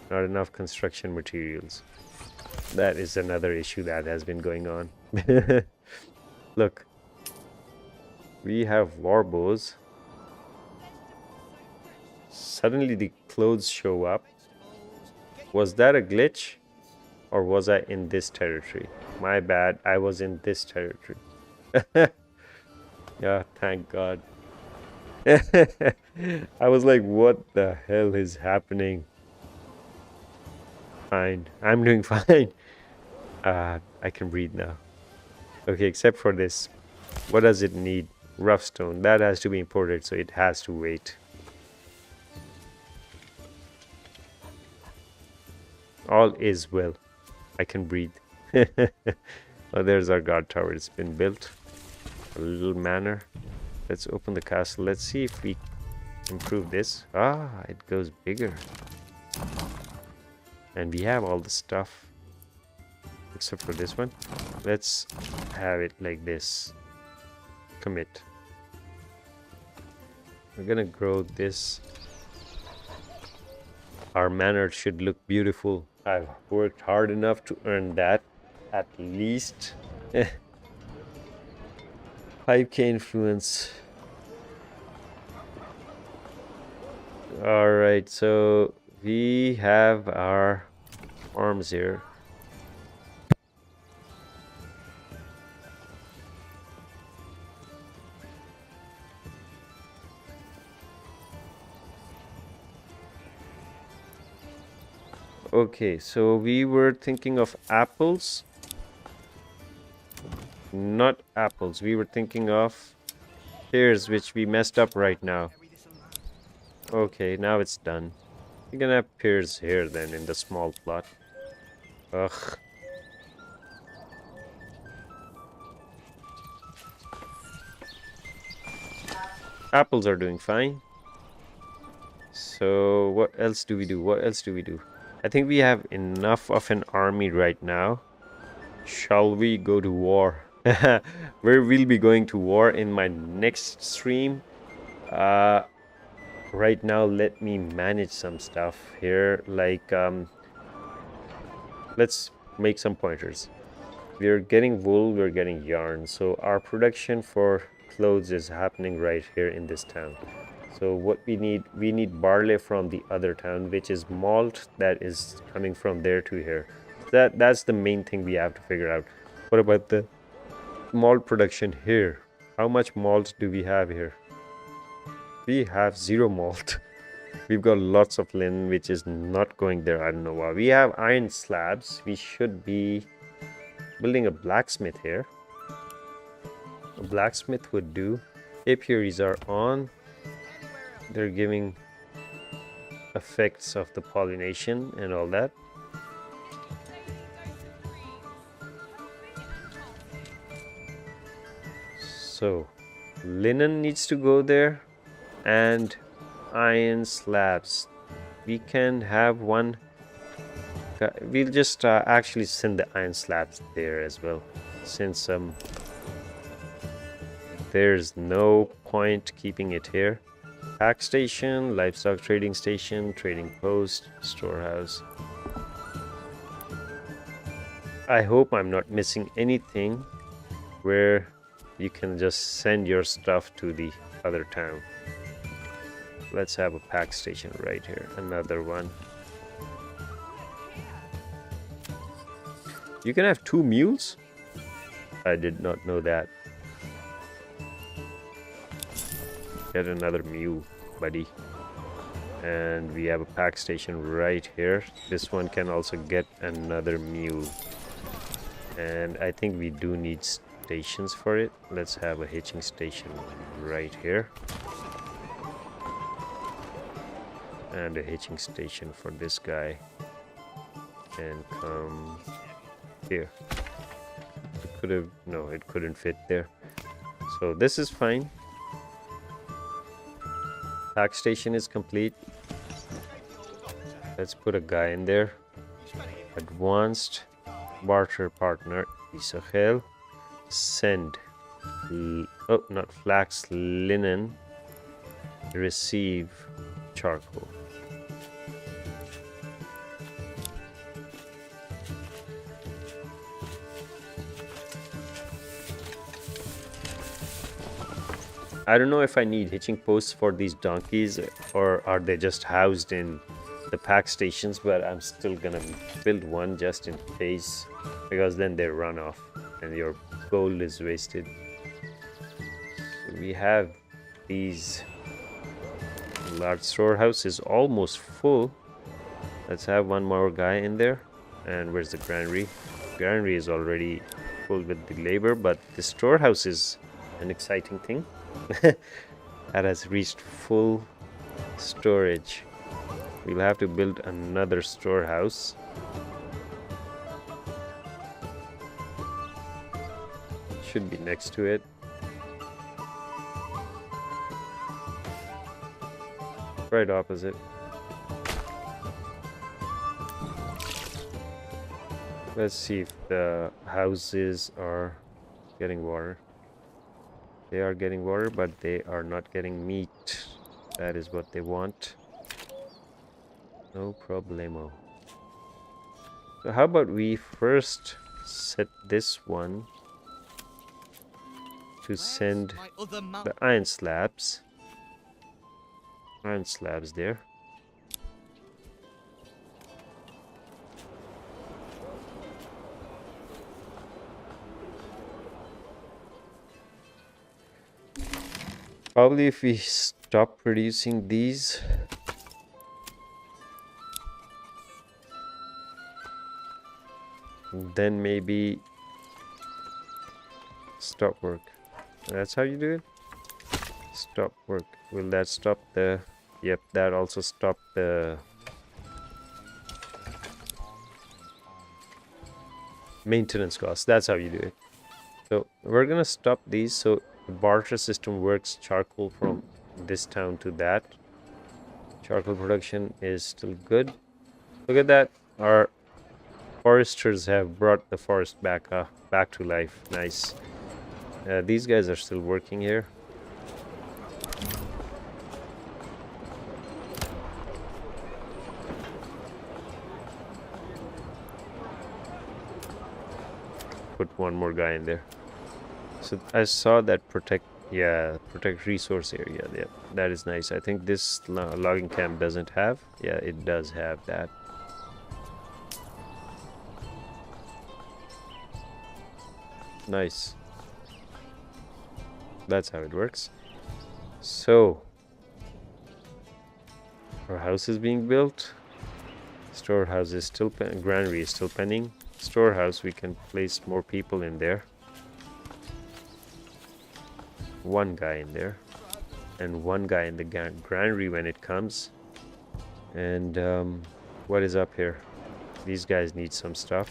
not enough construction materials. That is another issue that has been going on. Look, we have war bows. Suddenly the clothes show up. Was that a glitch? Or was I in this territory? My bad, I was in this territory. Yeah, thank God. I was like, what the hell is happening? Fine, I'm doing fine. I can breathe now. Okay, except for this. What does it need? Rough stone. That has to be imported, so it has to wait. All is well. I can breathe. Oh, there's our guard tower. It's been built. A little manor. Let's open the castle. Let's see if we improve this. Ah, it goes bigger. And we have all the stuff. Except for this one. Let's have it like this. Commit. We're gonna grow this. Our manor should look beautiful. I've worked hard enough to earn that, at least. 5k influence. Alright, so we have our arms here. Okay, so we were thinking of apples. Not apples, we were thinking of pears, which we messed up right now. Okay, now it's done. We're gonna have pears here then in the small plot. Ugh. Apples are doing fine. So what else do we do? What else do we do? I think we have enough of an army right now. Shall we go to war? Where we'll be going to war in my next stream. Right now, let me manage some stuff here. Like, let's make some pointers. We're getting wool, we're getting yarn. So our production for clothes is happening right here in this town. So what we need barley from the other town, which is malt that is coming from there to here. That's the main thing we have to figure out. What about the malt production here? How much malt do we have here? We have 0 malt. We've got lots of linen, which is not going there. I don't know why. We have iron slabs. We should be building a blacksmith here. A blacksmith would do. Apiaries are on. They're giving effects of the pollination and all that. So linen needs to go there, and iron slabs. We can have one. We'll just actually send the iron slabs there as well, since there's no point keeping it here. Pack station, livestock trading station, trading post, storehouse. I hope I'm not missing anything where you can just send your stuff to the other town. Let's have a pack station right here. Another one. You can have 2 mules? I did not know that. Get another mule, buddy. And we have a pack station right here. This one can also get another mule. And I think we do need stations for it. Let's have a hitching station right here. And a hitching station for this guy. And come here. It could have, no, it couldn't fit there. So this is fine. Pack station is complete. Let's put a guy in there. Advanced barter partner Isahel. Send. Oh, not flax, linen. Receive charcoal. I don't know if I need hitching posts for these donkeys, or are they just housed in the pack stations, but I'm still gonna build one just in case, because then they run off and your gold is wasted. So we have these. Large storehouse is almost full. Let's have one more guy in there. And where's the granary? Granary is already full with the labor, but the storehouse is an exciting thing. That has reached full storage. We'll have to build another storehouse. Should be next to it. Right opposite. Let's see if the houses are getting water. They are getting water, but they are not getting meat. That is what they want. No problemo. So how about we first set this one to send My other mount. the iron slabs. Iron slabs there. Probably if we stop producing these, then maybe stop work. That's how you do it? Stop work. Will that stop the... Yep, that also stopped the maintenance costs. That's how you do it. So we're gonna stop these so the barter system works charcoal from this town to that. Charcoal production is still good. Look at that. Our foresters have brought the forest back to life. Nice. These guys are still working here. Put one more guy in there. So I saw that protect resource area. Yeah, that is nice. I think this logging camp doesn't have. Yeah, it does have that. Nice. That's how it works. So our house is being built. Storehouse is still granary is still pending. Storehouse, we can place more people in there. One guy in there and one guy in the granary when it comes. And what is up here? These guys need some stuff.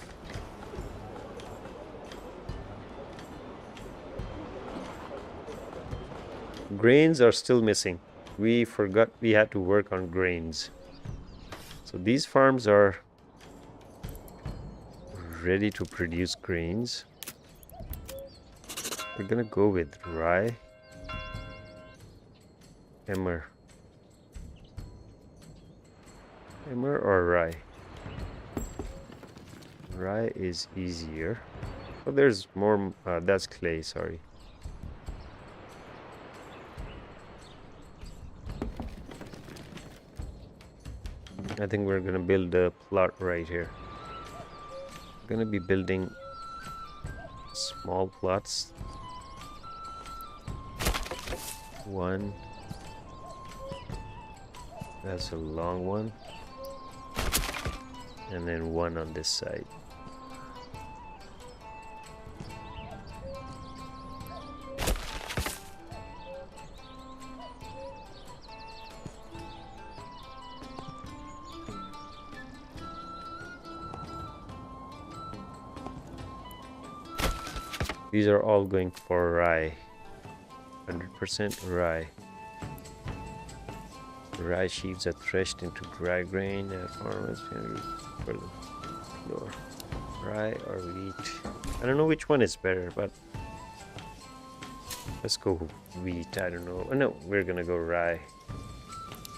Grains are still missing. We forgot we had to work on grains. So these farms are ready to produce grains. We're gonna go with rye. Emmer or rye? Rye is easier. Oh, there's more. That's clay, sorry. I think we're gonna build a plot right here. We're gonna be building small plots. One. That's a long one. And then one on this side. These are all going for rye. 100% rye. Rye sheaves are threshed into dry grain. Farmers for the floor. Rye or wheat? I don't know which one is better, but let's go wheat. I don't know. Oh, no, we're gonna go rye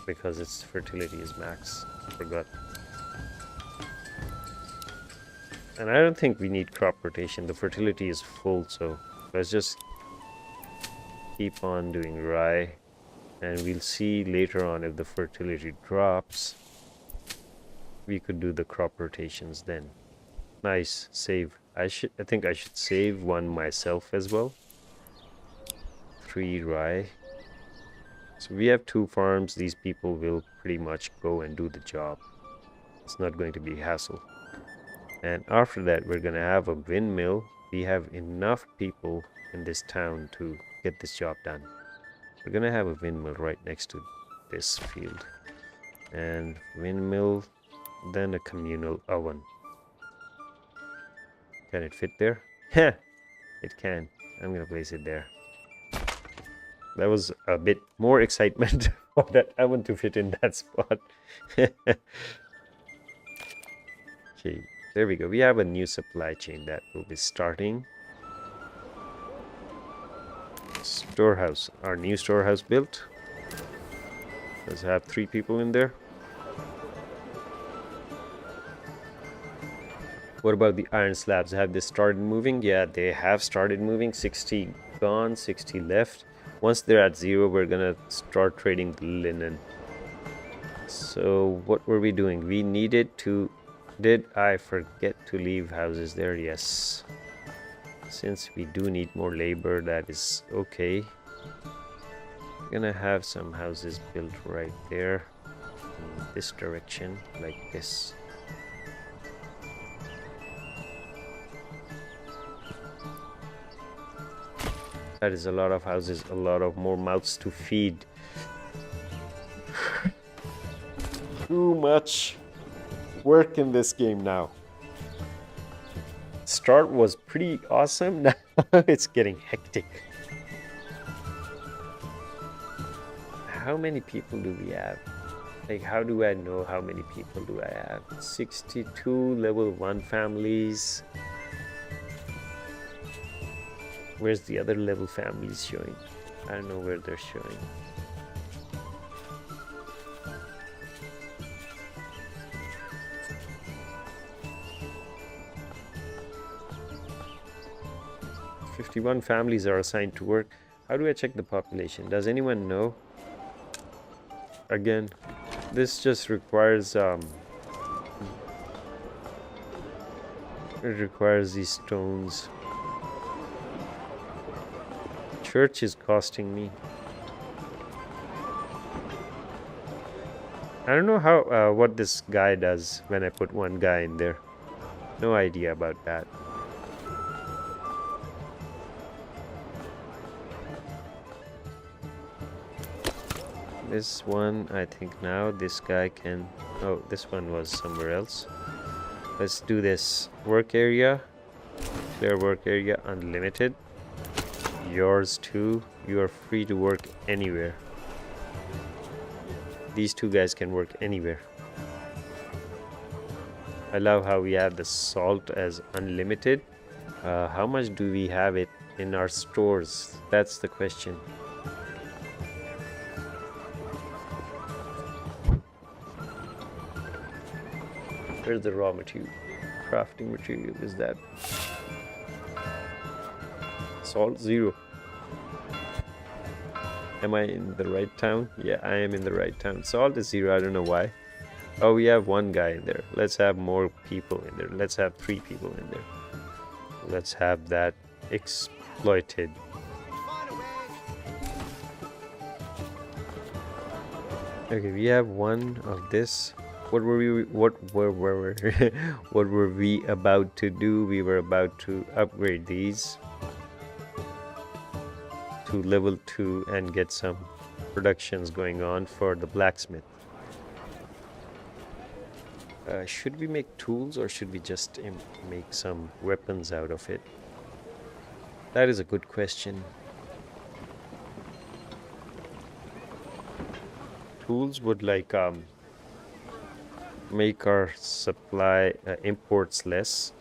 because its fertility is max. Forgot. And I don't think we need crop rotation. The fertility is full, so let's just keep on doing rye. And we'll see later on if the fertility drops. We could do the crop rotations then. Nice, save. I think I should save one myself as well. 3 rye. So we have 2 farms. These people will pretty much go and do the job. It's not going to be a hassle. And after that, we're going to have a windmill. We have enough people in this town to get this job done. We're going to have a windmill right next to this field. And windmill, then a communal oven. Can it fit there? Heh! It can. I'm going to place it there. That was a bit more excitement for that oven to fit in that spot. Okay. There we go. We have a new supply chain that will be starting. Storehouse. Our new storehouse built. Let's have 3 people in there. What about the iron slabs? Have they started moving? Yeah, they have started moving. 60 gone, 60 left. Once they're at 0, we're gonna start trading the linen. So what were we doing? We needed to... Did I forget to leave houses there? Yes. Since we do need more labor, that is okay. We're gonna have some houses built right there in this direction, like this. That is a lot of houses, a lot of more mouths to feed. Too much work in this game now. Start was pretty awesome. Now it's getting hectic. How many people do we have? Like, how do I know how many people do I have? 62 level 1 families. Where's the other level families showing? I don't know where they're showing. "51 families are assigned to work." How do I check the population? Does anyone know? Again, this just requires it requires these stones. Church is costing me. I don't know how what this guy does when I put one guy in there. No idea about that. This one, I think now this guy can... Oh, this one was somewhere else. Let's do this. Work area. Clear work area unlimited. Yours too. You are free to work anywhere. These two guys can work anywhere. I love how we have the salt as unlimited. How much do we have it in our stores? That's the question. Where's the raw material? Crafting material is that? Salt 0. Am I in the right town? Yeah, I am in the right town. Salt is 0. I don't know why. Oh, we have one guy in there. Let's have more people in there. Let's have 3 people in there. Let's have that exploited. Okay, we have one of this. What were we what were we about to do? We were about to upgrade these to level 2 and get some productions going on for the blacksmith. Should we make tools or should we just make some weapons out of it? That is a good question. Tools would like make our supply imports less.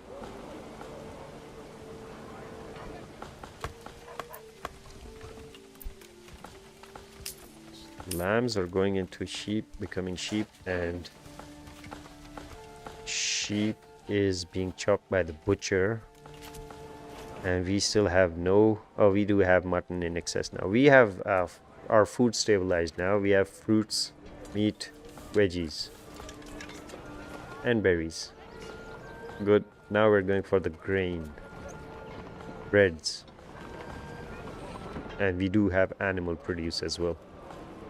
Lambs are going into sheep, becoming sheep, and sheep is being chopped by the butcher. And we still have no... Oh, we do have mutton in excess now. We have our food stabilized now. We have fruits, meat, veggies, and berries. Good. Now we're going for the grain, breads, and we do have animal produce as well.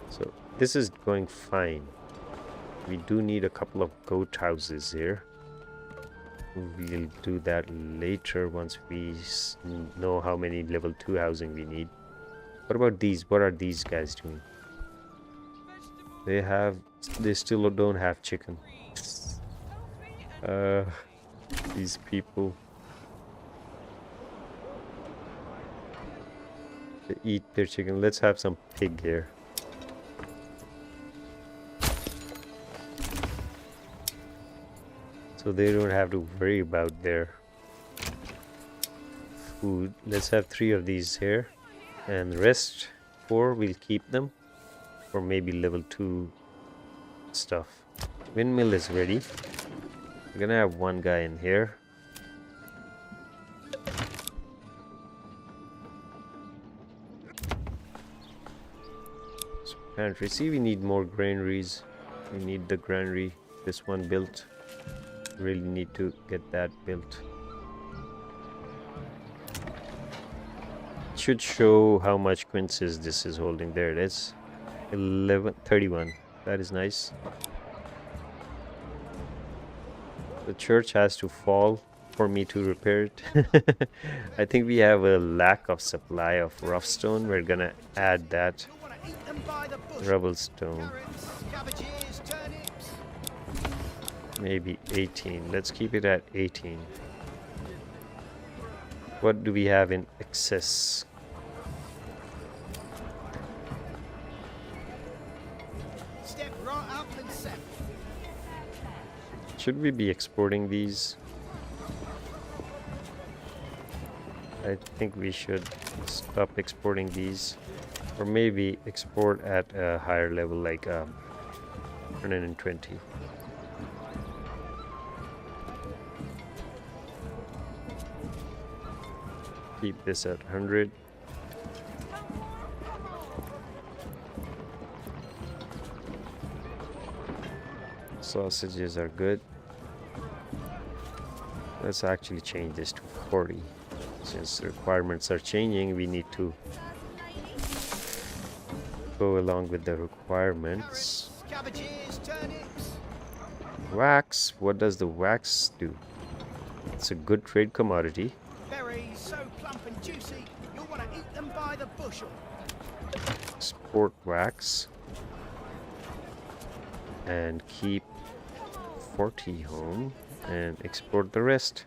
So this is going fine. We do need a couple of goat houses here. We'll do that later once we know how many level 2 housing we need. What about these? What are these guys doing? They still don't have chicken. These people, they eat their chicken. Let's have some pig here. So they don't have to worry about their food. Let's have 3 of these here, and the rest 4 we'll keep them for maybe level 2 stuff. Windmill is ready. We're gonna have one guy in here. Pantry. See, we need more granaries. We need the granary. This one built. Really need to get that built. Should show how much quinces this is holding. There it is. 31. That is nice. The church has to fall for me to repair it. I think we have a lack of supply of rough stone. We're gonna add that. You'll want to eat them by the bushel. Rubble stone. Carrots, cabbages, turnips. Maybe 18. Let's keep it at 18. What do we have in excess? Step right up and set. Should we be exporting these? I think we should stop exporting these. Or maybe export at a higher level like 120. Keep this at 100. Sausages are good. Let's actually change this to 40. Since the requirements are changing, we need to go along with the requirements. Cabbages, turnips. Wax. What does the wax do? It's a good trade commodity. Berries so plump and juicy, you'll want to eat them by the bushel. Export wax. And keep 40 home. And export the rest.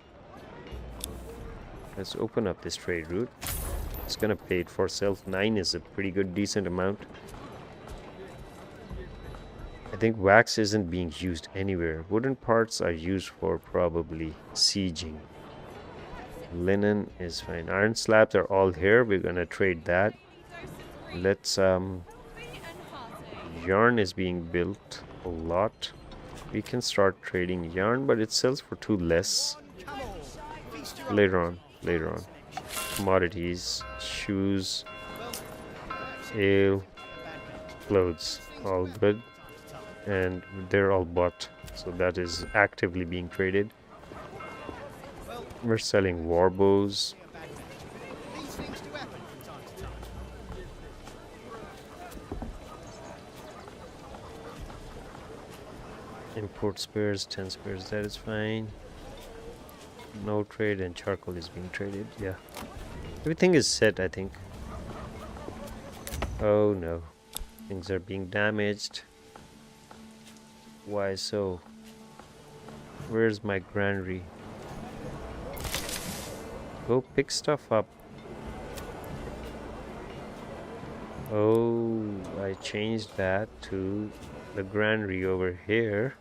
Let's open up this trade route. It's gonna pay it for itself. 9 is a pretty good, decent amount. I think wax isn't being used anywhere. Wooden parts are used for probably sieging. Linen is fine. Iron slabs are all here. We're gonna trade that. Let's yarn is being built a lot. We can start trading yarn, but it sells for 2 less. Come on, feast your Later on. Commodities, shoes, ale, clothes, all good. And they're all bought, so that is actively being traded. We're selling war bows. These things do happen from time to time. Import spares, 10 spares, that is fine. No trade, and charcoal is being traded. Yeah, everything is set, I think. Oh no, things are being damaged. Why so? Where's my granary? Go pick stuff up. Oh, I changed that to the granary over here,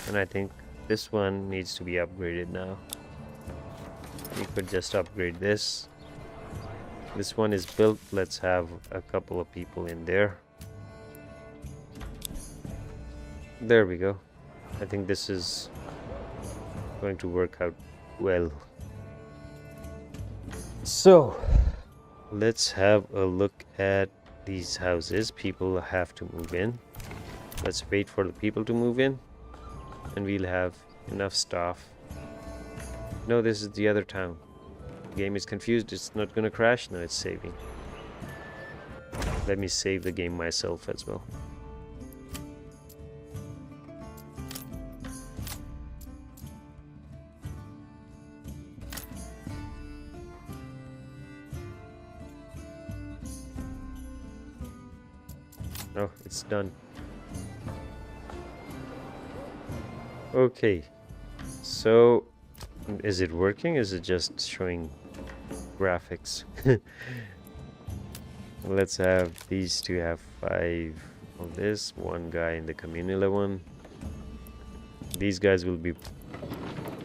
and I think this one needs to be upgraded now. We could just upgrade this. This one is built. Let's have a couple of people in there. There we go. I think this is going to work out well. So let's have a look at these houses. People have to move in. Let's wait for the people to move in, and we'll have enough staff. No, this is the other town. The game is confused. It's not gonna crash. No, it's saving. Let me save the game myself as well. Oh, it's done. Okay, so is it working? Is it just showing graphics? Let's have these two have 5 of this, 1 guy in the communal one. These guys will be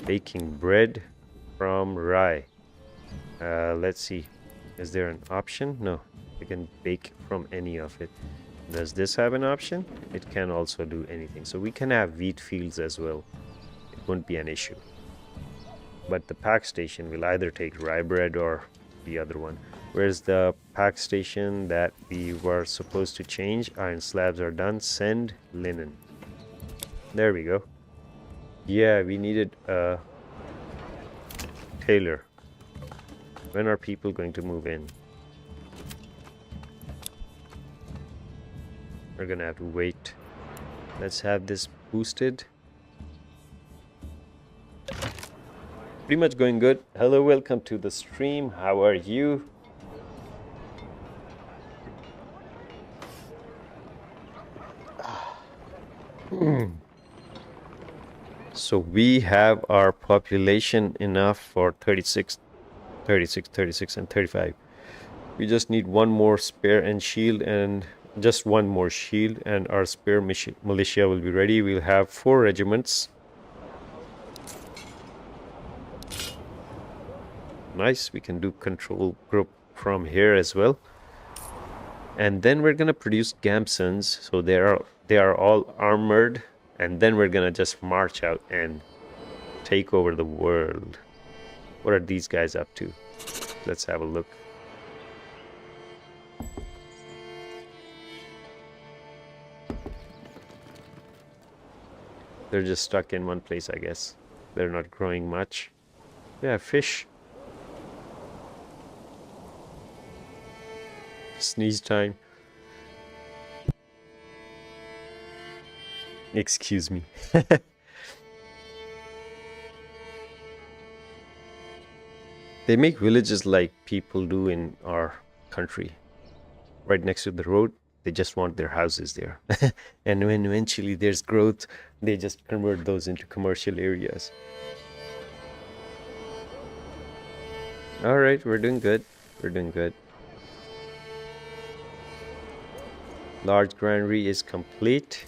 baking bread from rye. Let's see, is there an option? No, you can bake from any of it. Does this have an option? It can also do anything. So we can have wheat fields as well. It won't be an issue. But the pack station will either take rye bread or the other one. Where's the pack station that we were supposed to change? Iron slabs are done. Send linen. There we go. Yeah, we needed a tailor. When are people going to move in? We're gonna have to wait. Let's have this boosted. Pretty much going good. Hello, welcome to the stream. How are you? So we have our population enough for 36, and 35. We just need one more spare and shield, and just one more shield, and our spare militia will be ready. We'll have 4 regiments. Nice. We can do control group from here as well. And then we're gonna produce Gamsons, so they are all armored, and then we're gonna just march out and take over the world. What are these guys up to? Let's have a look. They're just stuck in one place, I guess. They're not growing much. Yeah, fish. Sneeze time. Excuse me. They make villages like people do in our country. Right next to the road, they just want their houses there. And when eventually there's growth, they just convert those into commercial areas. Alright, we're doing good. We're doing good. Large granary is complete.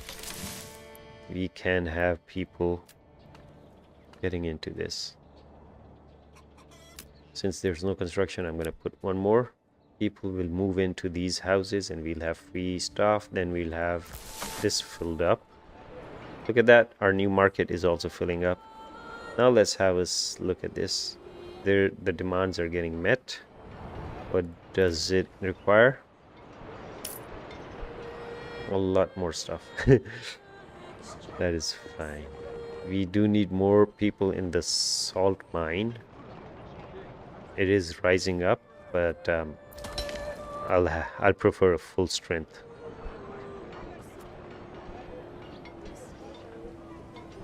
We can have people getting into this. Since there's no construction, I'm going to put one more. People will move into these houses and we'll have free stuff. Then we'll have this filled up. Look at that. Our new market is also filling up. Now let's have us look at this. The demands are getting met. What does it require? A lot more stuff. That is fine. We do need more people in the salt mine. It is rising up, but I'll prefer a full strength.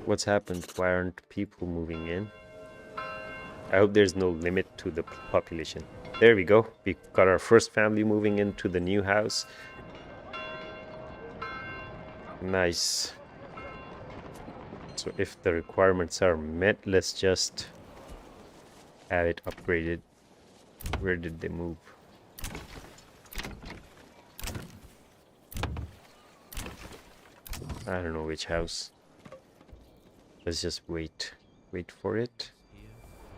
What's happened? Why aren't people moving in? I hope there's no limit to the population. There we go. We got our first family moving into the new house. Nice. So if the requirements are met, let's just have it upgraded. Where did they move? I don't know which house. Let's just wait for it.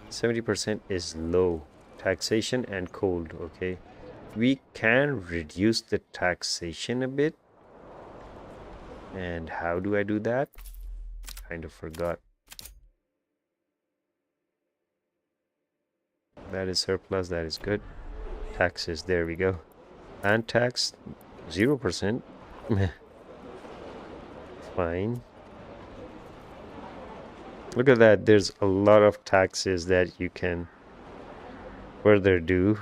70% is low. Taxation and cold. Okay, we can reduce the taxation a bit. And how do I do that? Kind of forgot. That is surplus. That is good. Taxes. There we go. And tax 0%. Fine. Look at that. There's a lot of taxes that you can further do.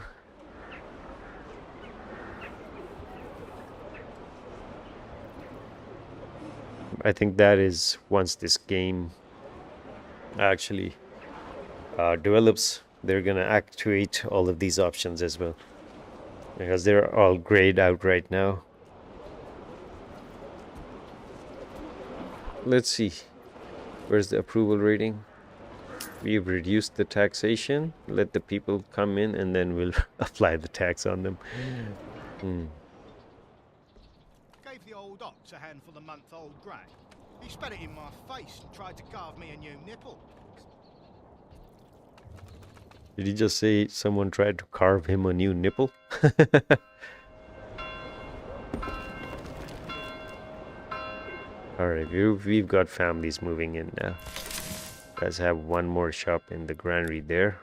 I think that is once this game actually develops, they're gonna activate all of these options as well, because they're all grayed out right now. Let's see, where's the approval rating? We've reduced the taxation. Let the people come in and then we'll apply the tax on them. Gave the old ox a handful of month-old grey. He spat it in my face and tried to carve me a new nipple. Did he just say someone tried to carve him a new nipple? Alright, we've got families moving in now. Let's have one more shop in the granary there.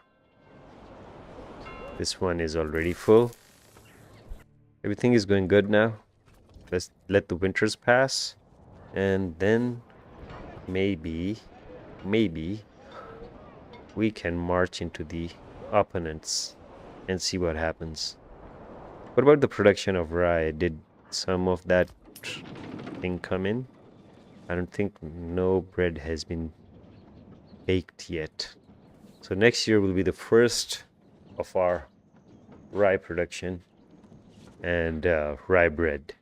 This one is already full. Everything is going good now. Let's let the winters pass, and then maybe we can march into the opponents and see what happens. What about the production of rye? Did some of that thing come in? I don't think no bread has been baked yet. So next year will be the first of our rye production and rye bread.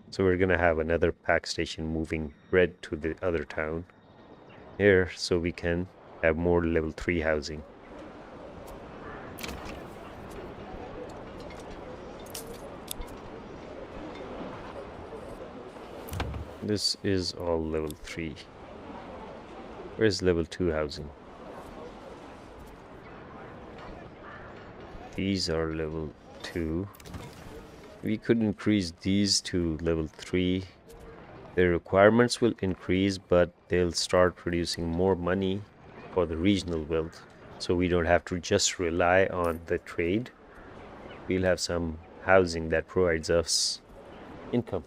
So we're gonna have another pack station moving bread to the other town here so we can have more level 3 housing. This is all level 3. Where's level 2 housing? These are level 2. We could increase these to level 3. Their requirements will increase, but they'll start producing more money for the regional wealth. So we don't have to just rely on the trade. We'll have some housing that provides us income.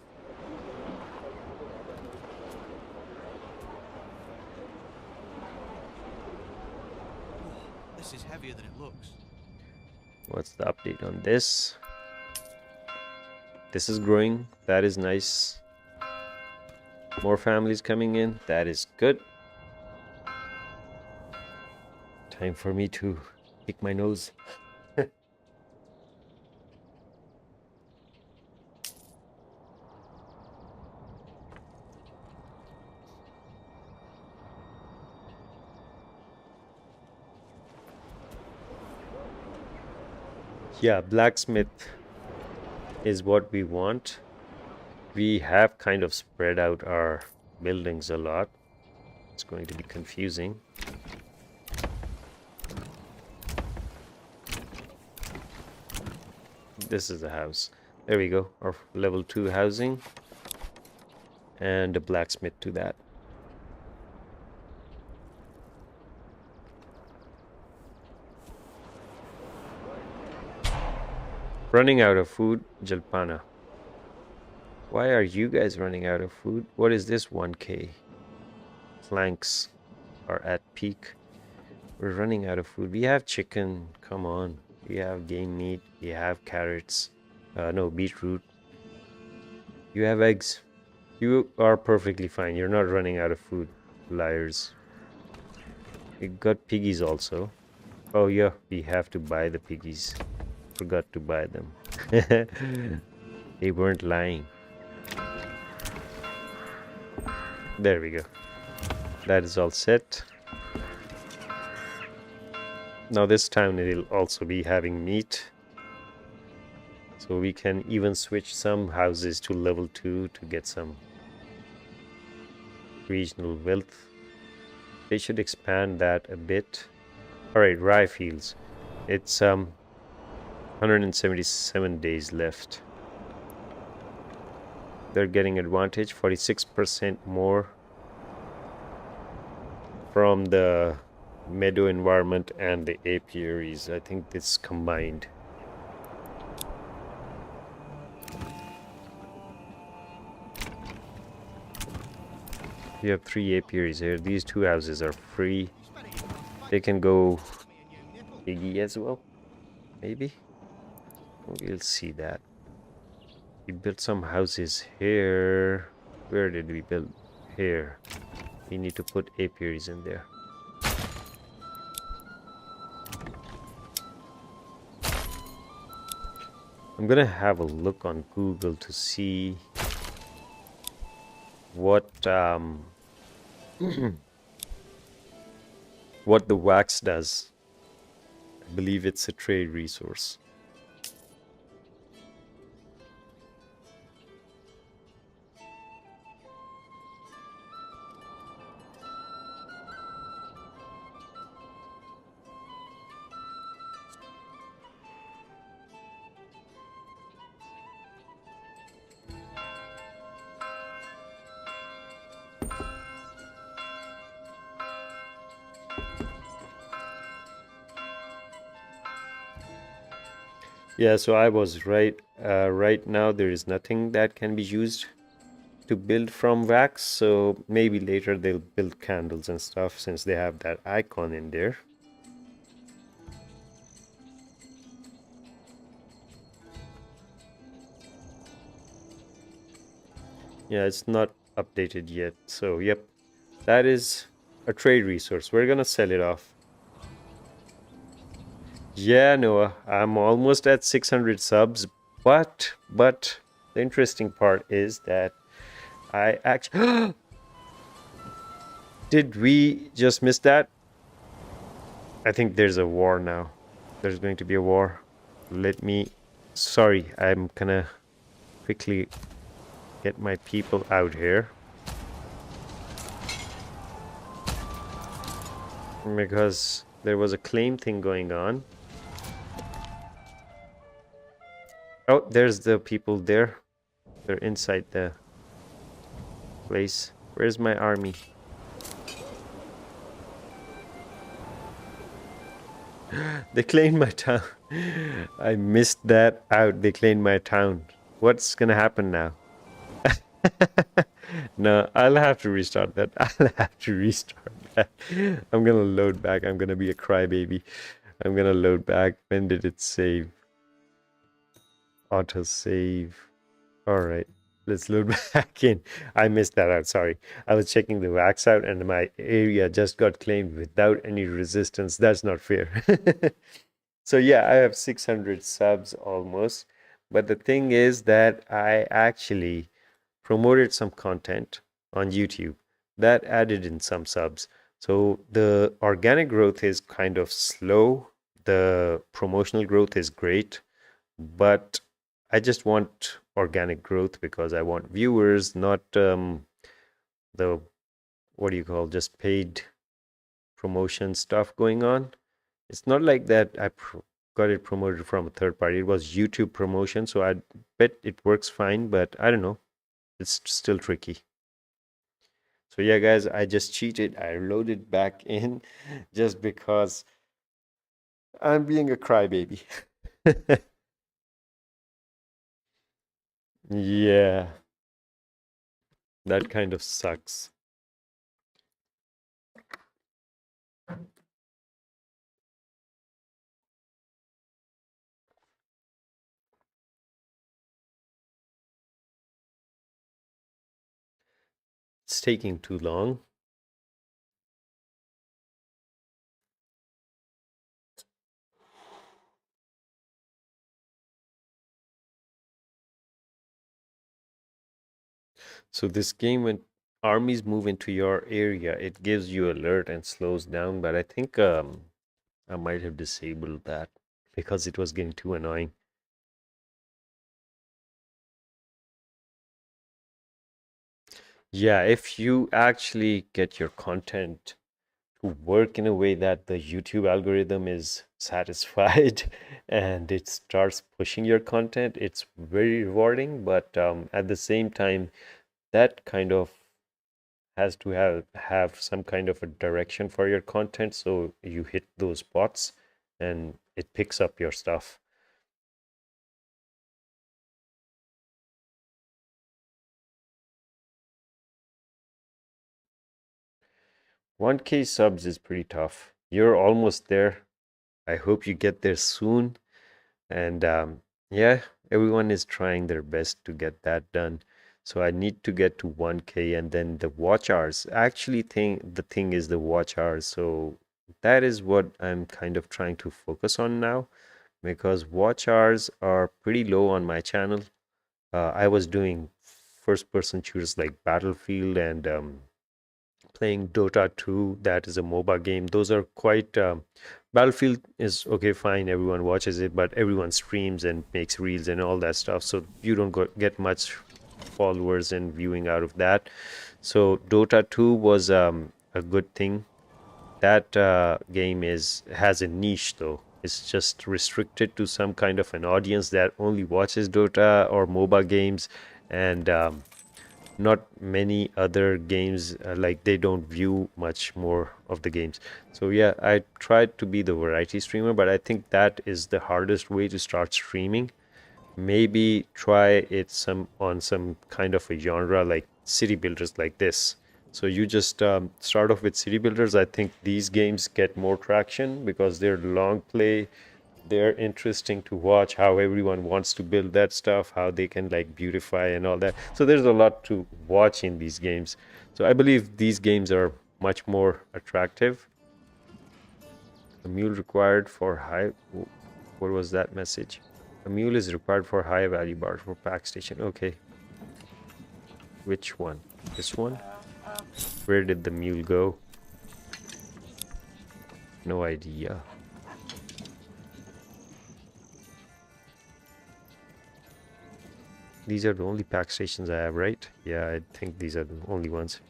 This is heavier than it looks. What's the update on this? This is growing. That is nice. More families coming in. That is good. Time for me to pick my nose. Yeah, blacksmith is what we want. We have kind of spread out our buildings a lot. It's going to be confusing. This is the house. There we go. Our level 2 housing. And a blacksmith to that. Running out of food, Jalpana. Why are you guys running out of food? What is this 1K? Flanks are at peak. We're running out of food. We have chicken. Come on. We have game meat. We have carrots. No, beetroot. You have eggs. You are perfectly fine. You're not running out of food. Liars. We got piggies also. Oh yeah, we have to buy the piggies. Forgot to buy them. They weren't lying. There we go. That is all set. Now this town will also be having meat. So we can even switch some houses to level 2 to get some regional wealth. They should expand that a bit. Alright, rye fields. It's 177 days left. They're getting advantage, 46% more from the meadow environment and the apiaries. I think this combined. You have 3 apiaries here. These 2 houses are free. They can go piggy as well, maybe. We'll see that. We built some houses here. Where did we build? Here. We need to put apiaries in there. I'm gonna have a look on Google to see what what the wax does. I believe it's a trade resource. Yeah, so I was right. Right now there is nothing that can be used to build from wax, so maybe later they'll build candles and stuff since they have that icon in there. Yeah, it's not updated yet. So, yep, that is a trade resource. We're gonna sell it off. Yeah, Noah, I'm almost at 600 subs, but the interesting part is that I actually did we just miss that? I think there's a war now. There's going to be a war. Let me sorry, I'm gonna quickly get my people out here because there was a claim thing going on. Oh, there's the people there. They're inside the place. Where's my army? They claimed my town. I missed that out. They claimed my town. What's gonna happen now? No, I'll have to restart that. I'll have to restart that. I'm gonna load back. I'm gonna be a crybaby. I'm gonna load back. When did it save? Auto save. All right, let's load back in. I missed that out. Sorry. I was checking the wax out and my area just got claimed without any resistance. That's not fair. So yeah, I have 600 subs almost. But the thing is that I actually promoted some content on YouTube that added in some subs. So the organic growth is kind of slow. The promotional growth is great, but I just want organic growth because I want viewers, not the what do you call just paid promotion stuff going on. It's not like that I got it promoted from a third party. It was YouTube promotion, so I bet it works fine, but I don't know. It's still tricky. So yeah, guys, I just cheated. I loaded back in just because I'm being a crybaby. Yeah, that kind of sucks. It's taking too long. So this game, when armies move into your area, it gives you alert and slows down. But I think I might have disabled that because it was getting too annoying. Yeah, if you actually get your content to work in a way that the YouTube algorithm is satisfied and it starts pushing your content, it's very rewarding. But at the same time, that kind of has to have some kind of a direction for your content so you hit those spots and it picks up your stuff. 1K subs is pretty tough. You're almost there. I hope you get there soon. And yeah, everyone is trying their best to get that done. So I need to get to 1K and then the watch hours. Actually, the thing is the watch hours. So that is what I'm kind of trying to focus on now because watch hours are pretty low on my channel. I was doing first person shooters like Battlefield and playing Dota 2, that is a MOBA game. Those are quite. Battlefield is okay, fine, everyone watches it, but everyone streams and makes reels and all that stuff. So you don't get much followers and viewing out of that. So Dota 2 was a good thing. That game has a niche though. It's just restricted to some kind of an audience that only watches Dota or MOBA games, and not many other games like they don't view much more of the games. So yeah, I tried to be the variety streamer, but I think that is the hardest way to start streaming. Maybe try it on some kind of a genre like city builders like this. So you just start off with city builders. I think these games get more traction because they're long play. They're interesting to watch how everyone wants to build that stuff, how they can like beautify and all that. So there's a lot to watch in these games. So I believe these games are much more attractive. A mule required for high. What was that message? A mule is required for high value bars for pack station. Okay. Which one? This one? Where did the mule go? No idea. These are the only pack stations I have, right? Yeah, I think these are the only ones.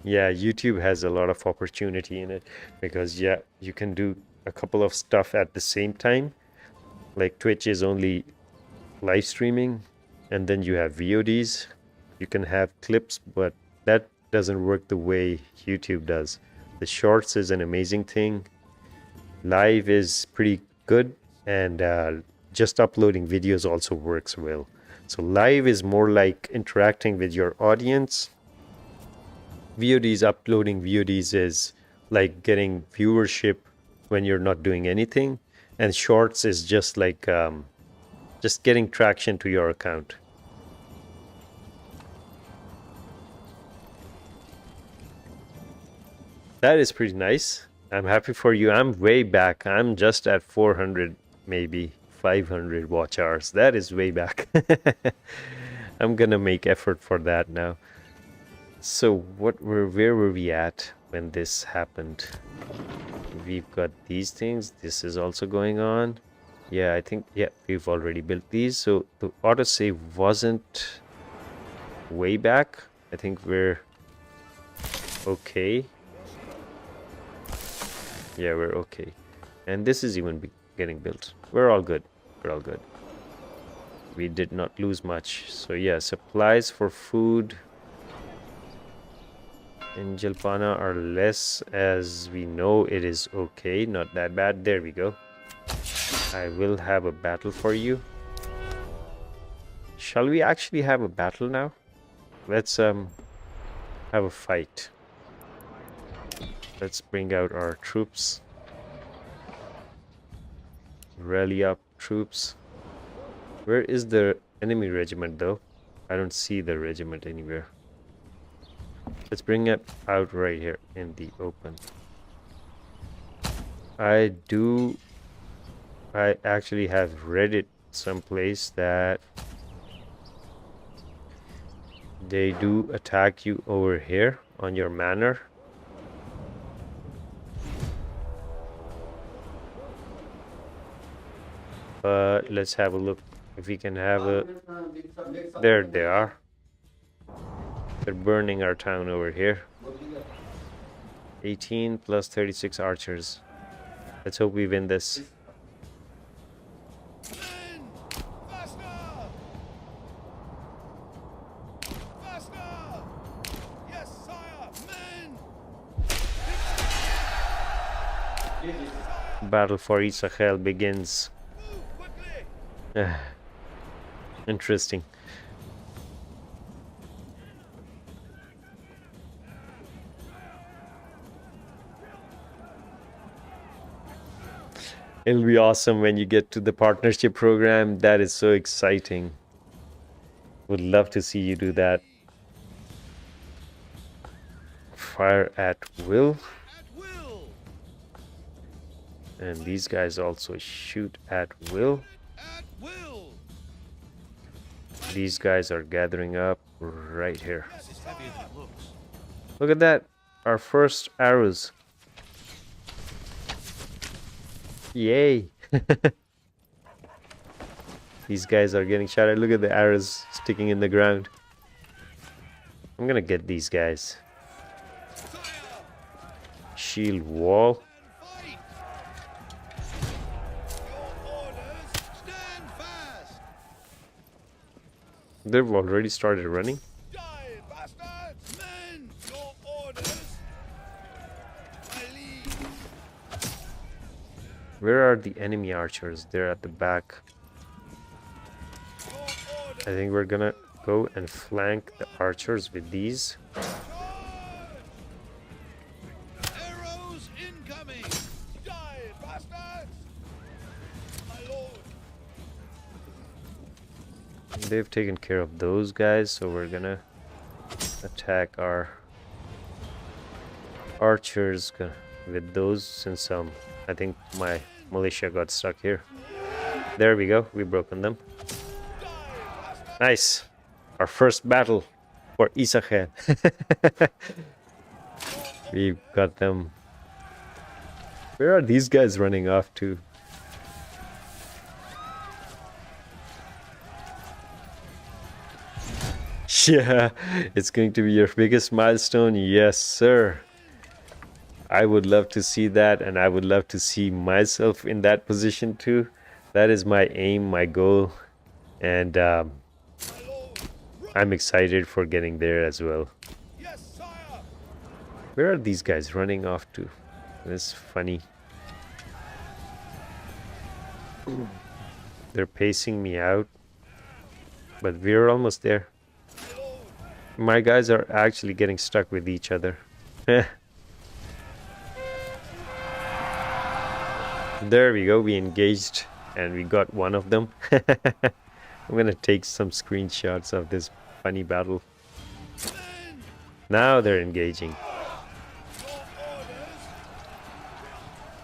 Yeah, YouTube has a lot of opportunity in it because yeah, you can do a couple of stuff at the same time. Like Twitch is only live streaming, and then you have VODs. You can have clips, but that doesn't work the way YouTube does. The shorts is an amazing thing. Live is pretty good, and just uploading videos also works well. So live is more like interacting with your audience. VODs, uploading VODs is like getting viewership when you're not doing anything, and shorts is just like just getting traction to your account. That is pretty nice. I'm happy for you. I'm way back. I'm just at 400, maybe 500 watch hours. That is way back. I'm gonna make effort for that now. So where were we at when this happened? We've got these things. This is also going on. Yeah, I think, yeah, we've already built these. So the autosave wasn't way back. I think we're okay. Yeah, we're okay. And this is even getting built. We're all good. We're all good. We did not lose much. So yeah, supplies for food in Jalpana are less, as we know it is okay. Not that bad. There we go. I will have a battle for you. Shall we actually have a battle now? Let's have a fight. Let's bring out our troops. Rally up troops. Where is the enemy regiment though? I don't see the regiment anywhere. Let's bring it out right here in the open. I actually have read it someplace that they do attack you over here on your manor. Let's have a look if we can have a... There they are. They're burning our town over here. 18 plus 36 archers. Let's hope we win this. Battle for Isahel begins. Interesting. It'll be awesome when you get to the partnership program. That is so exciting. Would love to see you do that. Fire at will. And these guys also shoot at will. These guys are gathering up right here. Look at that. Our first arrows. Yay. These guys are getting shot at. Look at the arrows sticking in the ground. I'm gonna get these guys. Shield wall. They've already started running. Die, bastards! Men, your orders! I lead. Where are the enemy archers? They're at the back. Your orders! I think we're gonna go and flank the archers with these. Arrows incoming! Die, bastards! My lord! They've taken care of those guys, so we're gonna attack our archers with those, since I think my militia got stuck here. There we go, we've broken them. Nice, our first battle for Isachel. We've got them. Where are these guys running off to? Yeah, it's going to be your biggest milestone. Yes, sir. I would love to see that, and I would love to see myself in that position too. That is my aim, my goal, and I'm excited for getting there as well. Yes, sire! Where are these guys running off to? That's funny. They're pacing me out, but we're almost there. My guys are actually getting stuck with each other. There we go, we engaged and we got one of them. I'm gonna take some screenshots of this funny battle. Now they're engaging.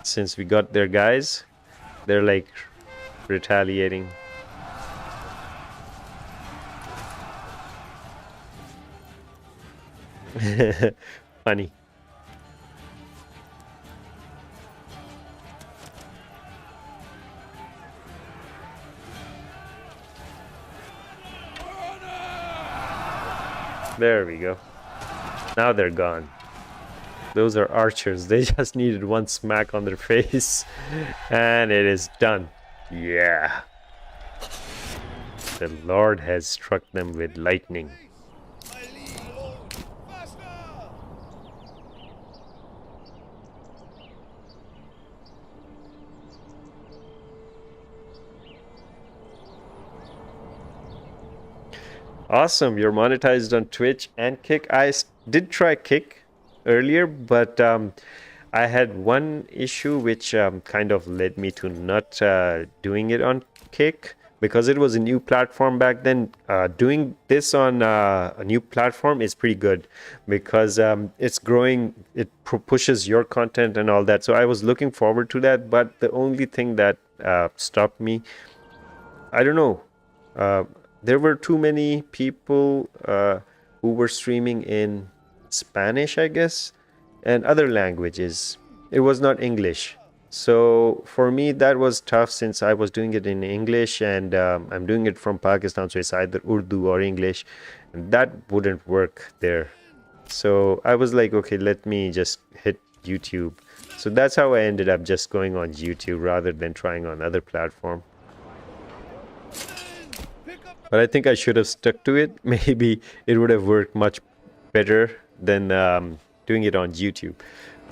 Since we got their guys, they're like retaliating. Funny. There we go. Now they're gone. Those are archers. They just needed one smack on their face and it is done. Yeah. The Lord has struck them with lightning. I lead, lord! Faster! Awesome, you're monetized on Twitch and Kick. Did try Kick earlier, but I had one issue which kind of led me to not doing it on Kick, because it was a new platform back then. Doing this on a new platform is pretty good because it's growing, it pushes your content and all that. So I was looking forward to that, but the only thing that stopped me, I don't know, there were too many people who were streaming in Spanish, I guess, and other languages. It was not English. So for me, that was tough since I was doing it in English and I'm doing it from Pakistan. So it's either Urdu or English, and that wouldn't work there. So I was like, okay, let me just hit YouTube. So that's how I ended up just going on YouTube rather than trying on other platform. But I think I should have stuck to it. Maybe it would have worked much better than doing it on YouTube.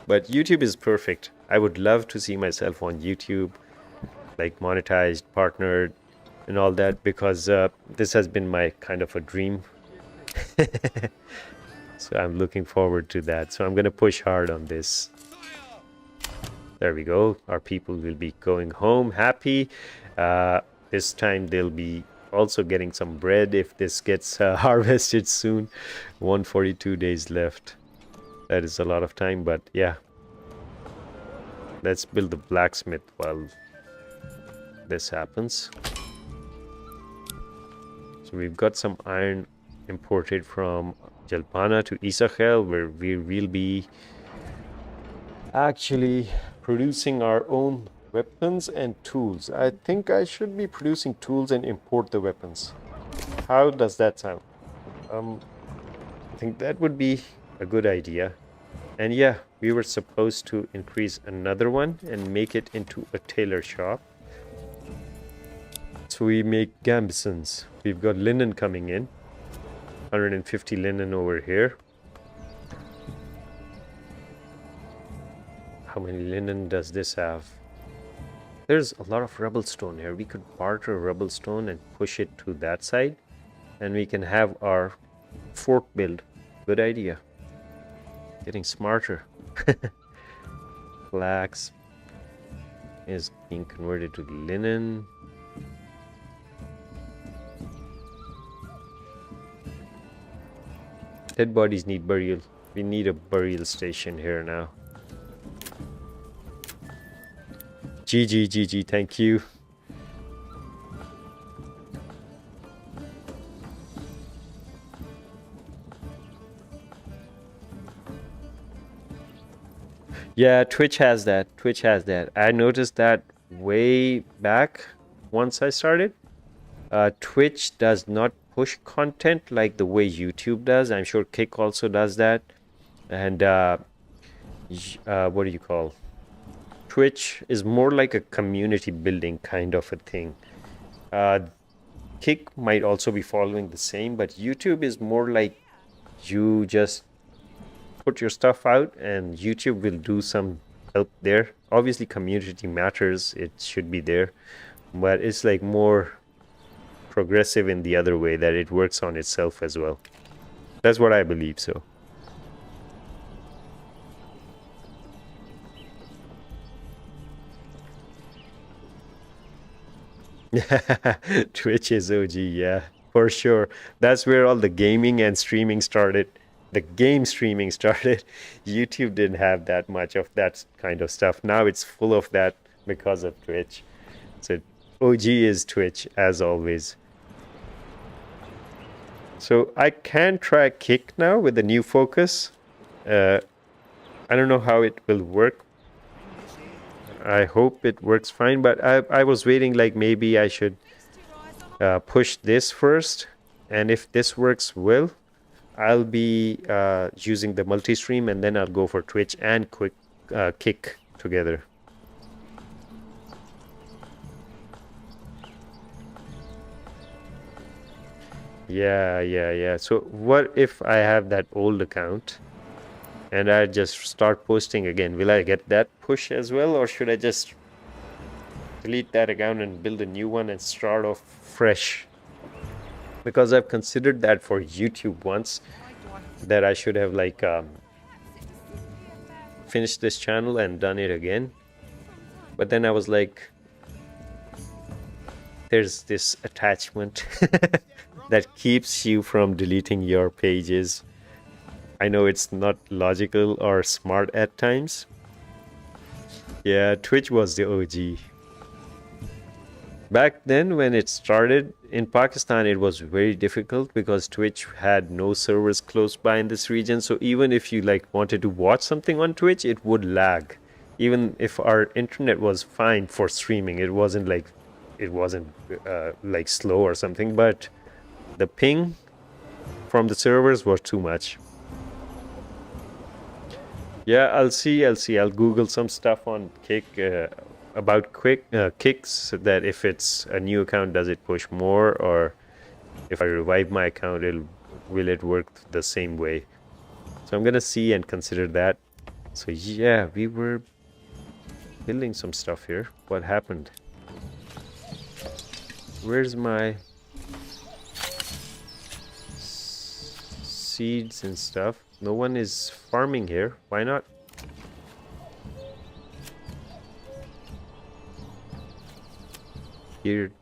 But YouTube is perfect. I would love to see myself on YouTube, like monetized, partnered, and all that, because this has been my kind of a dream. So I'm looking forward to that. So I'm going to push hard on this. There we go. Our people will be going home happy. This time they'll be also getting some bread if this gets harvested soon. 142 days left. That is a lot of time, but yeah. Let's build the blacksmith while this happens. So we've got some iron imported from Jalpana to Isachel, where we will be actually producing our own weapons and tools. I think I should be producing tools and import the weapons. How does that sound? I think that would be a good idea. And yeah, we were supposed to increase another one and make it into a tailor shop. That's so we make gambesons. We've got linen coming in. 150 linen over here. How many linen does this have? There's a lot of rubble stone here. We could barter rubble stone and push it to that side, and we can have our fort build. Good idea. Getting smarter. Flax is being converted to linen. Dead bodies need burial. We need a burial station here now. GG, thank you. Yeah, Twitch has that. I noticed that way back once I started. Twitch does not push content like the way YouTube does. I'm sure Kick also does that. And what do you call? Twitch is more like a community building kind of a thing. Kick might also be following the same, but YouTube is more like you just put your stuff out and YouTube will do some help there. Obviously community matters, it should be there, but it's like more progressive in the other way, that it works on itself as well. That's what I believe. So Twitch is OG, yeah, for sure. That's where all the gaming and streaming started. The game streaming started. YouTube didn't have that much of that kind of stuff. Now it's full of that because of Twitch. So OG is Twitch as always. So I can try Kick now with the new focus. I don't know how it will work. I hope it works fine, but I was waiting, like maybe I should push this first, and if this works well, I'll be using the multi-stream, and then I'll go for Twitch and Kick together. Yeah. So what if I have that old account and I just start posting again? Will I get that push as well, or should I just delete that account and build a new one and start off fresh? Because I've considered that for YouTube once, that I should have like finished this channel and done it again. But then I was like, there's this attachment that keeps you from deleting your pages. I know it's not logical or smart at times. Yeah, Twitch was the OG. Back then when it started in Pakistan, it was very difficult because Twitch had no servers close by in this region. So even if you like wanted to watch something on Twitch, it would lag. Even if our internet was fine for streaming, it wasn't like slow or something, but the ping from the servers was too much. Yeah, I'll see. I'll Google some stuff on Kick about Kicks, that if it's a new account, does it push more, or if I revive my account, will it work the same way? So I'm gonna see and consider that. So yeah, we were building some stuff here. What happened? Where's my seeds and stuff? No one is farming here. Why not? Here.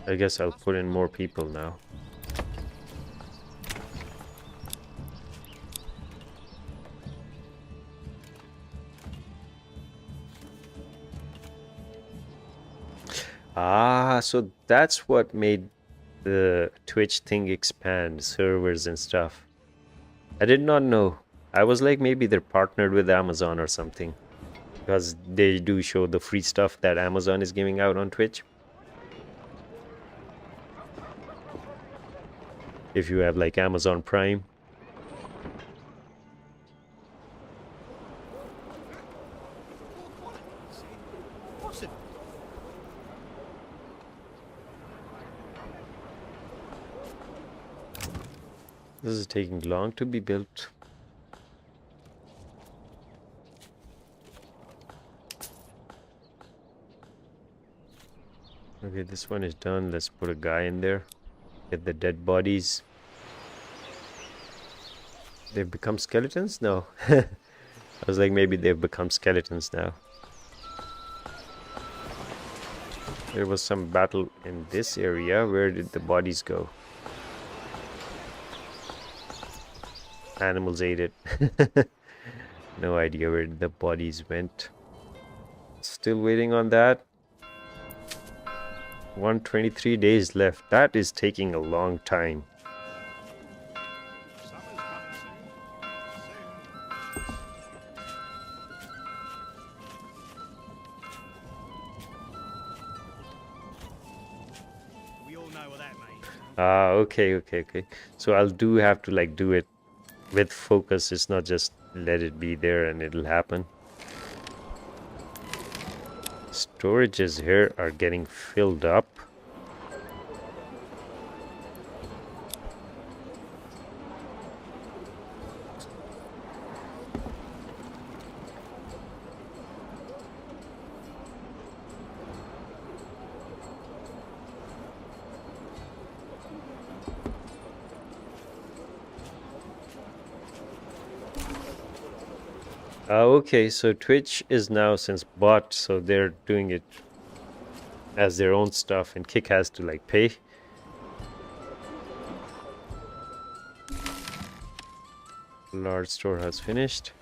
I guess I'll put in more people now. Ah, so that's what made the Twitch thing expand, servers and stuff. I did not know. I was like, maybe they're partnered with Amazon or something, because they do show the free stuff that Amazon is giving out on Twitch. If you have like Amazon Prime. possible. This is taking long to be built. Okay, this one is done. Let's put a guy in there. Get the dead bodies. They've become skeletons? No. I was like, maybe they've become skeletons now. There was some battle in this area. Where did the bodies go? Animals ate it. No idea where the bodies went. Still waiting on that. 123 days left. That is taking a long time. Summer's coming soon. We all know what that means. Ah, okay. So I'll have to like do it with focus. It's not just let it be there and it'll happen. Storages here are getting filled up. Okay, so Twitch is now since bought, so they're doing it as their own stuff, and Kick has to like pay. Large storehouse finished.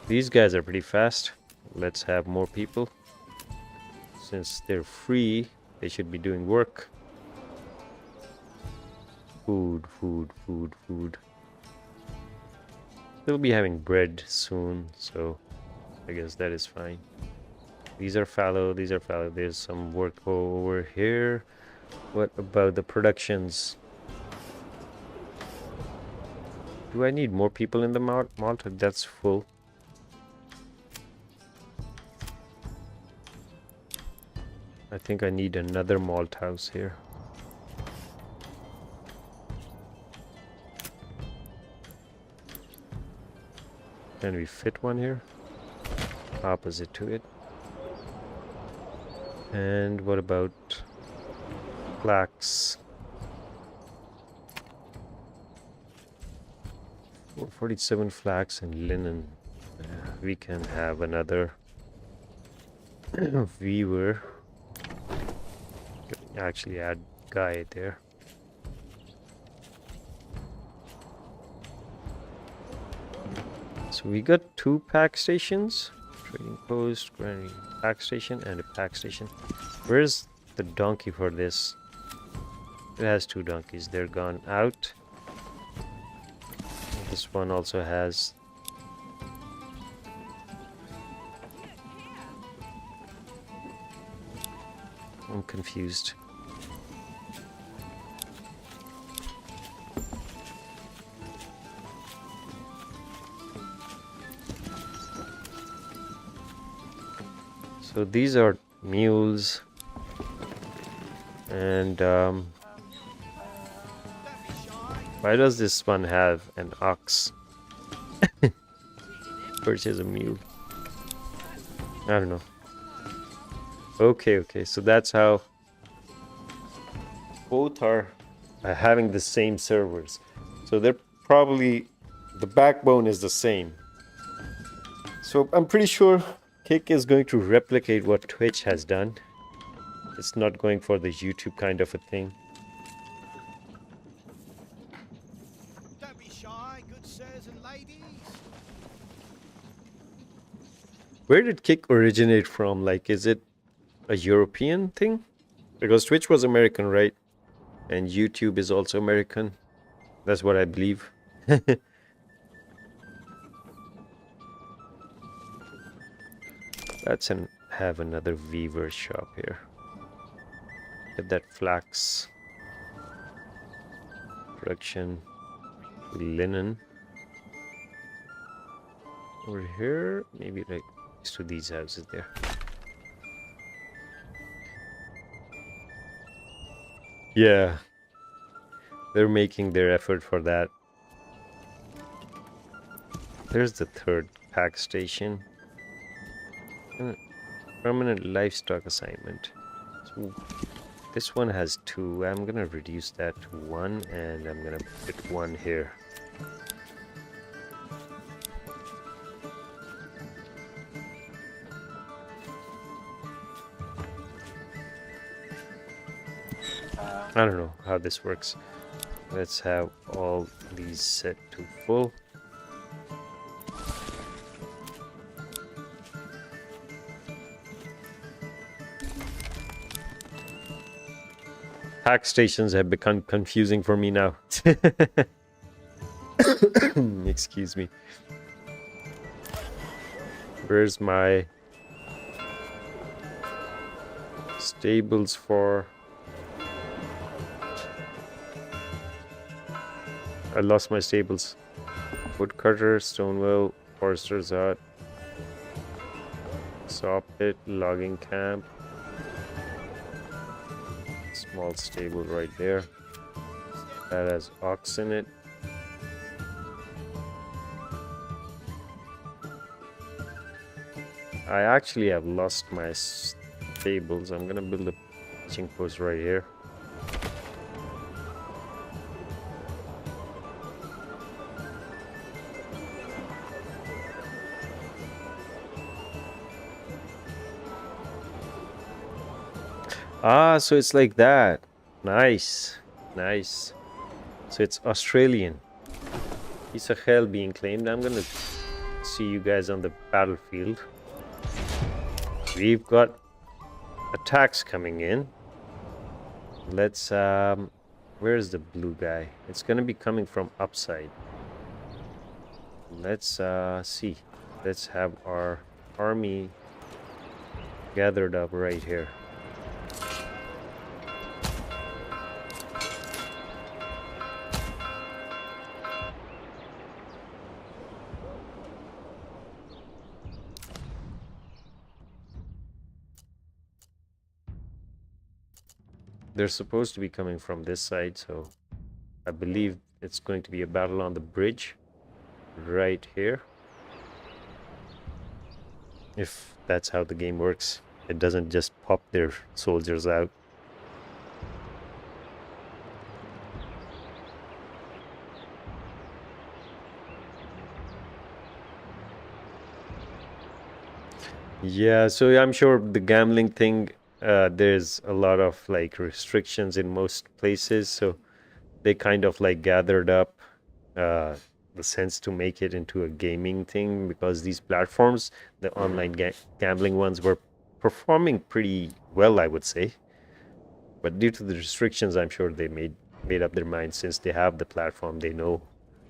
These guys are pretty fast. Let's have more people. Since they're free, they should be doing work. Food. They'll be having bread soon, so I guess that is fine. These are fallow. There's some work over here. What about the productions? Do I need more people in the malt? That's full. I think I need another malt house here. Can we fit one here? Opposite to it. And what about flax? 47 flax and linen. We can have another weaver. Actually add guy there. So we got 2 pack stations. Trading post, granary, pack station, and a pack station. Where's the donkey for this? It has 2 donkeys. They're gone out. This one also has. I'm confused. So these are mules, and why does this one have an ox? Purchase a mule. I don't know. Okay, so that's how both are having the same servers. So they're probably, the backbone is the same. So I'm pretty sure Kick is going to replicate what Twitch has done. It's not going for the YouTube kind of a thing. Don't be shy, good sirs and ladies. Where did Kick originate from? Like, is it a European thing? Because Twitch was American, right? And YouTube is also American. That's what I believe. Let's have another weaver shop here. Get that flax. Production. Linen. Over here. Maybe right next to these houses there. Yeah, they're making their effort for that. There's the third pack station. Permanent livestock assignment. So this one has 2. I'm gonna reduce that to 1, and I'm gonna put 1 here. I don't know how this works. Let's have all these set to full. Pack stations have become confusing for me now. Excuse me. Where's my stables for? I lost my stables. Woodcutter, Stonewell, Forester's Hut, Saw Pit, Logging Camp. Small stable right there. That has ox in it. I actually have lost my stables. I'm gonna build a pitching post right here. Ah, so it's like that. Nice. Nice. So it's Australian. Piece of hell being claimed. I'm gonna see you guys on the battlefield. We've got attacks coming in. Let's where's the blue guy? It's gonna be coming from upside. Let's see. Let's have our army gathered up right here. They're supposed to be coming from this side, so I believe it's going to be a battle on the bridge right here. If that's how the game works, it doesn't just pop their soldiers out. Yeah, so I'm sure the gambling thing, there's a lot of like restrictions in most places, so they kind of like gathered up the sense to make it into a gaming thing, because these platforms, the online gambling ones, were performing pretty well, I would say. But due to the restrictions, I'm sure they made up their minds. Since they have the platform, they know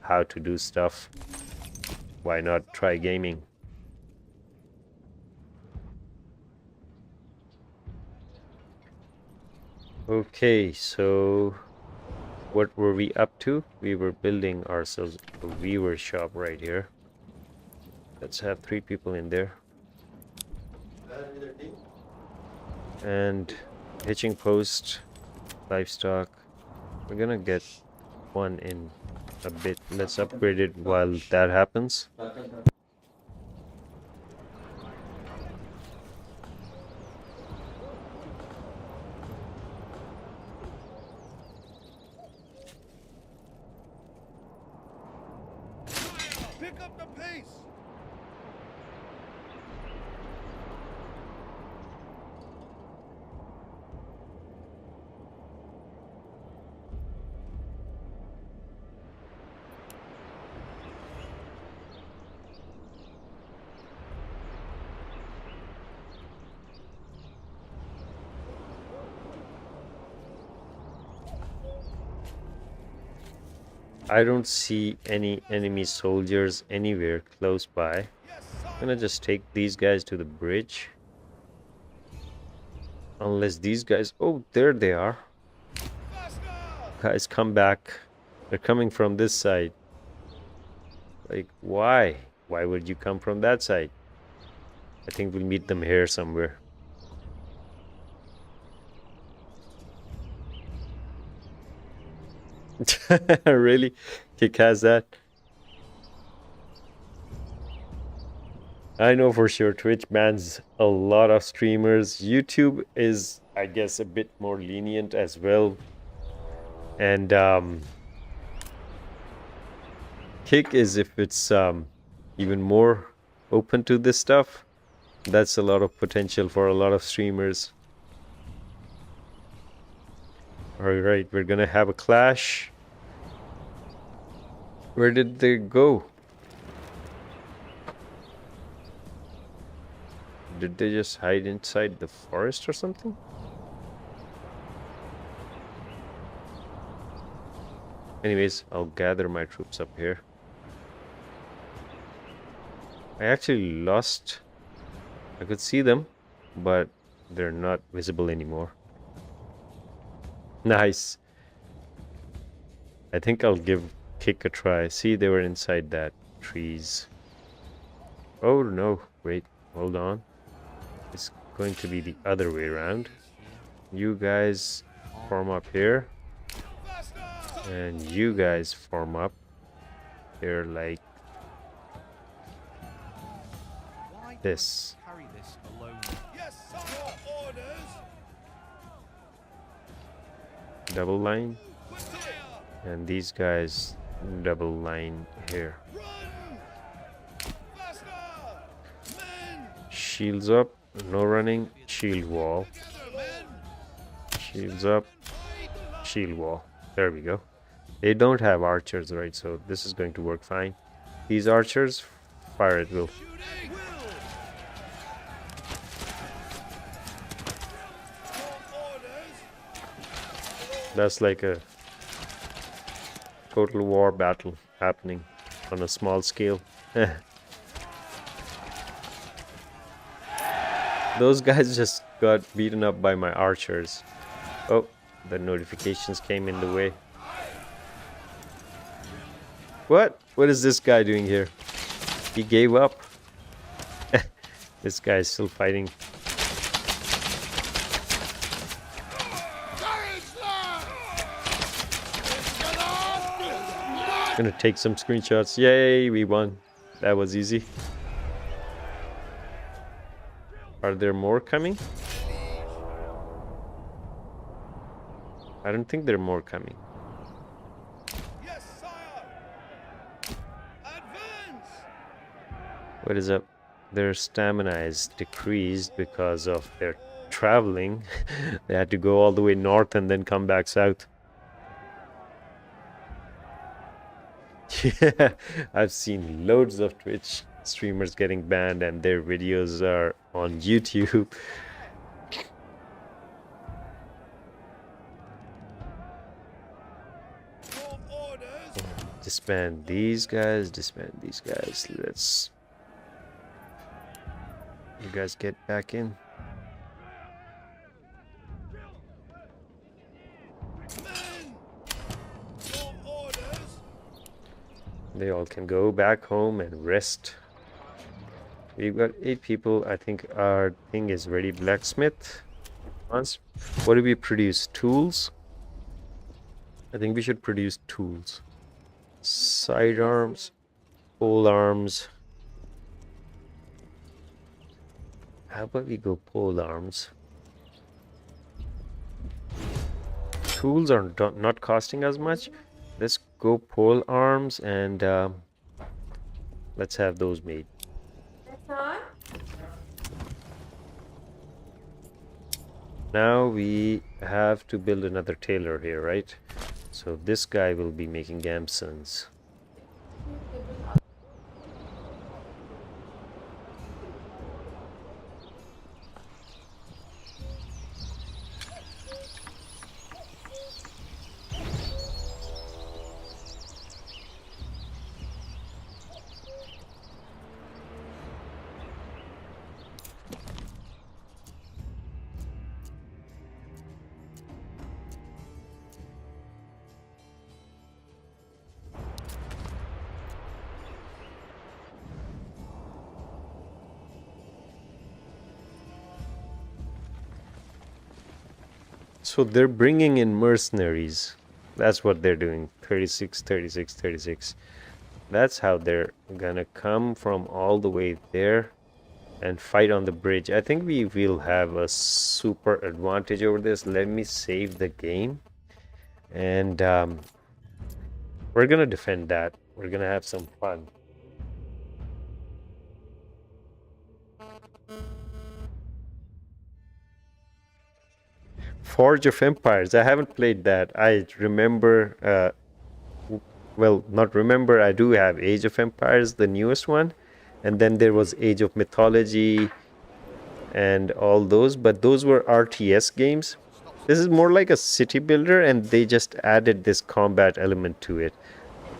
how to do stuff. Why not try gaming? Okay, so what were we up to? We were building ourselves a weaver shop right here. Let's have 3 people in there. And hitching post, livestock. We're gonna get 1 in a bit. Let's upgrade it while that happens. Pick up the pace! I don't see any enemy soldiers anywhere close by. Yes, I'm gonna just take these guys to the bridge. Unless these guys... Oh, there they are. Guys, come back. They're coming from this side. Like, why? Why would you come from that side? I think we'll meet them here somewhere. Really? Kick has that? I know for sure Twitch bans a lot of streamers. YouTube is, I guess, a bit more lenient as well. And Kick is if it's even more open to this stuff. That's a lot of potential for a lot of streamers. Alright, we're gonna have a clash. Where did they go? Did they just hide inside the forest or something? Anyways, I'll gather my troops up here. I actually lost... I could see them, but they're not visible anymore. Nice. I think I'll give Kick a try. See, they were inside that trees. Oh no, wait, hold on. It's going to be the other way around. You guys form up here. And you guys form up here like this. Carry this alone. Double line. And these guys double line here. Shields up, no running, shield wall. Shields up, shield wall. There we go. They don't have archers, right? So this is going to work fine. These archers, fire at will. That's like a total war battle happening on a small scale. Those guys just got beaten up by my archers. Oh, the notifications came in the way. What? What is this guy doing here? He gave up. This guy is still fighting. Gonna take some screenshots. Yay, we won. That was easy. Are there more coming? I don't think there are more coming. Yes, sire. Advance. What is up? Their stamina is decreased because of their traveling. They had to go all the way north and then come back south. Yeah, I've seen loads of Twitch streamers getting banned and their videos are on YouTube. Disband these guys, disband these guys. Let's... You guys get back in. They all can go back home and rest. We've got 8 people. I think our thing is ready. Blacksmith. What do we produce? Tools? I think we should produce tools. Sidearms. Pole arms. How about we go pole arms? Tools are not costing as much. Let's go pole arms and let's have those made. Now we have to build another tailor here, right? So this guy will be making gamsons. So they're bringing in mercenaries. That's what they're doing. 36, 36, 36. That's how they're gonna come from all the way there and fight on the bridge. I think we will have a super advantage over this. Let me save the game. And we're gonna defend that. We're gonna have some fun. Forge of Empires. I haven't played that. I remember, well, not remember. I do have Age of Empires, the newest one, and then there was Age of Mythology and all those. But those were RTS games. This is more like a city builder, and they just added this combat element to it.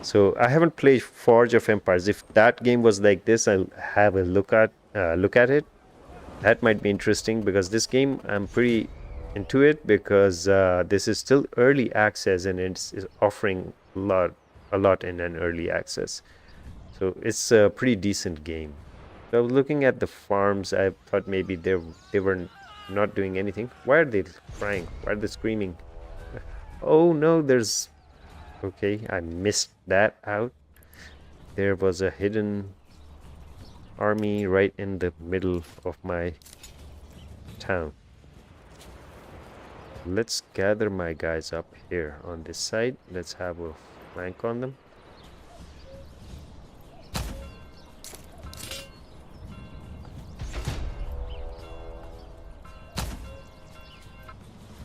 So I haven't played Forge of Empires. If that game was like this, I'll have a look at it. That might be interesting because this game I'm pretty into it because this is still early access and it's offering a lot in an early access. So it's a pretty decent game. So I was looking at the farms. I thought maybe they were not doing anything. Why are they crying? Why are they screaming? Oh no, there's... Okay, I missed that out. There was a hidden army right in the middle of my town. Let's gather my guys up here on this side. Let's have a flank on them.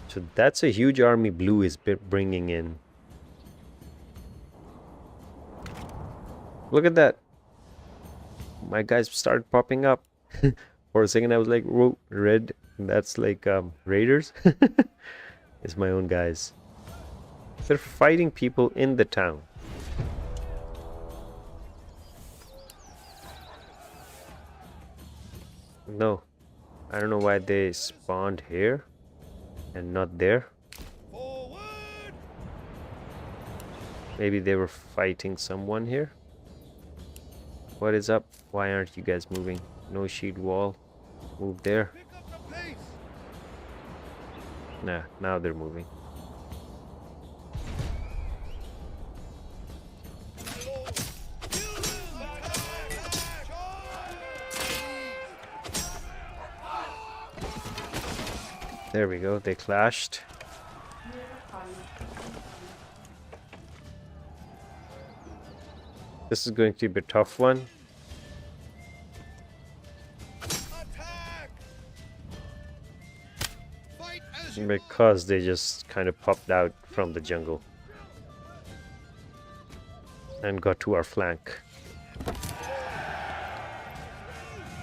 So that's a huge army blue is bringing in. Look at that. My guys started popping up. For a second I was like, whoa, red. That's like raiders. It's my own guys. They're fighting people in the town. No. I don't know why they spawned here and not there. Maybe they were fighting someone here. What is up? Why aren't you guys moving? No shield wall. Move there. Nah, now they're moving. There we go, they clashed. This is going to be a tough one. Because they just kind of popped out from the jungle and got to our flank.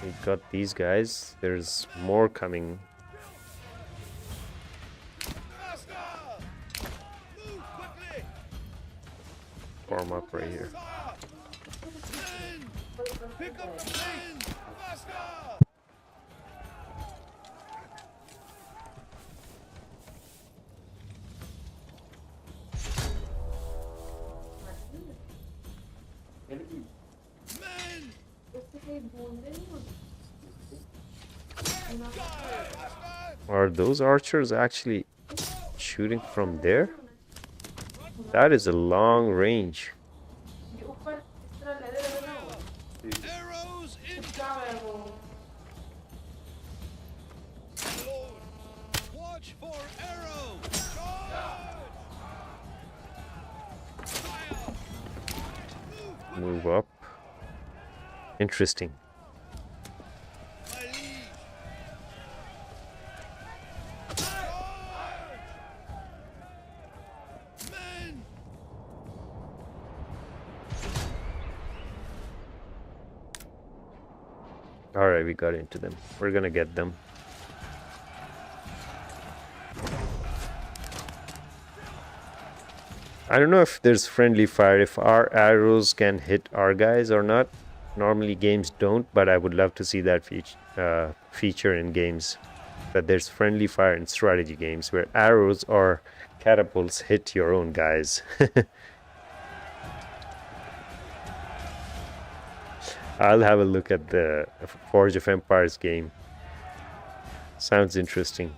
We got these guys. There's more coming. Form up right here. Are those archers actually shooting from there? That is a long range. Arrows in watch for arrows. Move up. Interesting. Alright, we got into them. We're gonna get them. I don't know if there's friendly fire, if our arrows can hit our guys or not. Normally games don't, but I would love to see that feature in games. That there's friendly fire in strategy games where arrows or catapults hit your own guys. I'll have a look at the Forge of Empires game. Sounds interesting.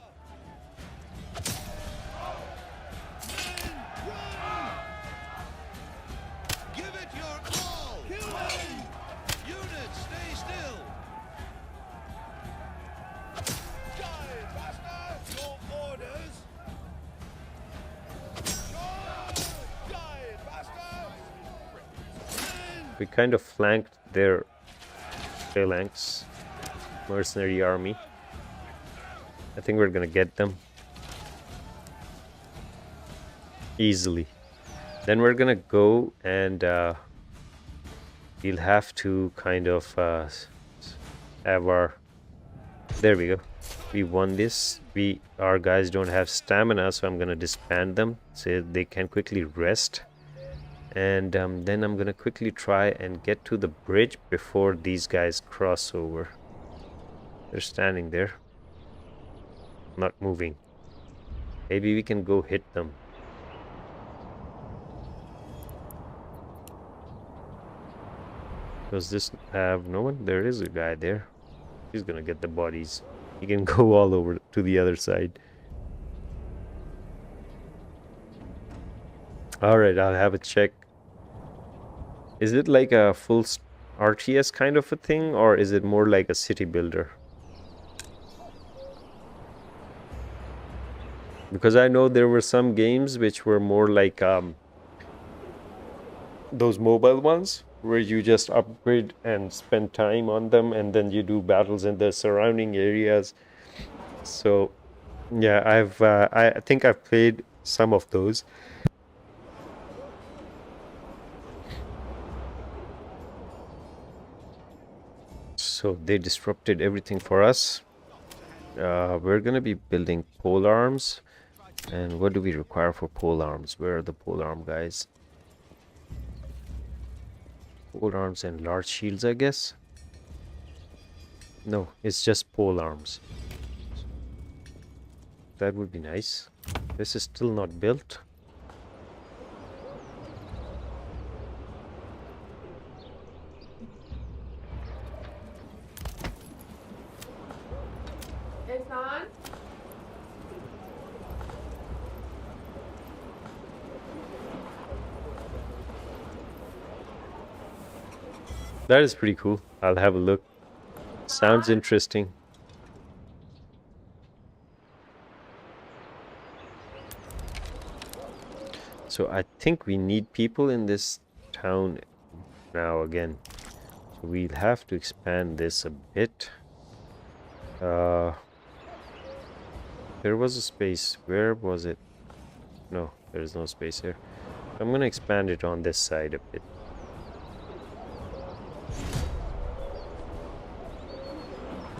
We kind of flanked their phalanx, mercenary army. I think we're gonna get them easily. Then we're gonna go and we'll have to kind of have our... There we go. We won this. Our guys don't have stamina, so I'm gonna disband them so they can quickly rest. And then I'm gonna quickly try and get to the bridge before these guys cross over. They're standing there, not moving. Maybe we can go hit them. Does this have no one? There is a guy there. He's gonna get the bodies. He can go all over to the other side. Alright, I'll have a check. Is it like a full RTS kind of a thing, or is it more like a city builder? Because I know there were some games which were more like those mobile ones, where you just upgrade and spend time on them, and then you do battles in the surrounding areas. So yeah, I think I've played some of those. So they disrupted everything for us. We're gonna be building pole arms. And what do we require for pole arms? Where are the pole arm guys? Pole arms and large shields, I guess. No, it's just pole arms. That would be nice. This is still not built. It's on. That is pretty cool. I'll have a look. Sounds interesting. So I think we need people in this town now again. So we'll have to expand this a bit. There was a space. Where was it? No, there's no space here. I'm gonna expand it on this side a bit.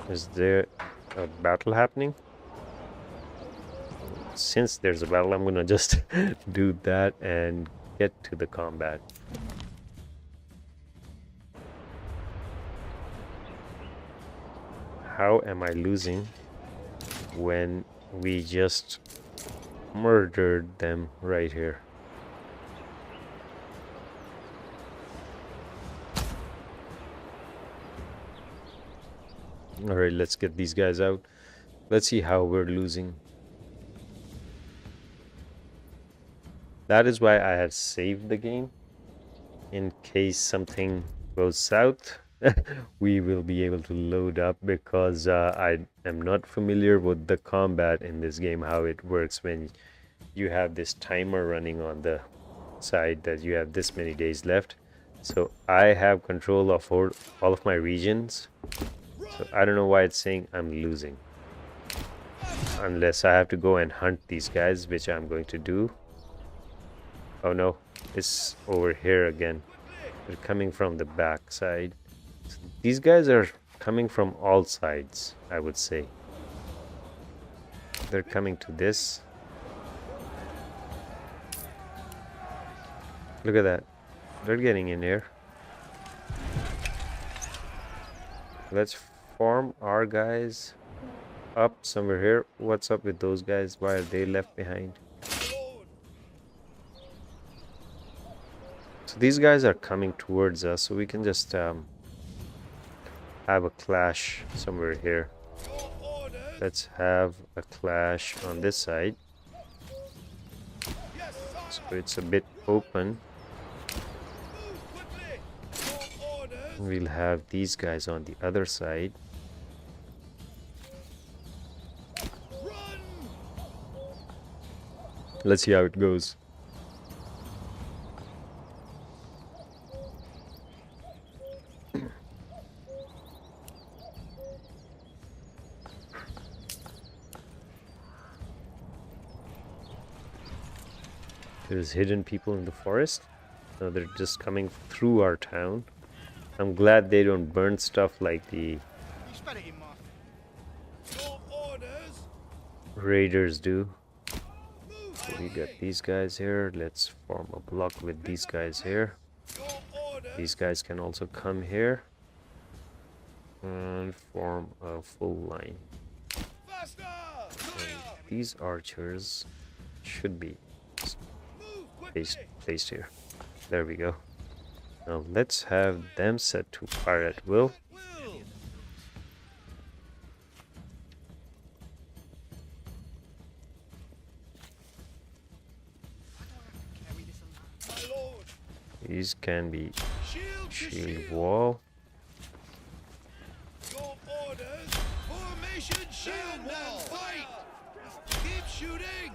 Is there a battle happening? Since there's a battle, I'm gonna just do that and get to the combat. How am I losing when we just murdered them right here? Alright, let's get these guys out. Let's see how we're losing. That is why I had saved the game. In case something goes south, we will be able to load up, because I am not familiar with the combat in this game, how it works when you have this timer running on the side that you have this many days left. So I have control of all of my regions. So I don't know why it's saying I'm losing. Unless I have to go and hunt these guys, which I'm going to do. Oh no, it's over here again. They're coming from the back side. So these guys are coming from all sides, I would say. They're coming to this. Look at that. They're getting in here. Let's form our guys up somewhere here. What's up with those guys? Why are they left behind? So these guys are coming towards us, so we can just have a clash somewhere here. Let's have a clash on this side. So it's a bit open. We'll have these guys on the other side. Let's see how it goes. There's hidden people in the forest. No, they're just coming through our town. I'm glad they don't burn stuff like the You spat it in my Your orders. raiders do. Move So we got quickly. these guys here. Let's form a block with these guys here. Your orders. These guys can also come here and form a full line. Faster. And these archers should be Move quickly. placed here. There we go. Now let's have them set to fire at will. Will. carry this alone. My lord. These can be Shield to shield shield. wall. Your orders. Formation shield wall. Fight. Keep shooting.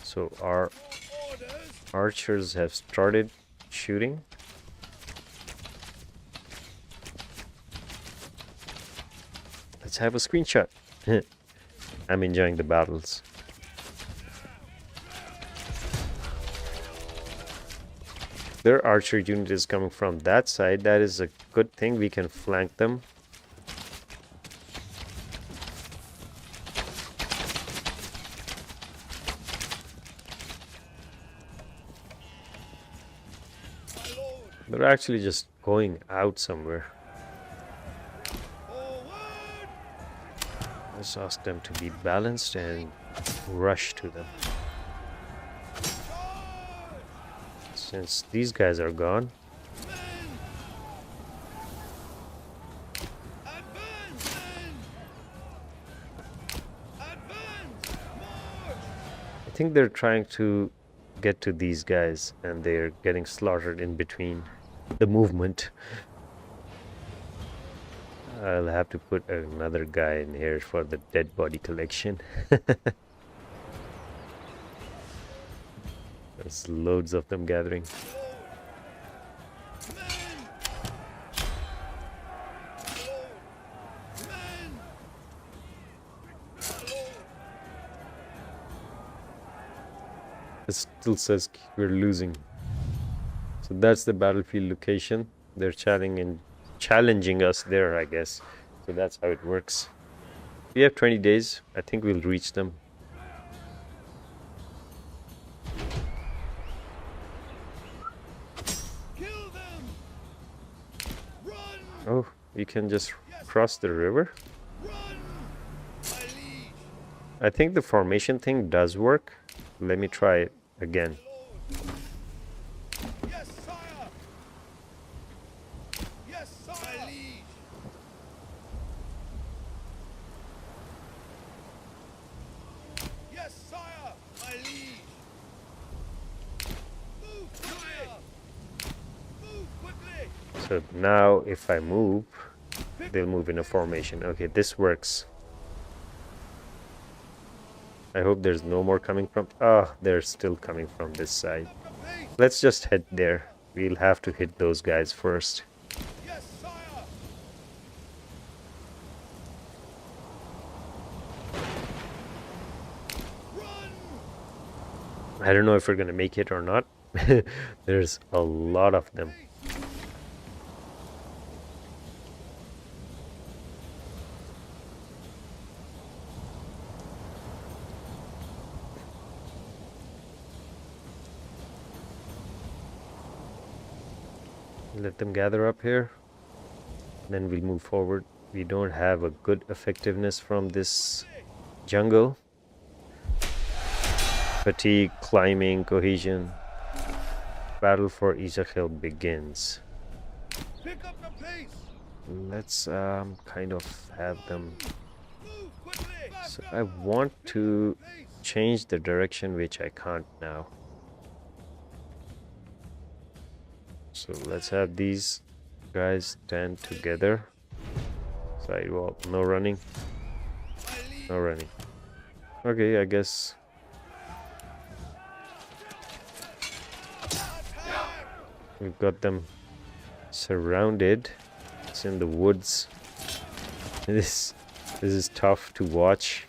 So our Your orders. archers have started shooting. Let's have a screenshot. I'm enjoying the battles. Their archer unit is coming from that side. That is a good thing. We can flank them. My lord. They're actually just going out somewhere. Forward. Let's ask them to be balanced and rush to them. Charge. Since these guys are gone, Men. Advance. Men. Advance. March. I think they're trying to get to these guys and they're getting slaughtered in between the movement. I'll have to put another guy in here for the dead body collection. There's loads of them gathering. Men. Men. It still says we're losing. So that's the battlefield location. They're challenging us there, I guess. So that's how it works. We have 20 days. I think we'll reach them. Kill them. Run. Oh, you can just cross the river. Run. My liege. I think the formation thing does work. Let me try it again. Lord. Yes, sire. Yes, sire. My liege. Yes, sire. My liege. Move quickly. Move quickly. So now if I move, they'll move in a formation. Okay, this works. I hope there's no more coming from... Ah, they're still coming from this side. Up the pace. Let's just head there. We'll have to hit those guys first. Yes, sire. Run. I don't know if we're gonna make it or not. There's a lot of them. Let them gather up here. Then we'll move forward. We don't have a good effectiveness from this jungle. Fatigue, climbing, cohesion. Battle for Isachel begins. Pick up the pace. Let's kind of have them. Move quickly. So I want to change the direction, which I can't now. So let's have these guys stand together. Sidewall, no running. No running. Okay, I guess we've got them surrounded. It's in the woods. This is tough to watch.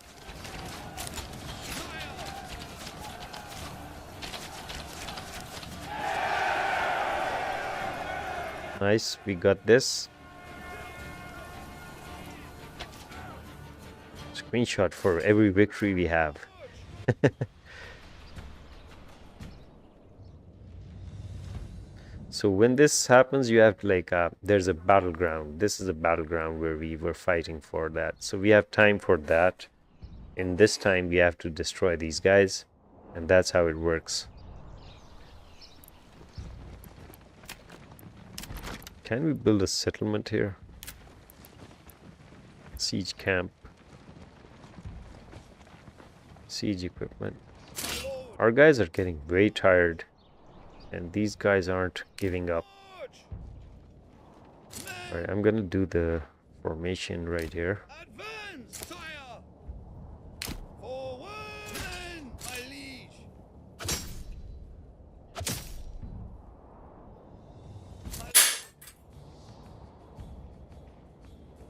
Nice, we got this. Screenshot for every victory we have. So when this happens, you have to like, there's a battleground. This is a battleground where we were fighting for that. So we have time for that. In this time, we have to destroy these guys. And that's how it works. Can we build a settlement here? Siege camp. Siege equipment. Our guys are getting way tired. And these guys aren't giving up. Alright, I'm gonna do the formation right here. Advance, sire! Forward, men, my liege!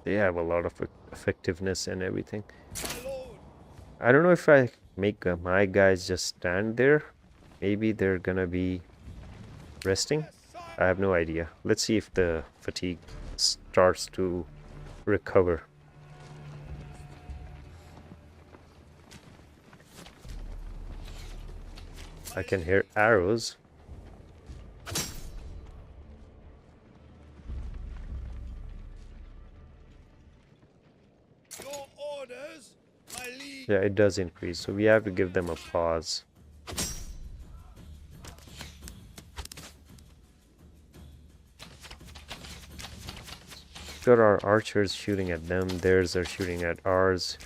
They have a lot of effectiveness and everything. My lord! I don't know if I make my guys just stand there. Maybe they're gonna be resting. I have no idea. Let's see if the fatigue starts to recover. I can hear arrows. Your orders, my liege! Yeah, it does increase, so we have to give them a pause. Got our archers shooting at them, theirs are shooting at ours.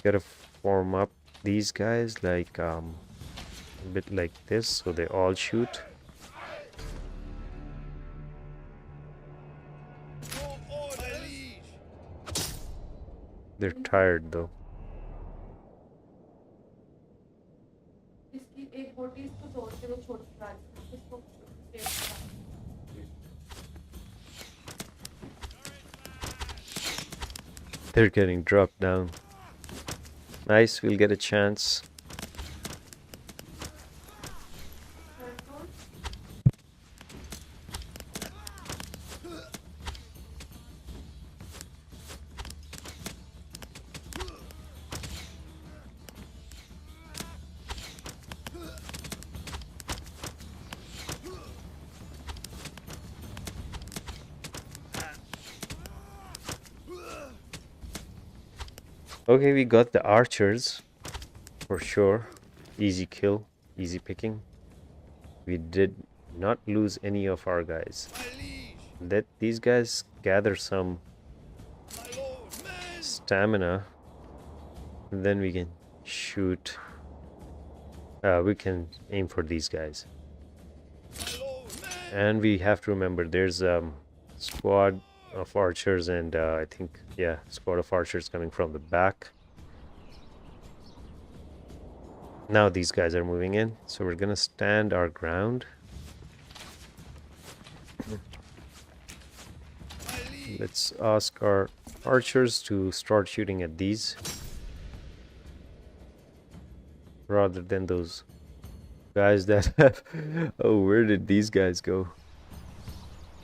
Gotta form up these guys like a bit like this so they all shoot. Your order, my liege! They're tired though. इसकी एक बोटी इसको तोड़ के वो छोड़ के डाल इसको They're getting dropped down. Nice, we'll get a chance. Okay, we got the archers for sure. Easy kill, easy picking. We did not lose any of our guys. My liege! Let these guys gather some My lord! Men! stamina, and then we can shoot. We can aim for these guys. My lord! Men! And we have to remember there's squad of archers and I think, yeah, squad of archers coming from the back. Now these guys are moving in, so we're gonna stand our ground. Let's ask our archers to start shooting at these rather than those guys that have... Oh, where did these guys go?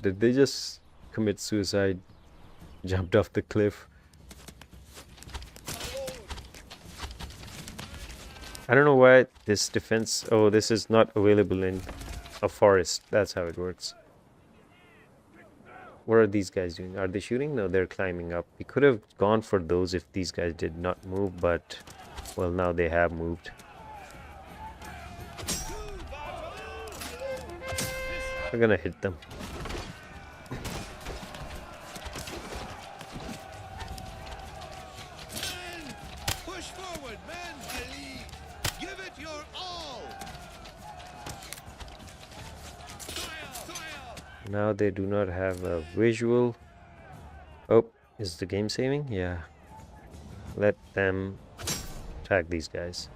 Did they just commit suicide? Jumped off the cliff? I don't know why this defense... Oh, this is not available in a forest. That's how it works. What are these guys doing? Are they shooting? No, they're climbing up. We could have gone for those if these guys did not move, but... Well, now they have moved. We're gonna hit them. Push forward, men, my liege! Give it your all! Sire! Now they do not have a visual. Oh, is the game saving? Yeah. Let them attack these guys.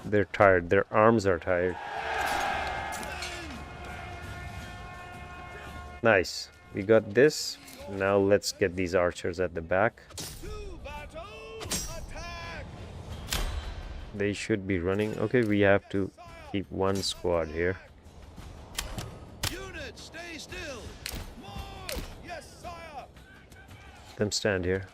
They're tired. Their arms are tired. Nice. We got this. Now let's get these archers at the back. To battle! Attack! They should be running. Okay, we have to keep one squad here. Units, stay still! them stand here.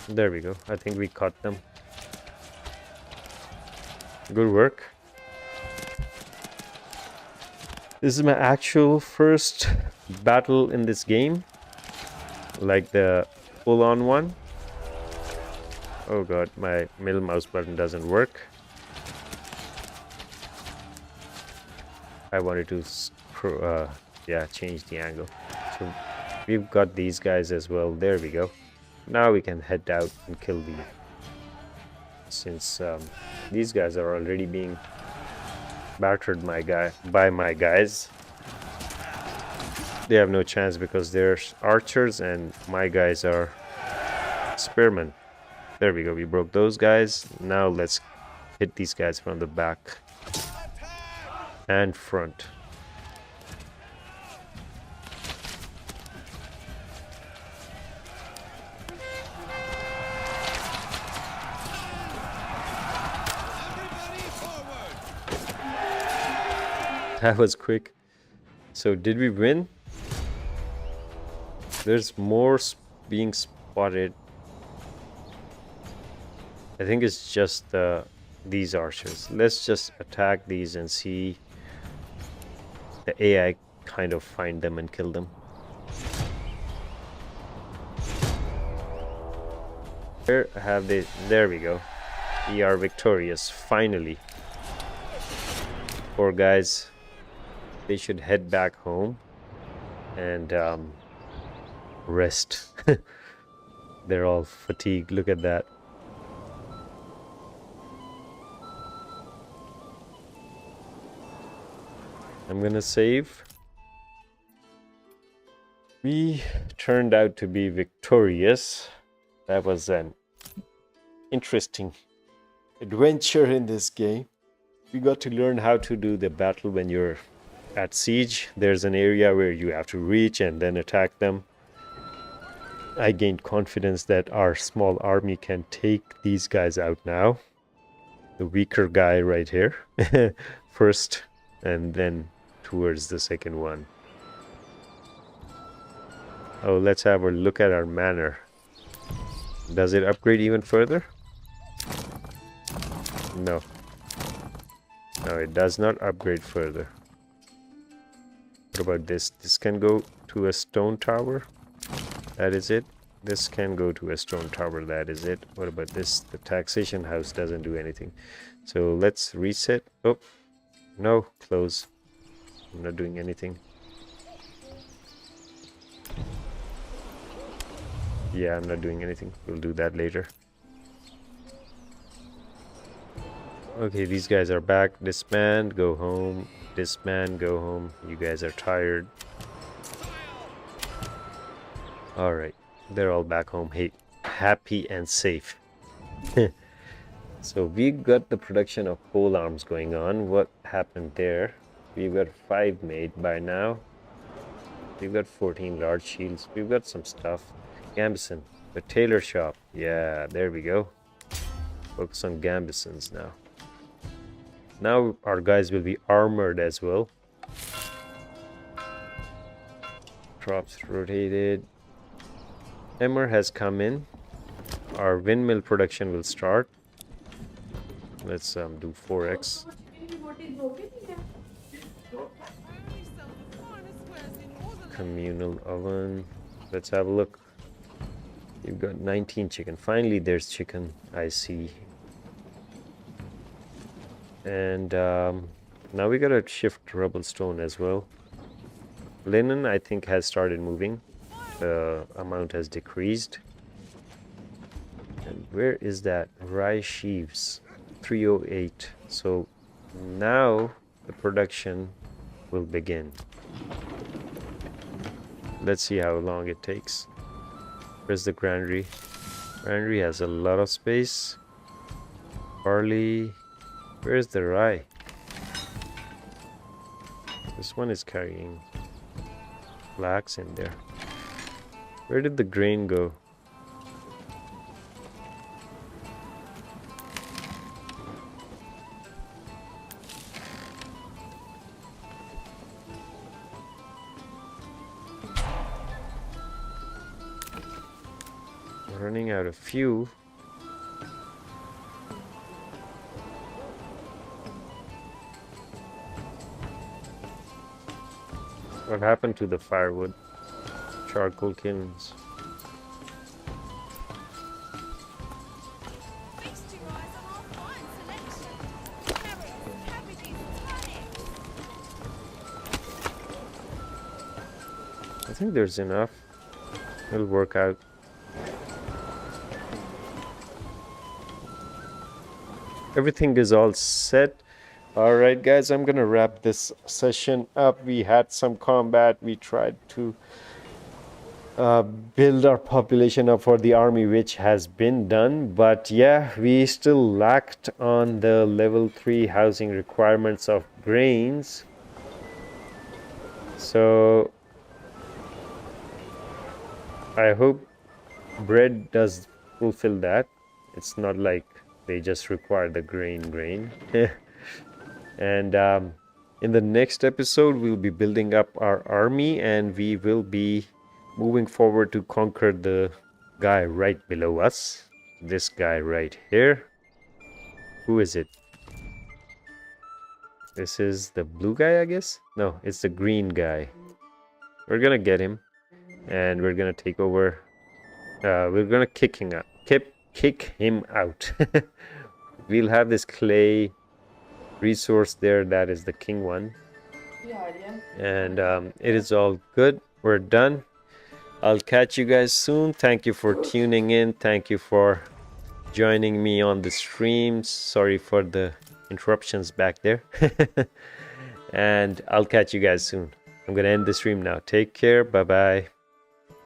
There we go. I think we caught them. Good work. This is my actual first battle in this game. Like the full-on one. Oh god, my middle mouse button doesn't work. I wanted to change the angle. So we've got these guys as well. There we go. Now we can head out and kill these. Since these guys are already being battered by my guys. They have no chance because they're archers and my guys are spearmen. There we go, we broke those guys. Now let's hit these guys from the back and front. That was quick. So did we win? There's more being spotted. I think it's just these archers. Let's just attack these and see the AI kind of find them and kill them. Where have they? There we go. We are victorious, finally. Poor guys. They should head back home and rest. They're all fatigued. Look at that. I'm gonna save. We turned out to be victorious. That was an interesting adventure in this game. We got to learn how to do the battle when you're at siege. There's an area where you have to reach and then attack them. I gained confidence that our small army can take these guys out now. The weaker guy right here first, and then towards the second one. Oh, let's have a look at our manor. Does it upgrade even further? No. No, it does not upgrade further. What about this? This can go to a stone tower. That is it. This can go to a stone tower. That is it. What about this? The taxation house doesn't do anything. So let's reset. Oh, no, close. I'm not doing anything. Yeah, I'm not doing anything. We'll do that later. Okay, these guys are back. Disband, go home. Disband, go home. You guys are tired. Alright, they're all back home. Hey, happy and safe. So we got the production of pole arms going on. What happened there? We've got 5 made by now. We've got 14 large shields. We've got some stuff. Gambison, the tailor shop. Yeah, there we go. Focus on gambisons now. Now our guys will be armored as well. Drops rotated. Hammer has come in. Our windmill production will start. Let's do 4x. Communal oven. Let's have a look. You've got 19 chicken. Finally, there's chicken. I see. And now we gotta shift rubble stone as well. Linen, I think, has started moving. The amount has decreased. And where is that? Rye sheaves. 308. So now the production will begin. Let's see how long it takes. Where's the granary? Granary has a lot of space. Barley. Where's the rye? This one is carrying flax in there. Where did the grain go? running out of fuel. What happened to the firewood? Charcoal kilns. Feasting rise on our fine selection. Carrots, cabbages, turnips. I think there's enough. It'll work out. Everything is all set. Alright guys, I'm gonna wrap this session up. We had some combat. We tried to build our population up for the army, which has been done. But yeah, we still lacked on the level 3 housing requirements of grains. So I hope bread does fulfill that. It's not like they just require the grain. And in the next episode, we'll be building up our army, and we will be moving forward to conquer the guy right below us. This guy right here. Who is it? This is the blue guy, I guess? No, it's the green guy. We're gonna get him, and we're gonna take over. We're gonna kick him out. Kick him out. We'll have this clay resource there. That is the king one. And it is all good. We're done. I'll catch you guys soon. Thank you for tuning in. Thank you for joining me on the stream. Sorry for the interruptions back there. And I'll catch you guys soon. I'm gonna end the stream now. Take care. Bye bye.